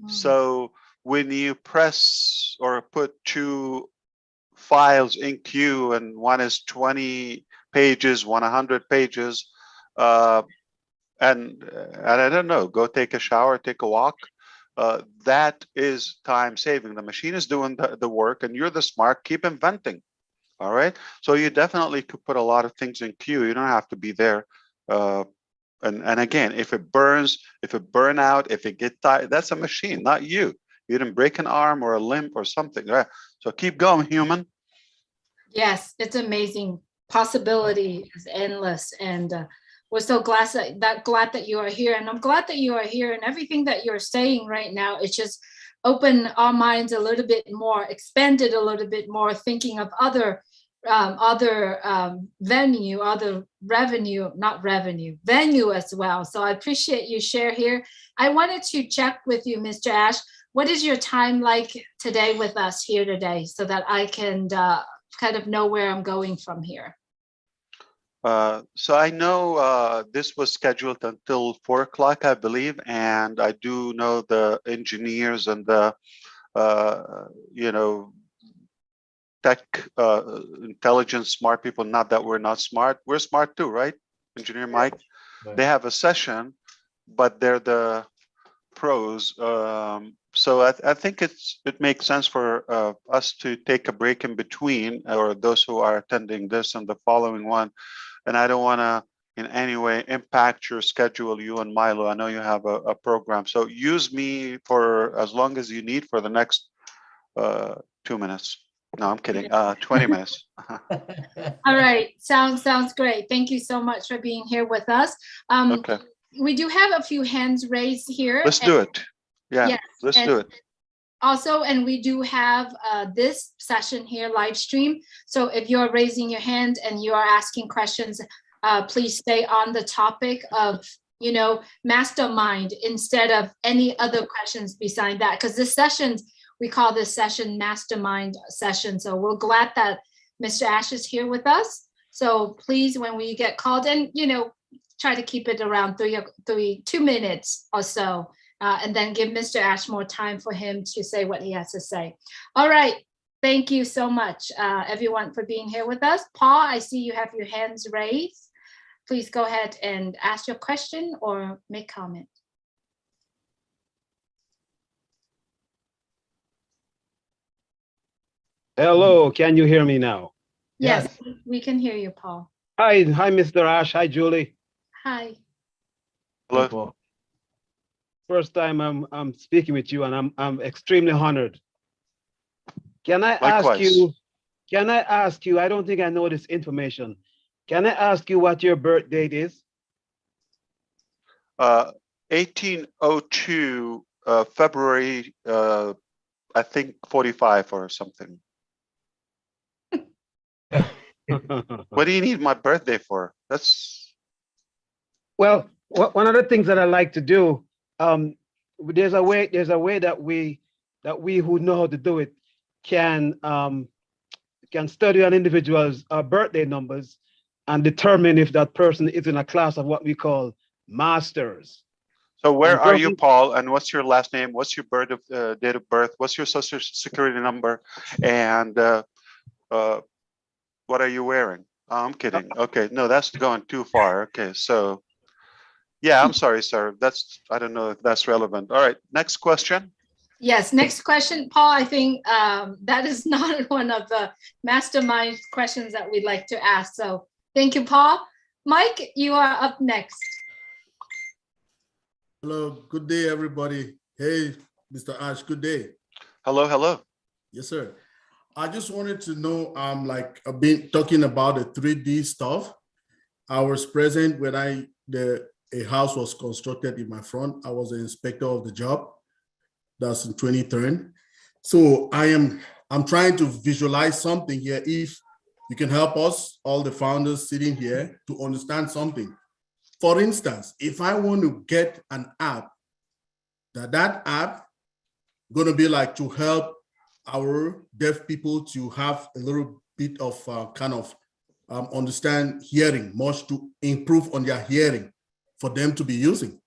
So when you press or put two files in queue, and one is 20 pages, 100 pages, and I don't know, go take a shower, take a walk, that is time saving. The machine is doing the work, and you're the smart, keep inventing. All right. So you definitely could put a lot of things in queue. You don't have to be there. And again, if it burns, if it burn out, if it get tired, that's a machine, not you. You didn't break an arm or a limb or something, right? So keep going, human. Yes, it's amazing. Possibility is endless, and we're so glad that you are here. And I'm glad that you are here, and everything that you're saying right now, it's just open our minds a little bit more, expanded a little bit more, thinking of other venue, other venue as well. So I appreciate you share here. I wanted to check with you, Mr. Ash, what is your time like today with us here today, so that I can kind of know where I'm going from here? So I know this was scheduled until 4 o'clock, I believe, and I do know the engineers and the tech intelligence smart people. Not that we're not smart, we're smart too, right? Engineer Mike, they have a session, but they're the pros. So I think it makes sense for us to take a break in between, or those who are attending this and the following one. And I don't want to in any way impact your schedule, you and Milo. I know you have a program, so use me for as long as you need for the next 2 minutes. No, I'm kidding. 20 minutes. All right. Sounds great. Thank you so much for being here with us. Okay. We do have a few hands raised here. Let's do it. Yeah, yes, let's do it. Also, and we do have this session here live stream. So if you're raising your hand and you are asking questions, please stay on the topic of, mastermind instead of any other questions beside that, because this session's, we call this session mastermind session. So we're glad that Mr. Ash is here with us. So please, when we get called in, try to keep it around 2 minutes or so, and then give Mr. Ash more time for him to say what he has to say. All right. Thank you so much, everyone, for being here with us. Paul, I see you have your hands raised. Please go ahead and ask your question or make comment. Hello, can you hear me now? Yes, we can hear you, Paul. Hi, Mr. Ash. Hi, Julie. Hi. Hello. First time I'm speaking with you, and I'm extremely honored. Can I ask you? Can I ask you? I don't think I know this information. Can I ask you what your birth date is? 1802 February. I think 45 or something. What do you need my birthday for? That's well, one of the things that I like to do. There's a way that we who know how to do it can study an individual's birthday numbers and determine if that person is in a class of what we call masters. So where are you, Paul? And what's your last name? What's your date of birth? What's your social security number? And what are you wearing? Oh, I'm kidding. Okay, no, that's going too far. Okay, so yeah, I'm sorry, sir. I don't know if that's relevant. All right, next question. Yes, next question, Paul. I think that is not one of the mastermind questions that we'd like to ask. So thank you, Paul. Mike, you are up next. Hello, good day, everybody. Hey, Mr. Ash, good day. Hello, hello. Yes, sir. I just wanted to know, like I've been talking about the 3D stuff. I was present when a house was constructed in my front. I was the inspector of the job. That's in 2010. So I'm trying to visualize something here. If you can help us, all the founders sitting here, to understand something. For instance, if I want to get an app, that app gonna be like to help our deaf people to have a little bit of understand hearing, much to improve on their hearing for them to be using.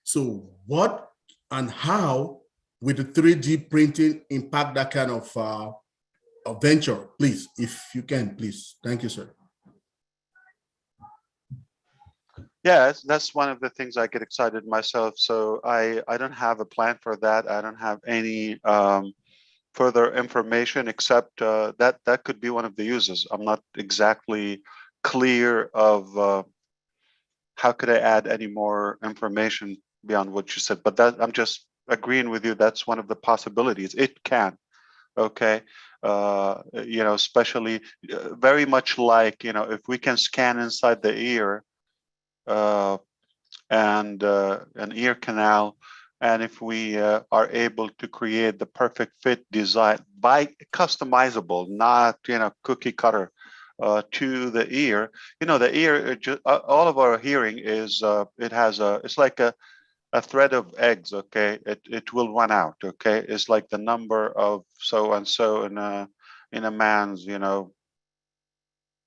So what and how will the 3D printing impact that kind of venture? Please, if you can, please. Thank you, sir. Yeah, that's one of the things I get excited myself. So I don't have a plan for that. I don't have any further information except that could be one of the uses. I'm not exactly clear of how could I add any more information beyond what you said, but that I'm just agreeing with you. That's one of the possibilities. It can. Okay. Especially very much like, if we can scan inside the ear, and an ear canal, and if we are able to create the perfect fit design by customizable, not cookie cutter to the ear. The ear, all of our hearing is it's like a thread of eggs. Okay, it will run out. Okay, it's like the number of so and so in a man's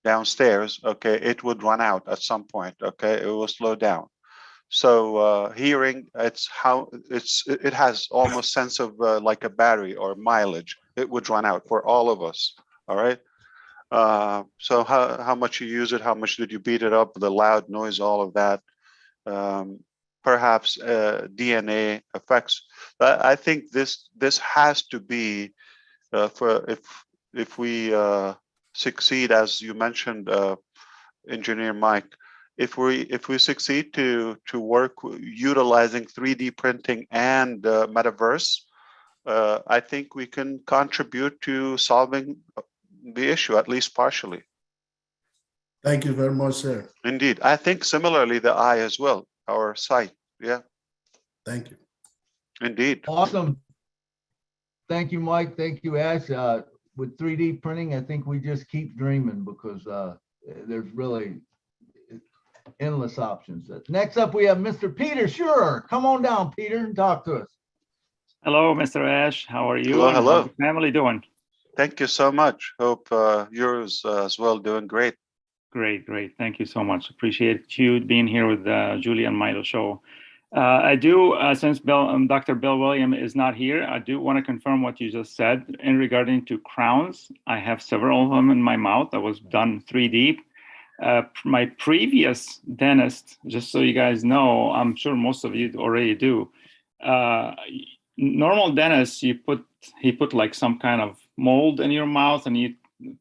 downstairs. Okay, it would run out at some point. Okay, it will slow down. So hearing, it has almost sense of like a battery or mileage. It would run out for all of us. All right. So how much you use it, how much did you beat it up, the loud noise, all of that. Perhaps DNA effects. I think this has to be for if we succeed, as you mentioned, Engineer Mike. If we succeed to work utilizing 3D printing and metaverse, I think we can contribute to solving the issue, at least partially. Thank you very much, sir. Indeed. I think similarly the eye as well, our sight. Yeah. Thank you. Indeed. Awesome. Thank you, Mike. Thank you, Ash. With 3D printing, I think we just keep dreaming because there's really endless options. Next up, we have Mr. Peter Schurer. Come on down, Peter, and talk to us. Hello, Mr. Ash. How are you? Hello, hello. How's your family doing? Thank you so much. Hope yours as well doing great. Great, great. Thank you so much. Appreciate you being here with Julie and Milo show. I do, since Dr. Bill William is not here, I do want to confirm what you just said in regarding to crowns. I have several of them in my mouth that was done 3D. My previous dentist, just so you guys know, I'm sure most of you already do. Normal dentist, he put like some kind of mold in your mouth and you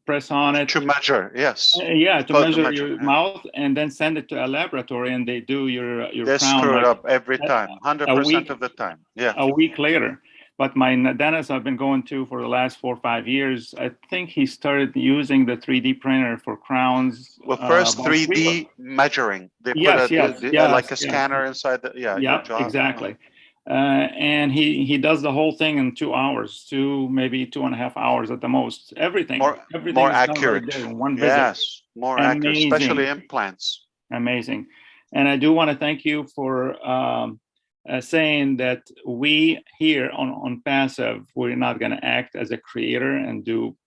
press on it to measure. Yes. Yeah, to measure your mouth and then send it to a laboratory and they do your they crown. Screw it like up every time, 100% of the time. Yeah. A week later. But my dentist I've been going to for the last 4 or 5 years, I think he started using the 3D printer for crowns. Well, first 3D measuring. They yes, put like a scanner inside the, yeah, exactly. And he does the whole thing in 2 hours, maybe 2.5 hours at the most. Everything more accurate. Right there in one visit. Yes, more accurate, especially implants. Amazing. And I do want to thank you for saying that we here on Passive, we're not going to act as a creator and do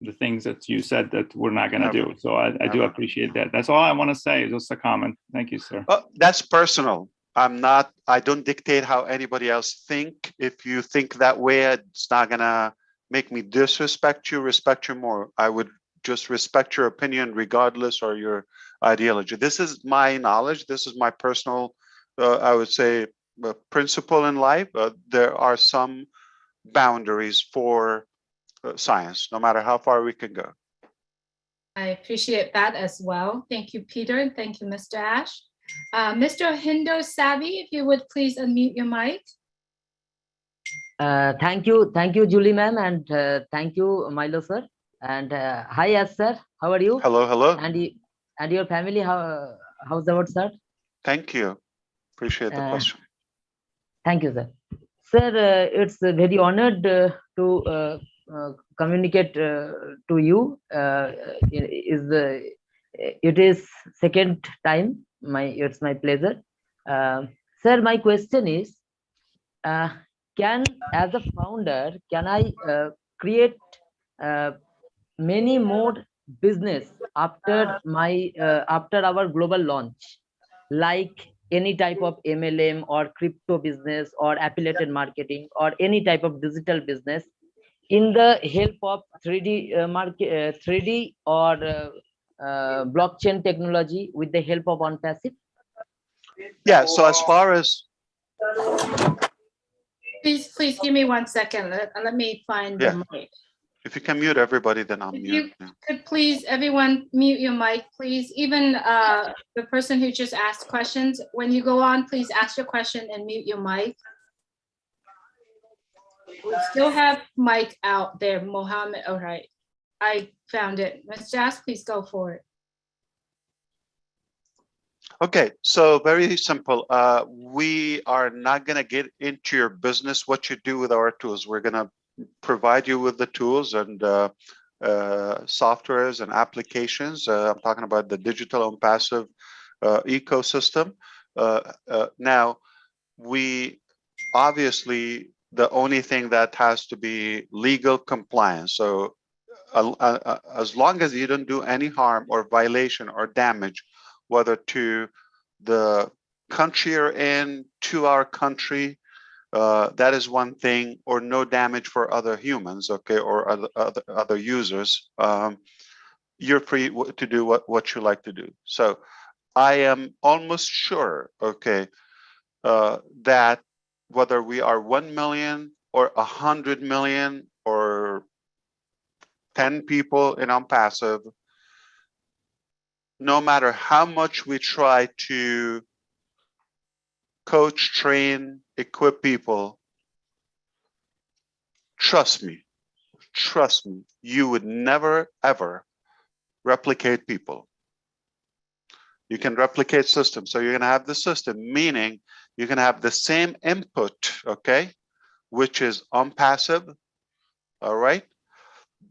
the things that you said that we're not going to do. So I do appreciate that. That's all I want to say. Just a comment. Thank you, sir. That's personal. I don't dictate how anybody else think. If you think that way, it's not going to make me disrespect you, respect you more. I would just respect your opinion regardless or your ideology. This is my knowledge. This is my personal, I would say, principle in life. There are some boundaries for science, no matter how far we can go. I appreciate that as well. Thank you, Peter, and thank you, Mr. Ash. Mr. Hindo Savvy, if you would please unmute your mic. Thank you, Julie ma'am, and thank you, Milo sir. And hi, Ash sir. How are you? Hello, hello. And your family, how's the word, sir? Thank you. Appreciate the question. Thank you, sir. Sir, it's very honored to communicate to you. It is second time. It's my pleasure. Sir, my question is, as a founder, can I create many more business after our global launch, like any type of MLM or crypto business or affiliated marketing or any type of digital business in the help of 3D or blockchain technology with the help of ONPASSIVE? Yeah, so as far as... Please give me 1 second. Let me find the mic. If you can mute everybody, then I'll If mute. you could please, everyone, mute your mic, please. Even the person who just asked questions, when you go on, please ask your question and mute your mic. We still have mic out there, Mohammed. All right, I found it. Mr. Jas, please go for it. Okay, so very simple. We are not going to get into your business, what you do with our tools. We're going to provide you with the tools and softwares and applications. I'm talking about the digital ONPASSIVE ecosystem. Now, we obviously, the only thing that has to be legal compliance. So as long as you don't do any harm or violation or damage, whether to the country you're in, to our country, that is one thing, or no damage for other humans, okay, or other users. You're free to do what you like to do. So I am almost sure, okay, that whether we are 1 million or 100 million or 10 people in ONPASSIVE, no matter how much we try to coach, train, equip people, trust me, you would never, ever replicate people. You can replicate systems. So you're going to have the system, meaning you can have the same input, okay, which is ONPASSIVE, all right?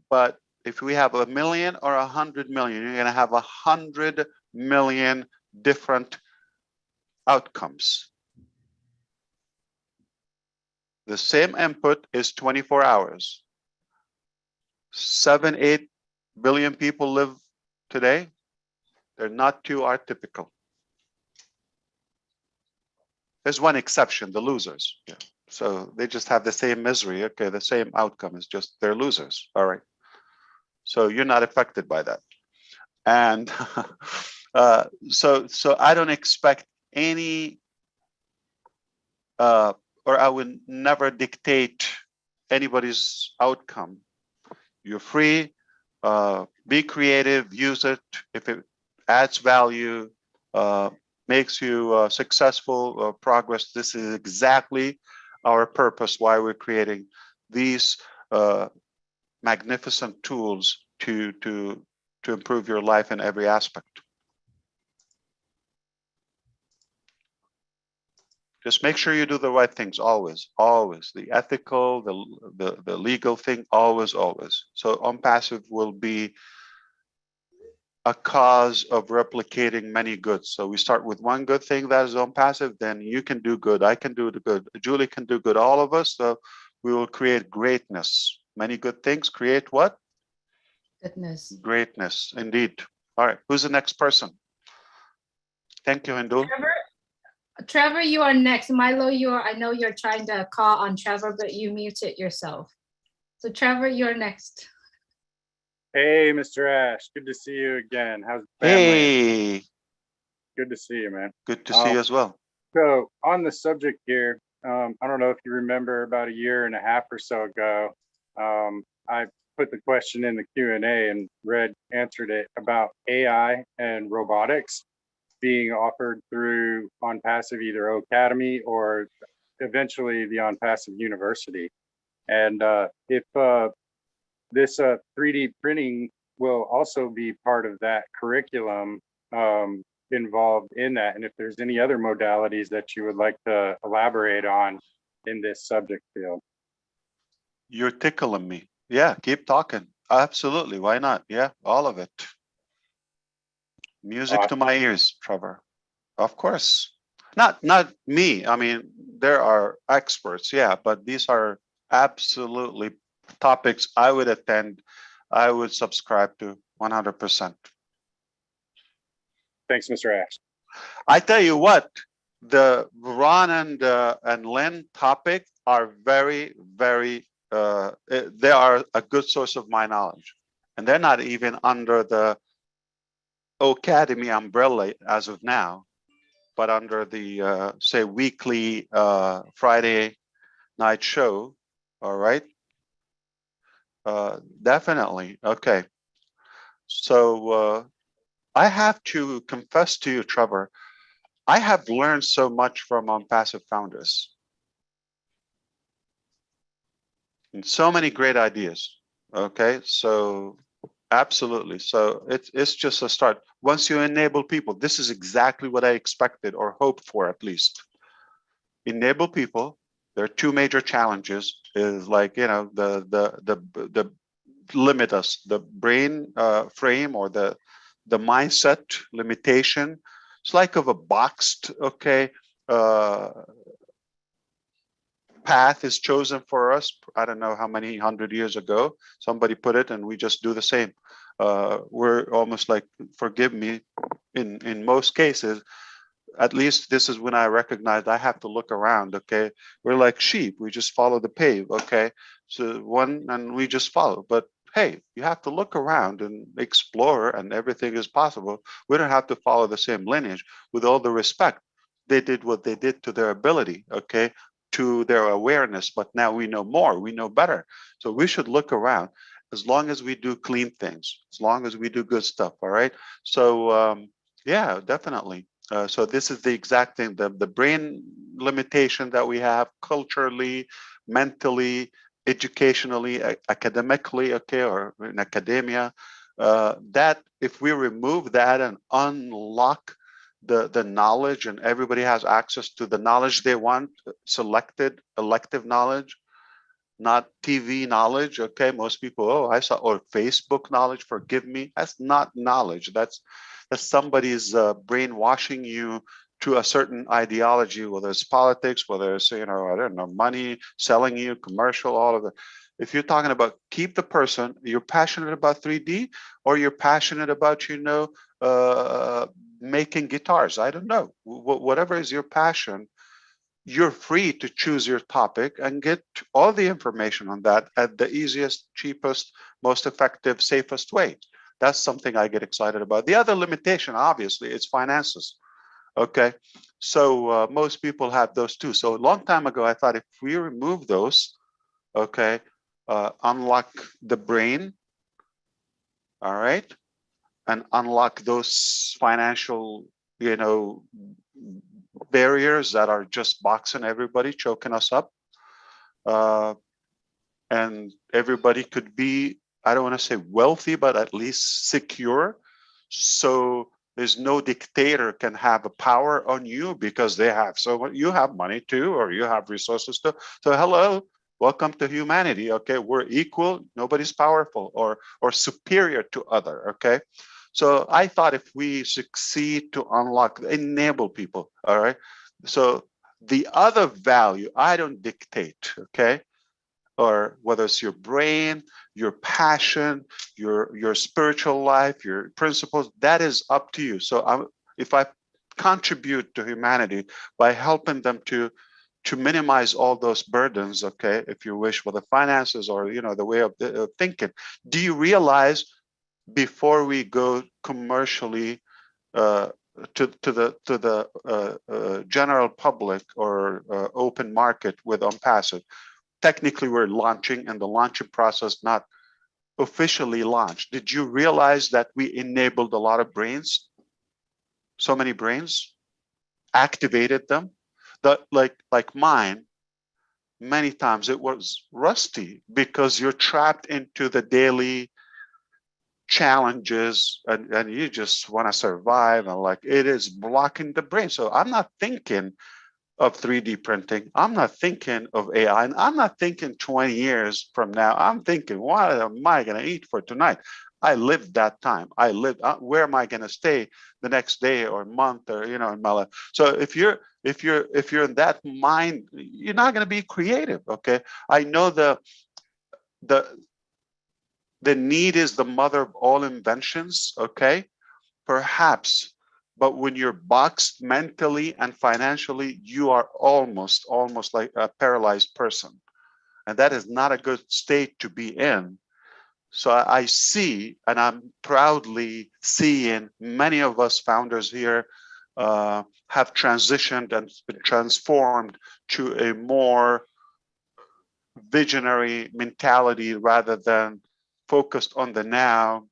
But if we have 1 million or 100 million, you're going to have 100 million different outcomes. The same input is 24 hours. 7-8 billion people live today. They're not too atypical. There's one exception, the losers. Yeah. So they just have the same misery. Okay, the same outcome is just they're losers. All right. So you're not affected by that. And so I don't expect any, or I would never dictate anybody's outcome. You're free, be creative, use it. If it adds value, makes you successful, progress, this is exactly our purpose, why we're creating these magnificent tools to improve your life in every aspect. Just make sure you do the right things always, always. The ethical, the legal thing, always. So ONPASSIVE will be a cause of replicating many goods. So we start with one good thing that is ONPASSIVE, then you can do good, I can do the good, Julie can do good, all of us. So we will create greatness. Many good things create what? Goodness. Greatness, indeed. All right, who's the next person? Thank you, Hindu. Trevor, you are next. Milo, I know you're trying to call on Trevor, but you muted yourself. So Trevor, you're next. Hey, Mr. Ash, good to see you again. How's the family? Hey. Good to see you, man. Good to see you as well. So on the subject here, I don't know if you remember about a year and a half or so ago, I put the question in the Q&A and Red answered it about AI and robotics being offered through ONPASSIVE, either Academy or eventually the ONPASSIVE University. And if this 3D printing will also be part of that curriculum involved in that, and if there's any other modalities that you would like to elaborate on in this subject field. You're tickling me. Yeah, keep talking. Absolutely. Why not? Yeah, all of it. Music to my ears, Trevor. Of course. Not me. I mean, there are experts, yeah, but these are absolutely topics I would attend, I would subscribe to 100%. Thanks, Mr. Ash. I tell you what, the Ron and Lynn topic are very, very, they are a good source of my knowledge. And they're not even under the Academy umbrella as of now, but under the, say, weekly Friday night show. All right. Definitely. Okay. So I have to confess to you, Trevor, I have learned so much from ONPASSIVE founders. And so many great ideas. Okay. So absolutely. So it's just a start. Once you enable people, this is exactly what I expected or hoped for, at least. Enable people. There are two major challenges. Is like, you know, the limit us, the brain frame or the mindset limitation. It's like of a boxed, okay, path is chosen for us. I don't know how many 100 years ago somebody put it, and we just do the same. We're almost like, forgive me, in most cases, at least this is when I recognized I have to look around. Okay, we're like sheep, we just follow the pave. Okay, so and we just follow. But hey, you have to look around and explore, and everything is possible. We don't have to follow the same lineage. With all the respect, they did what they did to their ability, okay, to their awareness, but now we know more, we know better. So we should look around, as long as we do clean things, as long as we do good stuff. All right. So yeah, definitely. So this is the exact thing, the brain limitation that we have culturally, mentally, educationally, academically, okay, or in academia, that if we remove that and unlock the knowledge, and everybody has access to the knowledge they want, selected elective knowledge, not TV knowledge. Okay, most people, oh, I saw, or Facebook knowledge, forgive me, that's not knowledge. That's somebody's brainwashing you to a certain ideology, whether it's politics, whether it's, you know, I don't know, money, selling you, commercial, all of it. If you're talking about keep the person, you're passionate about 3D, or you're passionate about, you know, making guitars, I don't know, whatever is your passion, you're free to choose your topic and get all the information on that at the easiest, cheapest, most effective, safest way. That's something I get excited about. The other limitation, obviously, is finances. Okay, so most people have those too. So a long time ago, I thought if we remove those, okay, unlock the brain, all right, and unlock those financial, you know, barriers that are just boxing everybody, choking us up, and everybody could be, I don't want to say wealthy, but at least secure. So there's no dictator can have a power on you because they have, so you have money too, or you have resources too. So hello, welcome to humanity. Okay, we're equal, nobody's powerful or superior to other. Okay, so I thought if we succeed to unlock, enable people, all right, so the other value, I don't dictate, okay, or whether it's your brain, your passion, your spiritual life, your principles, that is up to you. So if I contribute to humanity by helping them to minimize all those burdens, okay, if you wish, with the finances or, you know, the way of thinking, do you realize before we go commercially to the general public or open market with ONPASSIVE. Technically, we're launching, and the launching process not officially launched. Did you realize that we enabled a lot of brains? So many brains, activated them. That like mine, many times it was rusty because you're trapped into the daily challenges and you just want to survive, and like it is blocking the brain. So I'm not thinking of 3D printing. I'm not thinking of AI, and I'm not thinking 20 years from now. I'm thinking, what am I going to eat for tonight? I lived that time. I lived. Where am I going to stay the next day or month, or in my life? So if you're in that mind, you're not going to be creative. Okay, I know the need is the mother of all inventions. Okay, perhaps. But when you're boxed mentally and financially, you are almost like a paralyzed person. And that is not a good state to be in. So I see, and I'm proudly seeing many of us founders here have transitioned and been transformed to a more visionary mentality rather than focused on the now.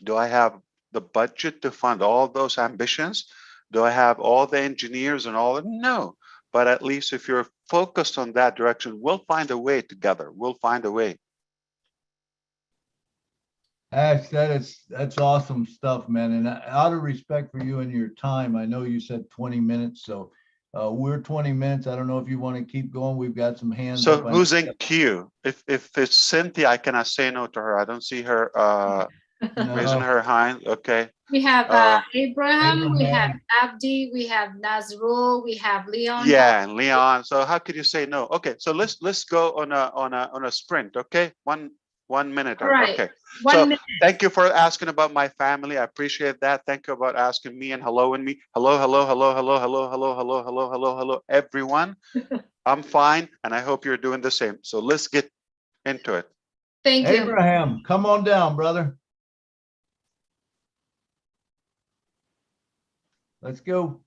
Do I have the budget to fund all those ambitions? Do I have all the engineers and all? No, but at least if you're focused on that direction, we'll find a way together. We'll find a way. Ash, that's awesome stuff, man. And out of respect for you and your time, I know you said 20 minutes, so we're 20 minutes. I don't know if you want to keep going. We've got some hands So up. who's in queue? If it's Cynthia, I cannot say no to her. I don't see her raising her hand. Okay. We have Abraham, we have Abdi, we have Nazrul, we have Leon. Yeah, and Leon. So how could you say no? Okay, so let's go on a sprint. Okay, one minute. All right. Okay. 1 So minute. thank you for asking about my family. I appreciate that. Thank you about asking me and helloing me. Hello, hello, hello, hello, hello, hello, hello, hello, hello, hello, everyone. I'm fine, and I hope you're doing the same. So let's get into it. Thank you. Abraham, come on down, brother. Let's go.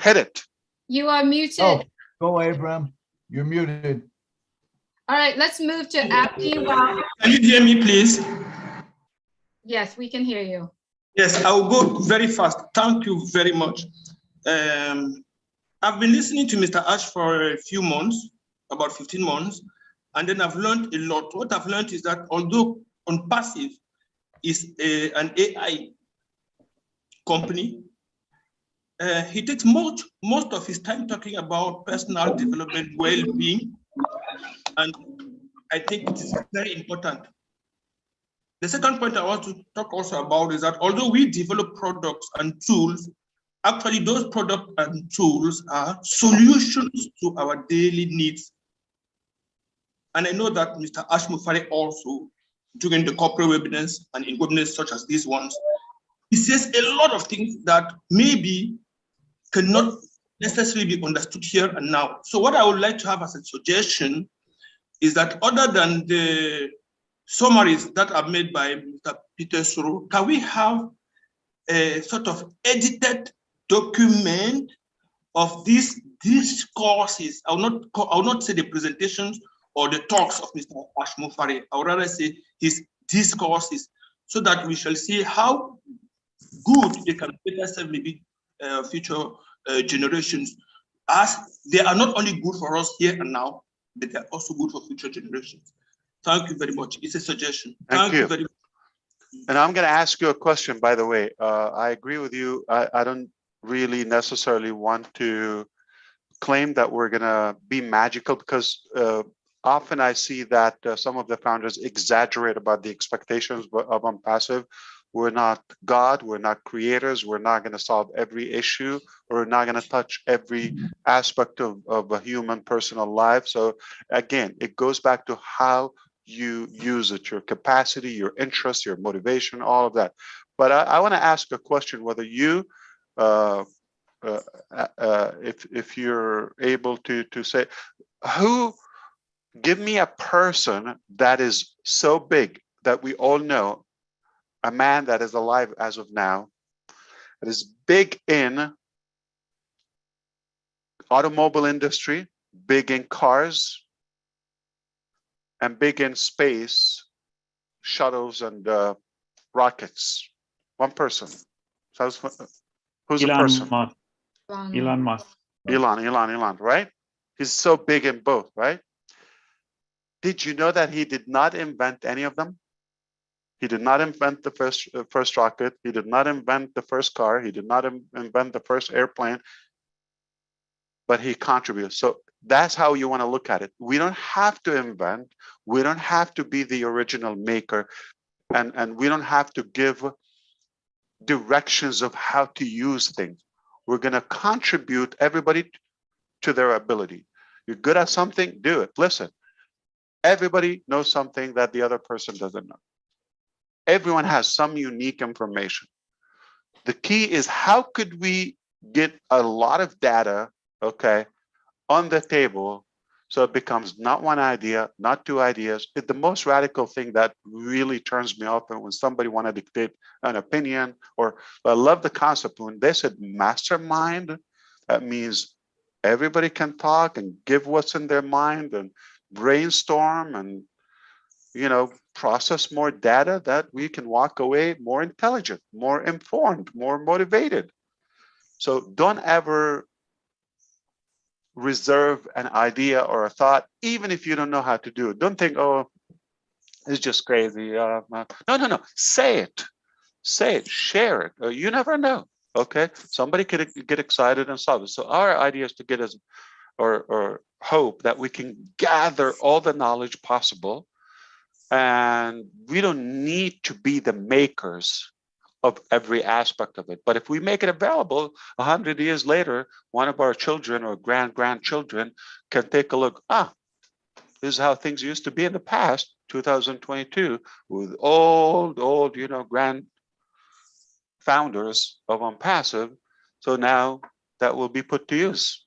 Hit it. You are muted. Oh, go, Abraham. You're muted. All right, let's move to Abdi. Can you hear me, please? Yes, we can hear you. Yes, I will go very fast. Thank you very much. I've been listening to Mr. Ash for a few months, about 15 months, and then I've learned a lot. What I've learned is that although ONPASSIVE is an AI company, he takes most of his time talking about personal development, well-being, and I think it is very important. The second point I want to talk also about is that although we develop products and tools, actually those products and tools are solutions to our daily needs. And I know that Mr. Ash Mufari also, during the corporate webinars and in webinars such as these ones, he says a lot of things that maybe cannot necessarily be understood here and now. So what I would like to have as a suggestion is that other than the summaries that are made by Mr. Peter Suru, can we have a sort of edited document of these courses? I will not say the presentations or the talks of Mr. Ash Mufari. I would rather say his discourses, so that we shall see how good they can better serve maybe future generations, as they are not only good for us here and now, but they're also good for future generations. Thank you very much. It's a suggestion. Thank you very much. And I'm going to ask you a question, by the way. I agree with you. I don't really necessarily want to claim that we're going to be magical, because often I see that some of the founders exaggerate about the expectations of ONPASSIVE. We're not God, we're not creators, we're not going to solve every issue, we're not going to touch every aspect of a human personal life. So again, it goes back to how you use it, your capacity, your interest, your motivation, all of that. But I want to ask a question, whether you, if you're able to say, give me a person that is so big that we all know, a man that is alive as of now, that is big in automobile industry, big in cars, and big in space, shuttles and rockets. One person. So who's the person? Musk. Elon Musk. Elon, right? He's so big in both, right? Did you know that he did not invent any of them? He did not invent the first rocket. He did not invent the first car. He did not invent the first airplane, but he contributed. So that's how you want to look at it. We don't have to invent. We don't have to be the original maker. And we don't have to give directions of how to use things. We're going to contribute everybody to their ability. You're good at something, do it. Listen, everybody knows something that the other person doesn't know. Everyone has some unique information. The key is how could we get a lot of data, okay, on the table so it becomes not one idea, not two ideas. It's the most radical thing that really turns me off when somebody want to dictate an opinion. Or I love the concept when they said mastermind. That means everybody can talk and give what's in their mind and brainstorm and, you know, process more data that we can walk away more intelligent, more informed, more motivated. So don't ever reserve an idea or a thought, even if you don't know how to do it. Don't think, oh, it's just crazy. No. Say it, share it. You never know. Okay, somebody could get excited and solve it. So our idea is to get us, or hope that we can gather all the knowledge possible, and we don't need to be the makers of every aspect of it. But if we make it available 100 years later, one of our children or grandchildren can take a look. This is how things used to be in the past, 2022, with old, you know, grand founders of ONPASSIVE. So now that will be put to use.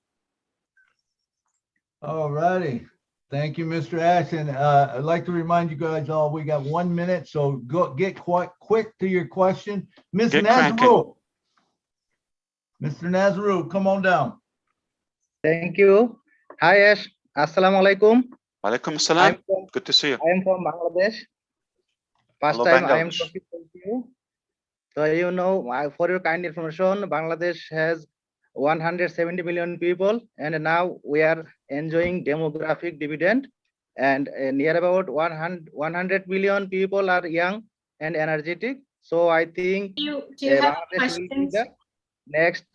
All righty. Thank you, Mr. Ashton. I'd like to remind you guys all, we got 1 minute, so go get quite quick to your question. Ms. Nazaru. Mr. Nazaru, come on down. Thank you. Hi, Ash. Assalamu alaikum. Alaikum salam. Good to see you. I am from Bangladesh. First Hello, time I am Bangladesh. talking to you. So, you know, for your kind information, Bangladesh has 170 million people, and now we are enjoying demographic dividend, and near about 100 million people are young and energetic. So I think Do you have Bangladesh will be questions? the next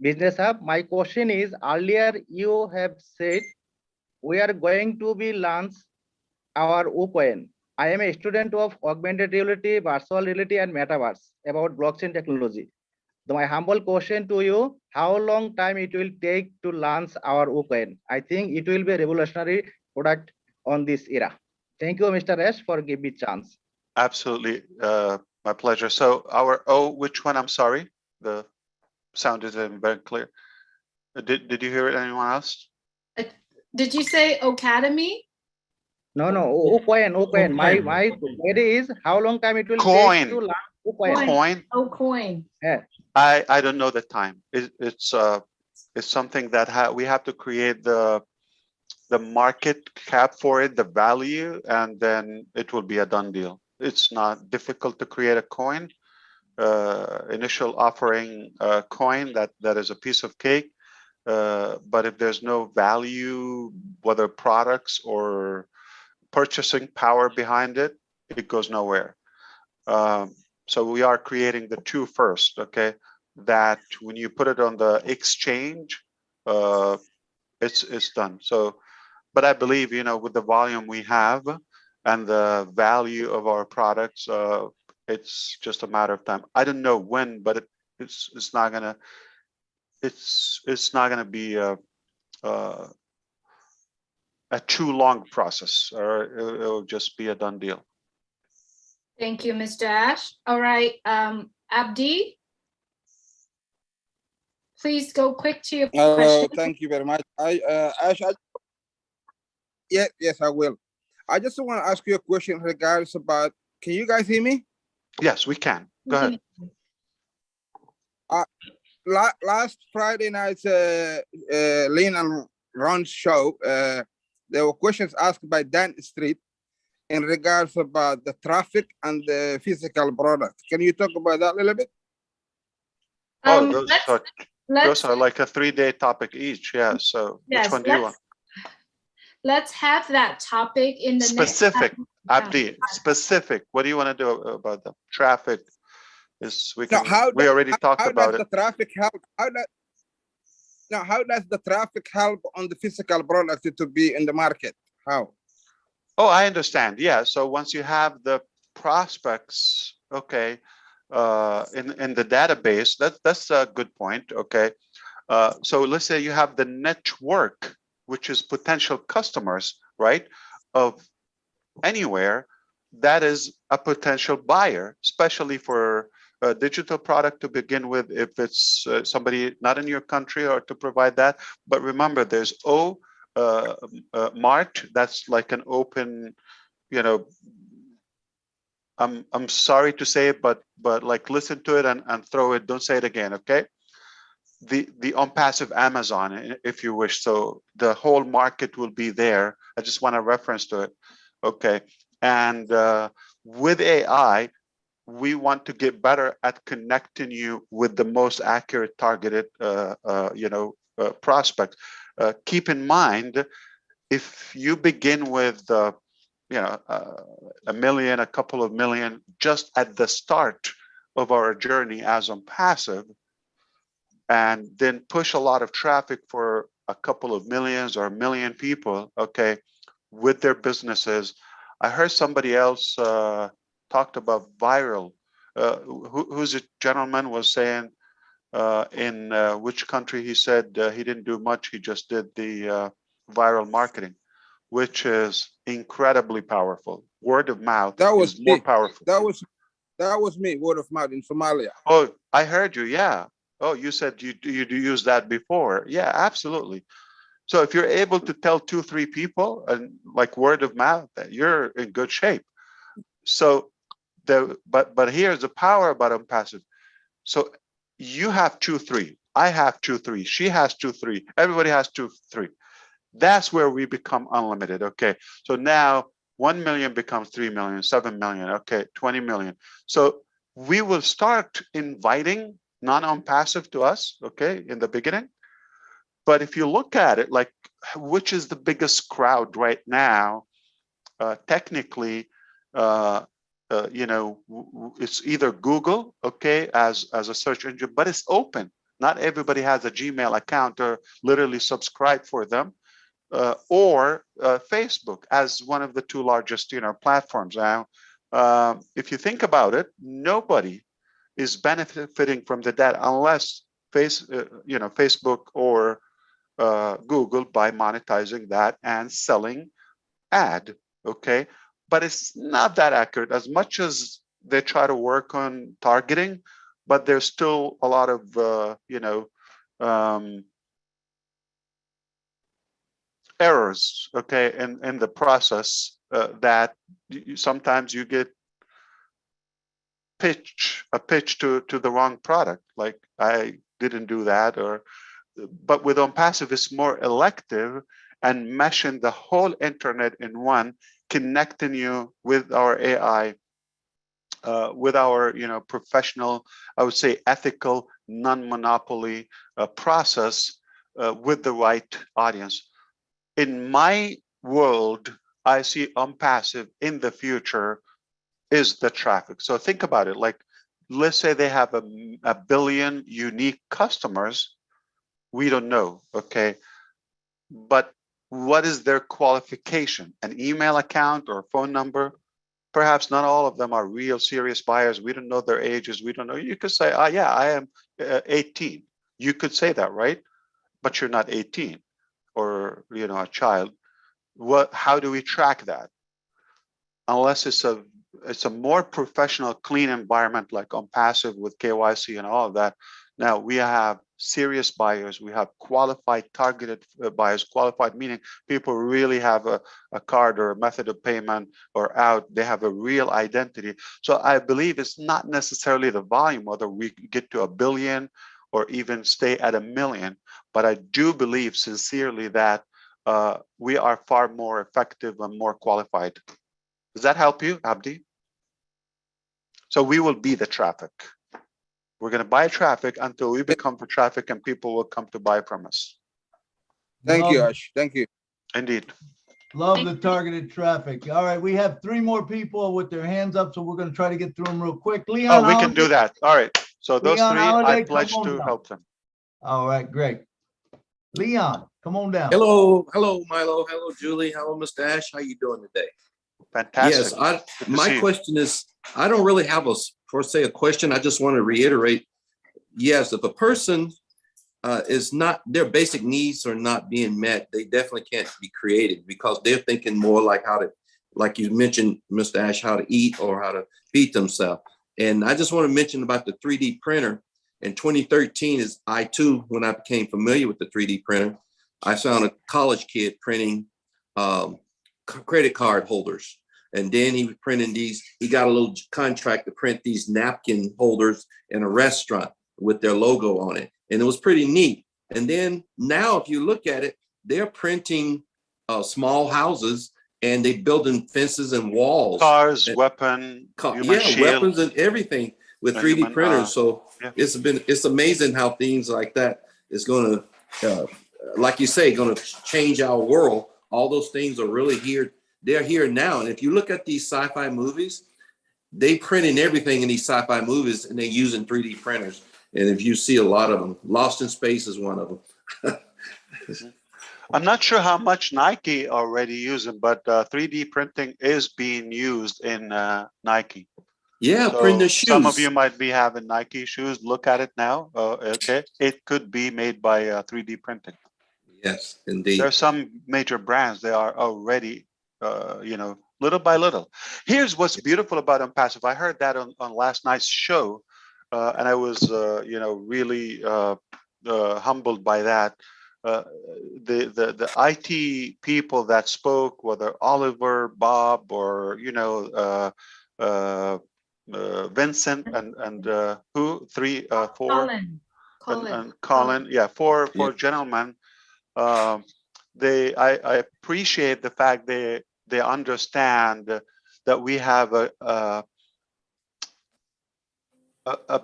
business hub. My question is, earlier you have said we are going to be launch our OCoin. I am a student of augmented reality, virtual reality, and metaverse about blockchain technology. So my humble question to you, how long time it will take to launch our OCoin? I think it will be a revolutionary product on this era. Thank you, Mr. S, for giving me chance. Absolutely, my pleasure. So which one? I'm sorry, the sound isn't very clear. Did you hear it? Anyone else? Did you say Academy? No, OCoin. My query is how long time it will Coin. take to launch OCoin. Coin. Coin. Yeah. I don't know the time. It's something that we have to create the market cap for it, the value, and then it will be a done deal. It's not difficult to create a coin. Initial offering coin that is a piece of cake. But if there's no value, whether products or purchasing power behind it, it goes nowhere. So we are creating the two first, okay? That when you put it on the exchange, it's done. So, but I believe, you know, with the volume we have and the value of our products, it's just a matter of time. I don't know when, but it's not gonna be a too long process, or it'll just be a done deal. Thank you, Mr. Ash. All right, Abdi, please go quick to your question. Thank you very much. Ash, yes, I will. I just want to ask you a question regards about, can you guys hear me? Yes, we can. Go ahead. last Friday night's Lean and Ron show, there were questions asked by Dan Street in regards about the traffic and the physical product. Can you talk about that a little bit? Oh, those are like a 3-day topic each. Yeah. So Yes, which one do you want? Let's have that topic in the Specific, next Abdi, specific. What do you want to do about the traffic? Is we No, can, we already talked how about does it. the traffic help? How does the traffic help on the physical product to be in the market? How? Oh, I understand. Yeah. So once you have the prospects, okay, in the database, that's a good point. Okay. So let's say you have the network, which is potential customers, right, of anywhere. That is a potential buyer, especially for a digital product to begin with, if it's somebody not in your country, or to provide that. But remember, there's Mart, that's like an open, you know, I'm sorry to say it, but like listen to it and throw it, don't say it again, okay? The ONPASSIVE Amazon, if you wish. So the whole market will be there. I just want a reference to it, okay? And with AI, we want to get better at connecting you with the most accurate targeted, prospect. Keep in mind, if you begin with, a million, a couple of million, just at the start of our journey as ONPASSIVE, and then push a lot of traffic for a couple of millions or a million people, okay, with their businesses. I heard somebody else talked about viral. Who's a gentleman was saying in which country, he said he didn't do much, he just did the viral marketing, which is incredibly powerful. Word of mouth is more powerful. That was me, word of mouth in Somalia. Oh, I heard you, yeah. Oh, you said you do use that before. Yeah, absolutely. So if you're able to tell 2-3 people, and like word of mouth, you're in good shape. So but here's the power about ONPASSIVE. So you have 2-3, I have 2-3, she has 2-3, everybody has 2-3. That's where we become unlimited. Okay. So now 1 million becomes 3 million, 7 million, okay, 20 million. So we will start inviting non-ONPASSIVE to us, okay, in the beginning. But if you look at it, like, which is the biggest crowd right now, technically, it's either Google, okay, as a search engine, but it's open. Not everybody has a Gmail account or literally subscribe for them, or Facebook as one of the 2 largest, platforms now. If you think about it, nobody is benefiting from the data unless Facebook or Google, by monetizing that and selling ad, okay? But it's not that accurate, as much as they try to work on targeting, but there's still a lot of, errors, okay, in the process, that sometimes you get a pitch to the wrong product, like I didn't do that, but with ONPASSIVE it's more elective and meshing the whole internet in one, connecting you with our AI, with our professional, I would say ethical, non-monopoly process, with the right audience. In my world, I see ONPASSIVE in the future is the traffic. So think about it, like, let's say they have a billion unique customers. We don't know, okay? But what is their qualification? An email account or phone number? Perhaps not all of them are real serious buyers. We don't know their ages. We don't know. You could say, yeah, I am 18. You could say that, right? But you're not 18 or, a child. How do we track that? Unless it's a more professional, clean environment like ONPASSIVE with KYC and all of that. Now we have serious buyers. We have qualified, targeted buyers. Qualified meaning people really have a card or a method of payment or out. They have a real identity. So I believe it's not necessarily the volume, whether we get to 1 billion or even stay at 1 million. But I do believe sincerely that we are far more effective and more qualified. Does that help you, Abdi? So we will be the traffic. We're going to buy traffic until we become the traffic and people will come to buy from us. Thank you, Ash. Thank you. Indeed. Love the targeted traffic. All right, we have 3 more people with their hands up, so we're going to try to get through them real quick. Leon, oh, we can do that. All right. So those Leon 3, Holiday, I pledge come on to down. help them. All right, great. Leon, come on down. Hello, Milo. Hello, Julie. Hello, Mr. Ash. How you doing today? Fantastic. Yes, my question is, I don't really have per se a question. I just want to reiterate. Yes, if a person is not, their basic needs are not being met, they definitely can't be creative because they're thinking more like how to, like you mentioned, Mr. Ash, how to eat or how to feed themselves. And I just want to mention about the 3D printer. In 2013 is I too, when I became familiar with the 3D printer, I found a college kid printing credit card holders. And then he was printing these, he got a little contract to print these napkin holders in a restaurant with their logo on it. And it was pretty neat. And then now, if you look at it, they're printing small houses and they building fences and walls. Cars, weapons, weapons and everything with 3D printers. So yeah. it's amazing how things like that is going to, like you say, going to change our world. All those things are really here. They're here now. And if you look at these sci-fi movies, they printing everything in these sci-fi movies and they're using 3D printers. And if you see a lot of them, Lost in Space is one of them. I'm not sure how much Nike already using, but 3D printing is being used in Nike. Yeah, So print the shoes. Some of you might be having Nike shoes. Look at it now. Okay, it could be made by 3D printing. Yes, indeed. There's some major brands. They are already, little by little. Here's what's beautiful about ONPASSIVE. I heard that on last night's show, and I was, really humbled by that. The IT people that spoke, whether Oliver, Bob, or Vincent and who 3, 4, Colin. and Colin, yeah, four gentlemen. I appreciate the fact they understand that we have a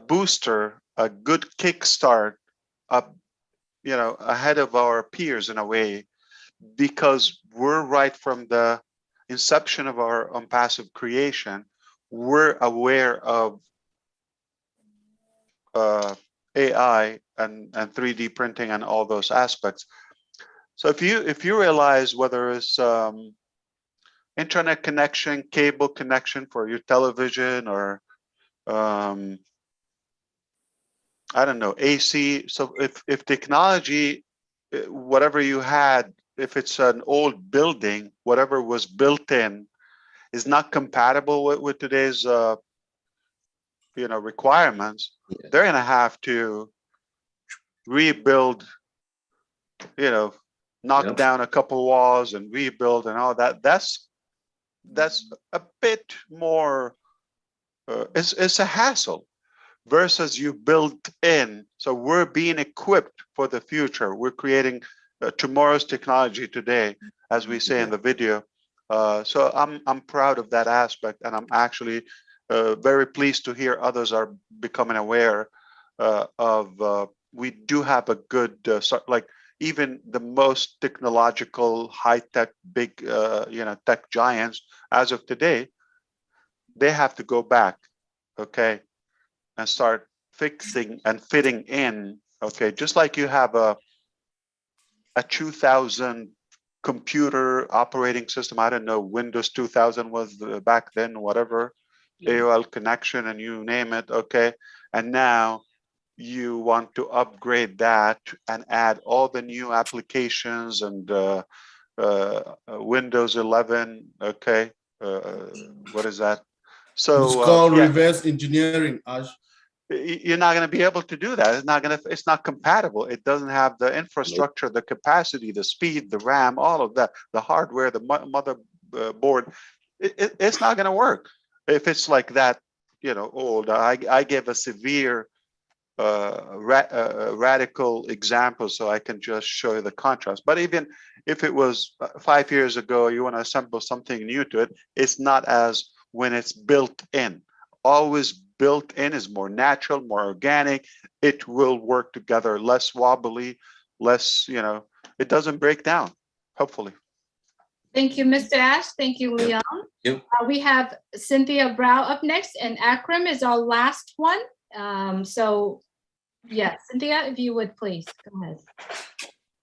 booster, a good kickstart, ahead of our peers in a way, because we're right from the inception of our ONPASSIVE creation. We're aware of AI and 3D printing and all those aspects. So if you realize whether it's internet connection, cable connection for your television, or I don't know, AC. So if technology, whatever you had, if it's an old building, whatever was built in is not compatible with today's requirements, they're going to have to rebuild, knock down a couple walls and rebuild and all that. That's a bit more, it's a hassle versus you built in. So we're being equipped for the future. We're creating tomorrow's technology today, as we say in the video. So I'm proud of that aspect, and I'm actually very pleased to hear others are becoming aware of. We do have a good, like even the most technological, high-tech, big, tech giants as of today, they have to go back, okay, and start fixing and fitting in, okay, just like you have a 2000 computer operating system. I don't know, Windows 2000 was back then, whatever, AOL connection and you name it, okay, and now you want to upgrade that and add all the new applications and Windows 11, okay, what is that? So it's called reverse engineering, Ash. You're not going to be able to do that. It's not compatible. It doesn't have the infrastructure, the capacity, the speed, the RAM, all of that, the hardware, the motherboard. It's not going to work if it's like that, old. I gave a severe radical example, so I can just show you the contrast. But even if it was 5 years ago, you want to assemble something new to it, it's not as when it's built in. Always built in is more natural, more organic. It will work together, less wobbly, less, it doesn't break down, hopefully. Thank you, Mr. Ash. Thank you, Leon. Yep. We have Cynthia Brow up next, and Akram is our last one. So, yeah, Cynthia, if you would please go ahead.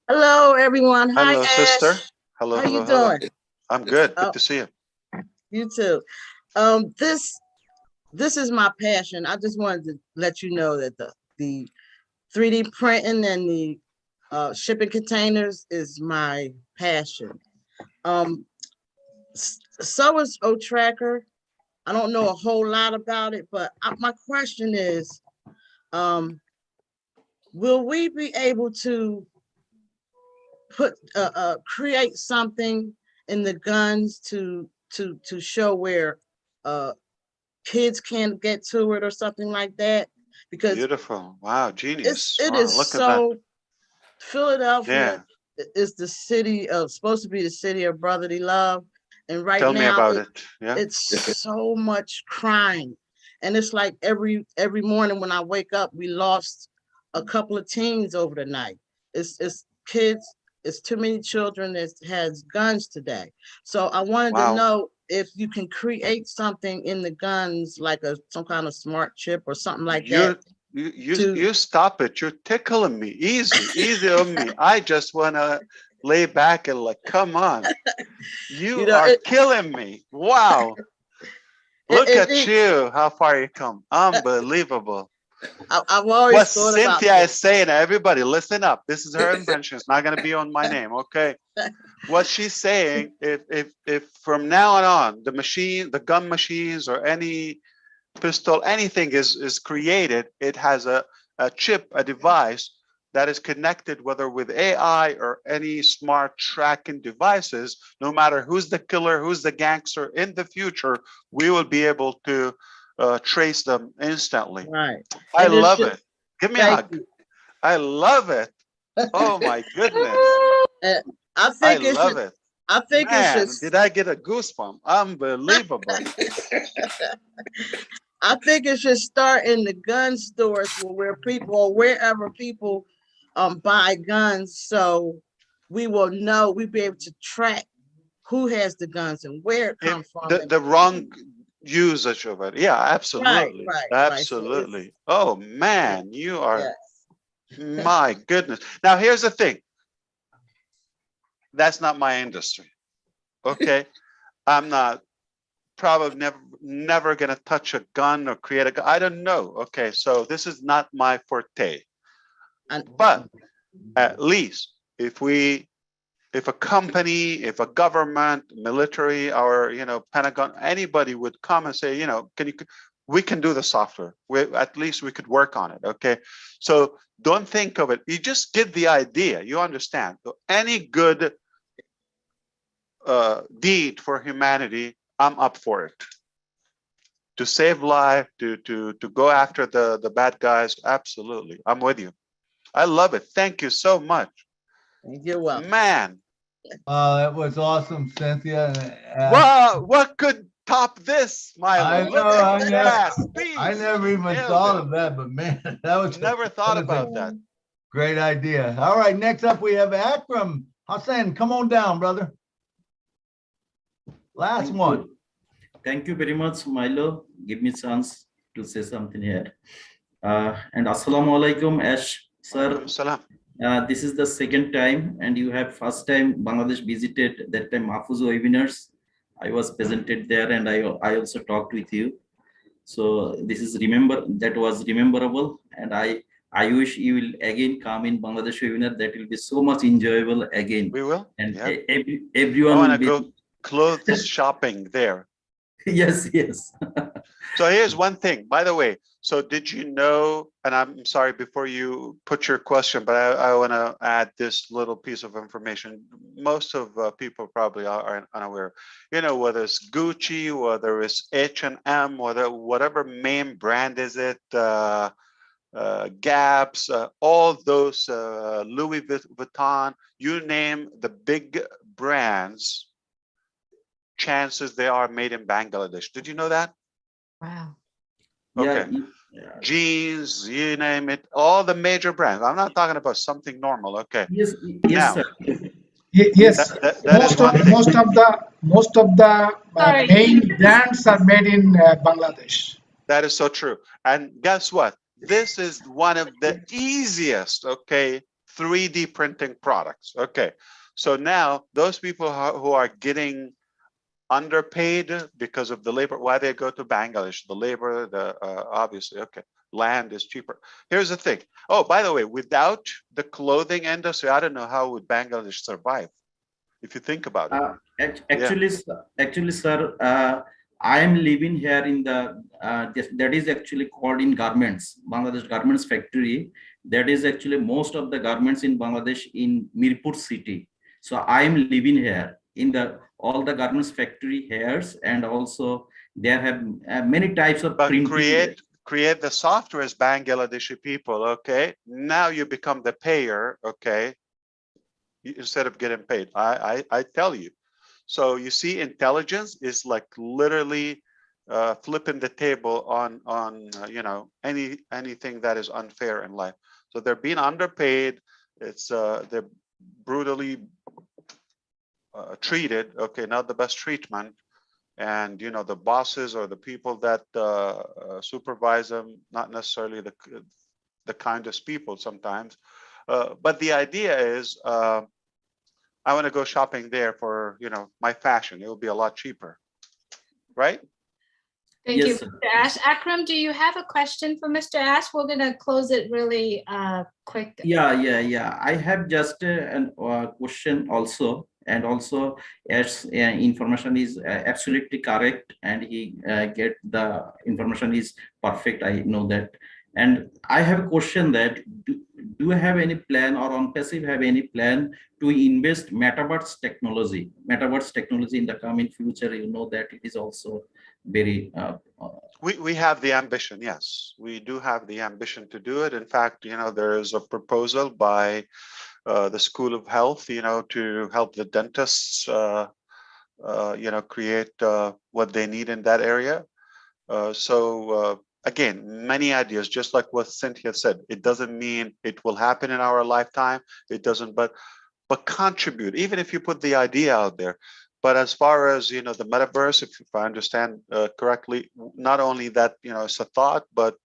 Hello, everyone. Hi, Hello, sister. Ash. Hello, How hello, you hello. doing? I'm good. Good to see you. You too. This is my passion. I just wanted to let you know that the 3D printing and the shipping containers is my passion. So is O-Tracker. I don't know a whole lot about it, but my question is, will we be able to create something in the guns to show where kids can't get to it or something like that? Because beautiful. Wow, genius. It wow, is look so. at Philadelphia is the city of supposed to be the city of brotherly love, and right Tell now me about it. Yeah. it's so much crime, and it's like every morning when I wake up, we lost a couple of teens over the night. It's kids. It's too many children that has guns today. So I wanted to know if you can create something in the guns, like some kind of smart chip or something like that. You stop it. You're tickling me. Easy on me. I just want to lay back and like, come on. You are killing me. Wow. Look at you. How far you come. Unbelievable. I've always what thought Cynthia about is saying, everybody listen up. This is her invention. It's not going to be on my name. Okay. What she's saying, if from now on the gun machines or any pistol, anything is created, it has a chip, a device that is connected, whether with AI or any smart tracking devices. No matter who's the killer, who's the gangster in the future, we will be able to trace them instantly. Right. I love it. Give me a hug. I love it. Oh my goodness. I love it. I think Man, it should. did I get a goosebump? Unbelievable. I think it should start in the gun stores where people or wherever people buy guns, so we will know, we'll be able to track who has the guns and where it comes from. The wrong usage of it. Yeah, absolutely. Right. Absolutely. So oh man, you are my goodness. Now here's the thing. That's not my industry. Okay. I'm not probably never gonna touch a gun or create a gun. I don't know. Okay, so this is not my forte. But at least if a company, if a government, military, or Pentagon, anybody would come and say, we can do the software. At least we could work on it. Okay, so don't think of it. You just get the idea. You understand? So any good deed for humanity, I'm up for it. To save life, to go after the bad guys, absolutely. I'm with you. I love it. Thank you so much. You're welcome. Man. That was awesome, Cynthia. Well, what could top this, Milo? I Look at know, that. I never even Nailed thought it. of that, but man, that was Never thought about that. Great idea. All right, next up we have Akram Hassan. Come on down, brother. Last one. Thank you very much, Milo. Give me a chance to say something here. And Assalamu alaikum, Ash sir. This is the second time, and you have first time Bangladesh visited, that time Mahfuz webinars. I was presented there, and I also talked with you. So this is that was rememberable, and I wish you will again come in Bangladesh webinar. That will be so much enjoyable again. We will. And yeah. Everyone I will want be. to go clothes shopping there. Yes. So here's one thing, by the way. So did you know, and I'm sorry before you put your question, but I want to add this little piece of information. Most of people probably are unaware, whether it's Gucci, whether it's H&M, whatever main brand is it, Gaps, all those Louis Vuitton, you name the big brands, chances they are made in Bangladesh. Did you know that? Wow. Okay. Jeans, you name it, all the major brands. I'm not talking about something normal. Okay. Yes, now, sir. Yes, that is one thing. most of the main brands are made in Bangladesh. That is so true. And guess what? This is one of the easiest, okay, 3D printing products. Okay. So now those people who are getting underpaid because of the labor, why they go to Bangladesh, the labor, the obviously, okay, land is cheaper. Here's the thing. Oh, by the way, without the clothing industry, I don't know how would Bangladesh survive, if you think about it. Actually, sir, I am living here in the that is actually called in garments, Bangladesh garments factory. That is actually most of the garments in Bangladesh in Mirpur city. So I am living here in the all the garments factory here, and also there have many types of printing. Create the software as Bangladeshi people. Okay, now you become the payer. Okay, instead of getting paid. I tell you. So you see, intelligence is like literally flipping the table on you know, anything that is unfair in life. So they're being underpaid. It's they're brutally treated. Okay, not the best treatment. And you know, the bosses or the people that supervise them, not necessarily the kindest people sometimes. But the idea is, I want to go shopping there for, you know, my fashion. It will be a lot cheaper, right? Thank you, Mr. Ash. Akram, do you have a question for Mr. Ash? We're going to close it really quick. Yeah. I have just a question also. And also, as information is absolutely correct, and he get the information is perfect. I know that. And I have a question that do you have any plan, or ONPASSIVE have any plan to invest metaverse technology in the coming future? You know that it is also very we have the ambition. Yes, we do have the ambition to do it. In fact, you know, there is a proposal by the School of Health, you know, to help the dentists, you know, create what they need in that area. Again, many ideas, just like what Cynthia said. It doesn't mean it will happen in our lifetime. It doesn't, but contribute, even if you put the idea out there. But as far as, you know, the metaverse, if I understand correctly, not only that, you know, it's a thought, but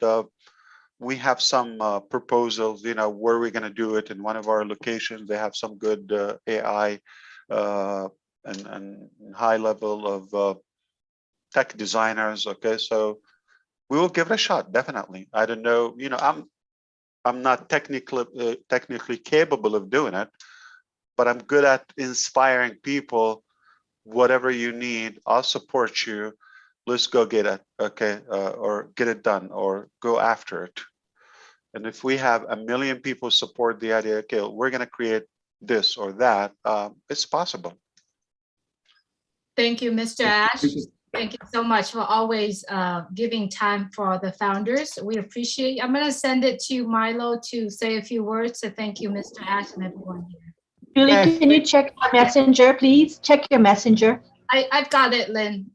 we have some proposals, you know, where we're going to do it in one of our locations. They have some good AI and high level of tech designers. Okay, so we will give it a shot, definitely. I don't know, you know, I'm not technically capable of doing it, but I'm good at inspiring people. Whatever you need, I'll support you. Let's go get it, okay, or get it done, or go after it. And if we have 1 million people support the idea, okay, we're going to create this or that, it's possible. Thank you, Mr. Ash. Thank you so much for always giving time for the founders. We appreciate it. I'm going to send it to Milo to say a few words. So thank you, Mr. Ash, and everyone here. Julie, can you check your messenger, please? Check your messenger. I've got it, Lynn.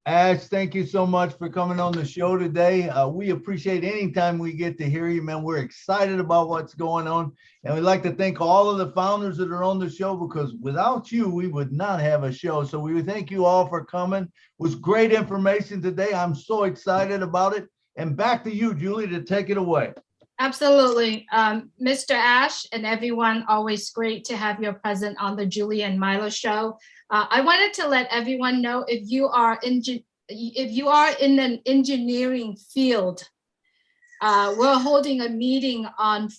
Ash, thank you so much for coming on the show today. We appreciate any time we get to hear you, man. We're excited about what's going on. And we'd like to thank all of the founders that are on the show, because without you, we would not have a show. So we thank you all for coming. It was great information today. I'm so excited about it. And back to you, Julie, to take it away. Absolutely. Mr. Ash and everyone, always great to have your present on the Julie and Milo show. I wanted to let everyone know, if you are in an engineering field, we're holding a meeting on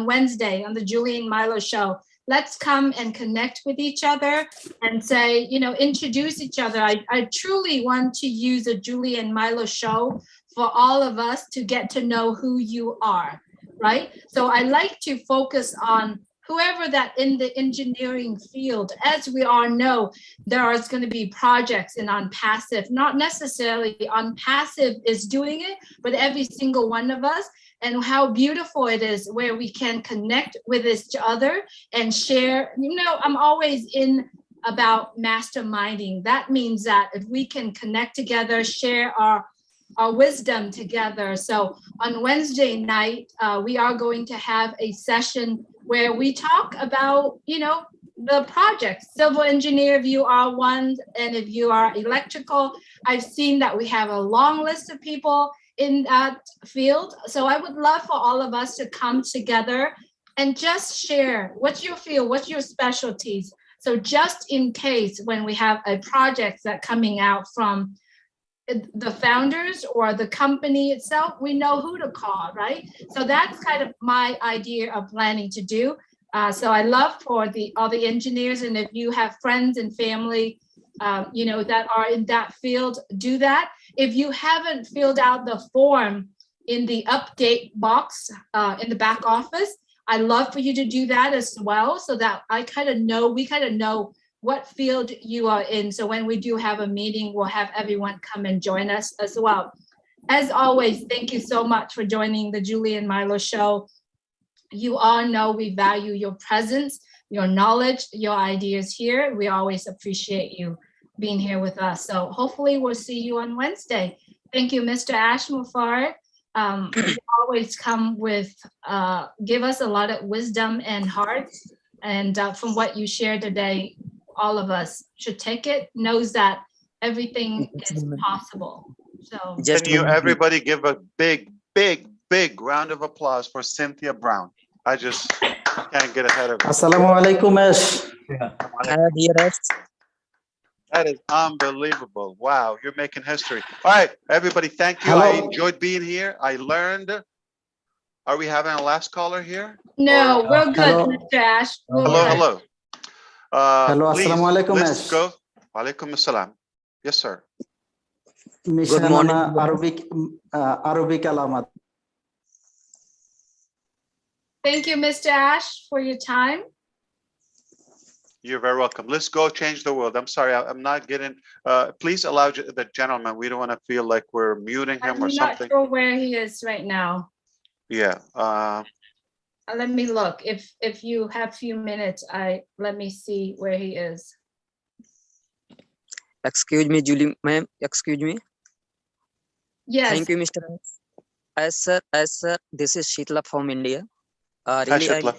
Wednesday on the Julie and Milo show. Let's come and connect with each other and say, you know, introduce each other. I truly want to use a Julie and Milo show for all of us to get to know who you are, right? So I like to focus on whoever that in the engineering field. As we all know, there is going to be projects in ONPASSIVE. Not necessarily ONPASSIVE is doing it, but every single one of us and how beautiful it is where we can connect with each other and share. You know, I'm always in about masterminding. That means that if we can connect together, share our wisdom together. So on Wednesday night, we are going to have a session where we talk about, you know, the project. Civil engineer, if you are one, and if you are electrical, I've seen that we have a long list of people in that field. So I would love for all of us to come together and just share what's your field, what's your specialties. So just in case when we have a project that coming out from the founders or the company itself, we know who to call, right? So that's kind of my idea of planning to do. So I love for all the engineers, and if you have friends and family, you know, that are in that field, do that. If you haven't filled out the form in the update box in the back office, I'd love for you to do that as well, so that we kind of know what field you are in. So when we do have a meeting, we'll have everyone come and join us as well. As always, thank you so much for joining the Julie and Milo show. You all know we value your presence, your knowledge, your ideas here. We always appreciate you being here with us. So hopefully we'll see you on Wednesday. Thank you, Mr. Ash Mufarad. You always come with, give us a lot of wisdom and heart. And from what you shared today, all of us should take it, knows that everything is possible. So Can you everybody give a big, big, big round of applause for Cynthia Brown? I just can't get ahead of it. Assalamualaikum, Ash. That is unbelievable. Wow, you're making history. All right, everybody, thank you. Hello. I enjoyed being here. I learned. Are we having a last caller here? no, we're good, hello. Mr. Ash. We're Hello, good. hello. Hello, Please, assalamualaikum, let's Ash. go. Walaikum assalam. Yes, sir. Good morning. Arabic alamat. Thank you, Mr. Ash, for your time. You're very welcome. Let's go change the world. I'm sorry, I'm not getting, please allow the gentleman. We don't want to feel like we're muting him I'm or not something. sure where he is right now. Yeah. Let me look. If you have few minutes, let me see where he is. Excuse me, Julie, ma'am. Excuse me. Yes. Thank you, Mr. As sir, this is Sheetla from India. Hi, Really, Sheetla.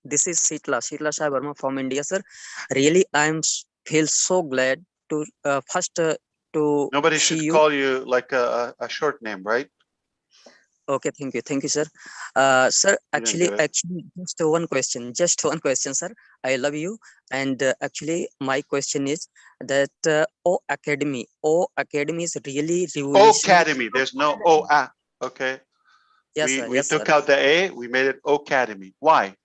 this is Sheetla Sai Verma from India, sir. Really, feel so glad to first to Nobody see should you. call you like a short name, right? Okay, thank you, sir. Sir, actually, just one question, sir. I love you, and actually, my question is that O Academy is really revolutionary. Academy. There's no O. Okay. Yes, we sir. Yes, took sir. out the A. We made it Academy. Why?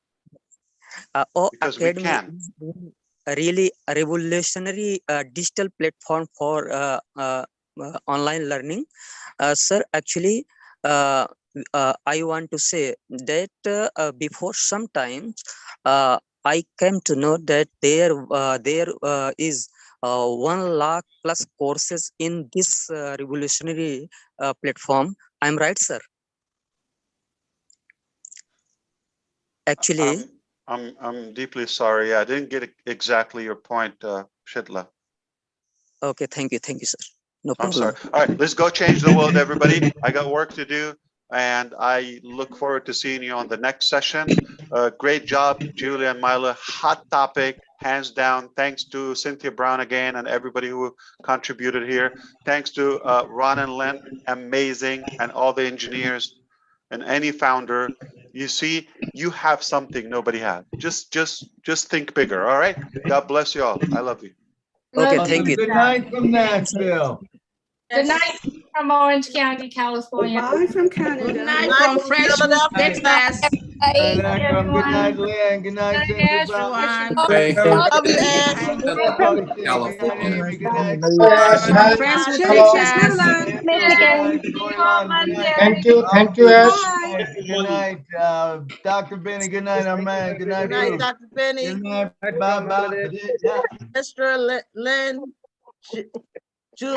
O Because we Academy can. is really a revolutionary digital platform for online learning. Sir, actually, I want to say that before sometimes I came to know that there is 1 lakh plus courses in this revolutionary platform. I'm right, sir? Actually, I'm deeply sorry. I didn't get exactly your point, Shitla. okay, thank you, sir. No I'm problem. sorry. All right, let's go change the world, everybody. I got work to do, and I look forward to seeing you on the next session. Great job, Julia and Milo. Hot topic, hands down. Thanks to Cynthia Brown again and everybody who contributed here. Thanks to Ron and Len, amazing, and all the engineers and any founder. You see, you have something nobody had. Just think bigger. All right. God bless you all. I love you. Okay, thank you. Good night from Nashville. Good night from Orange County, California. Bye from Canada. Good night from Philadelphia. Texas. Good night, Akram. Good night, Lynn. Good night, Cynthia Brown. Thank you. Love you, Ash. California. Good night. Bye. Friends with Hello. Texas. Netherlands. Thank you, Ash. Good night, Dr. Benny. Good night, our man. Good night, Good night, Bruce. Dr. Benny. Good night, Bye. Esther, Len.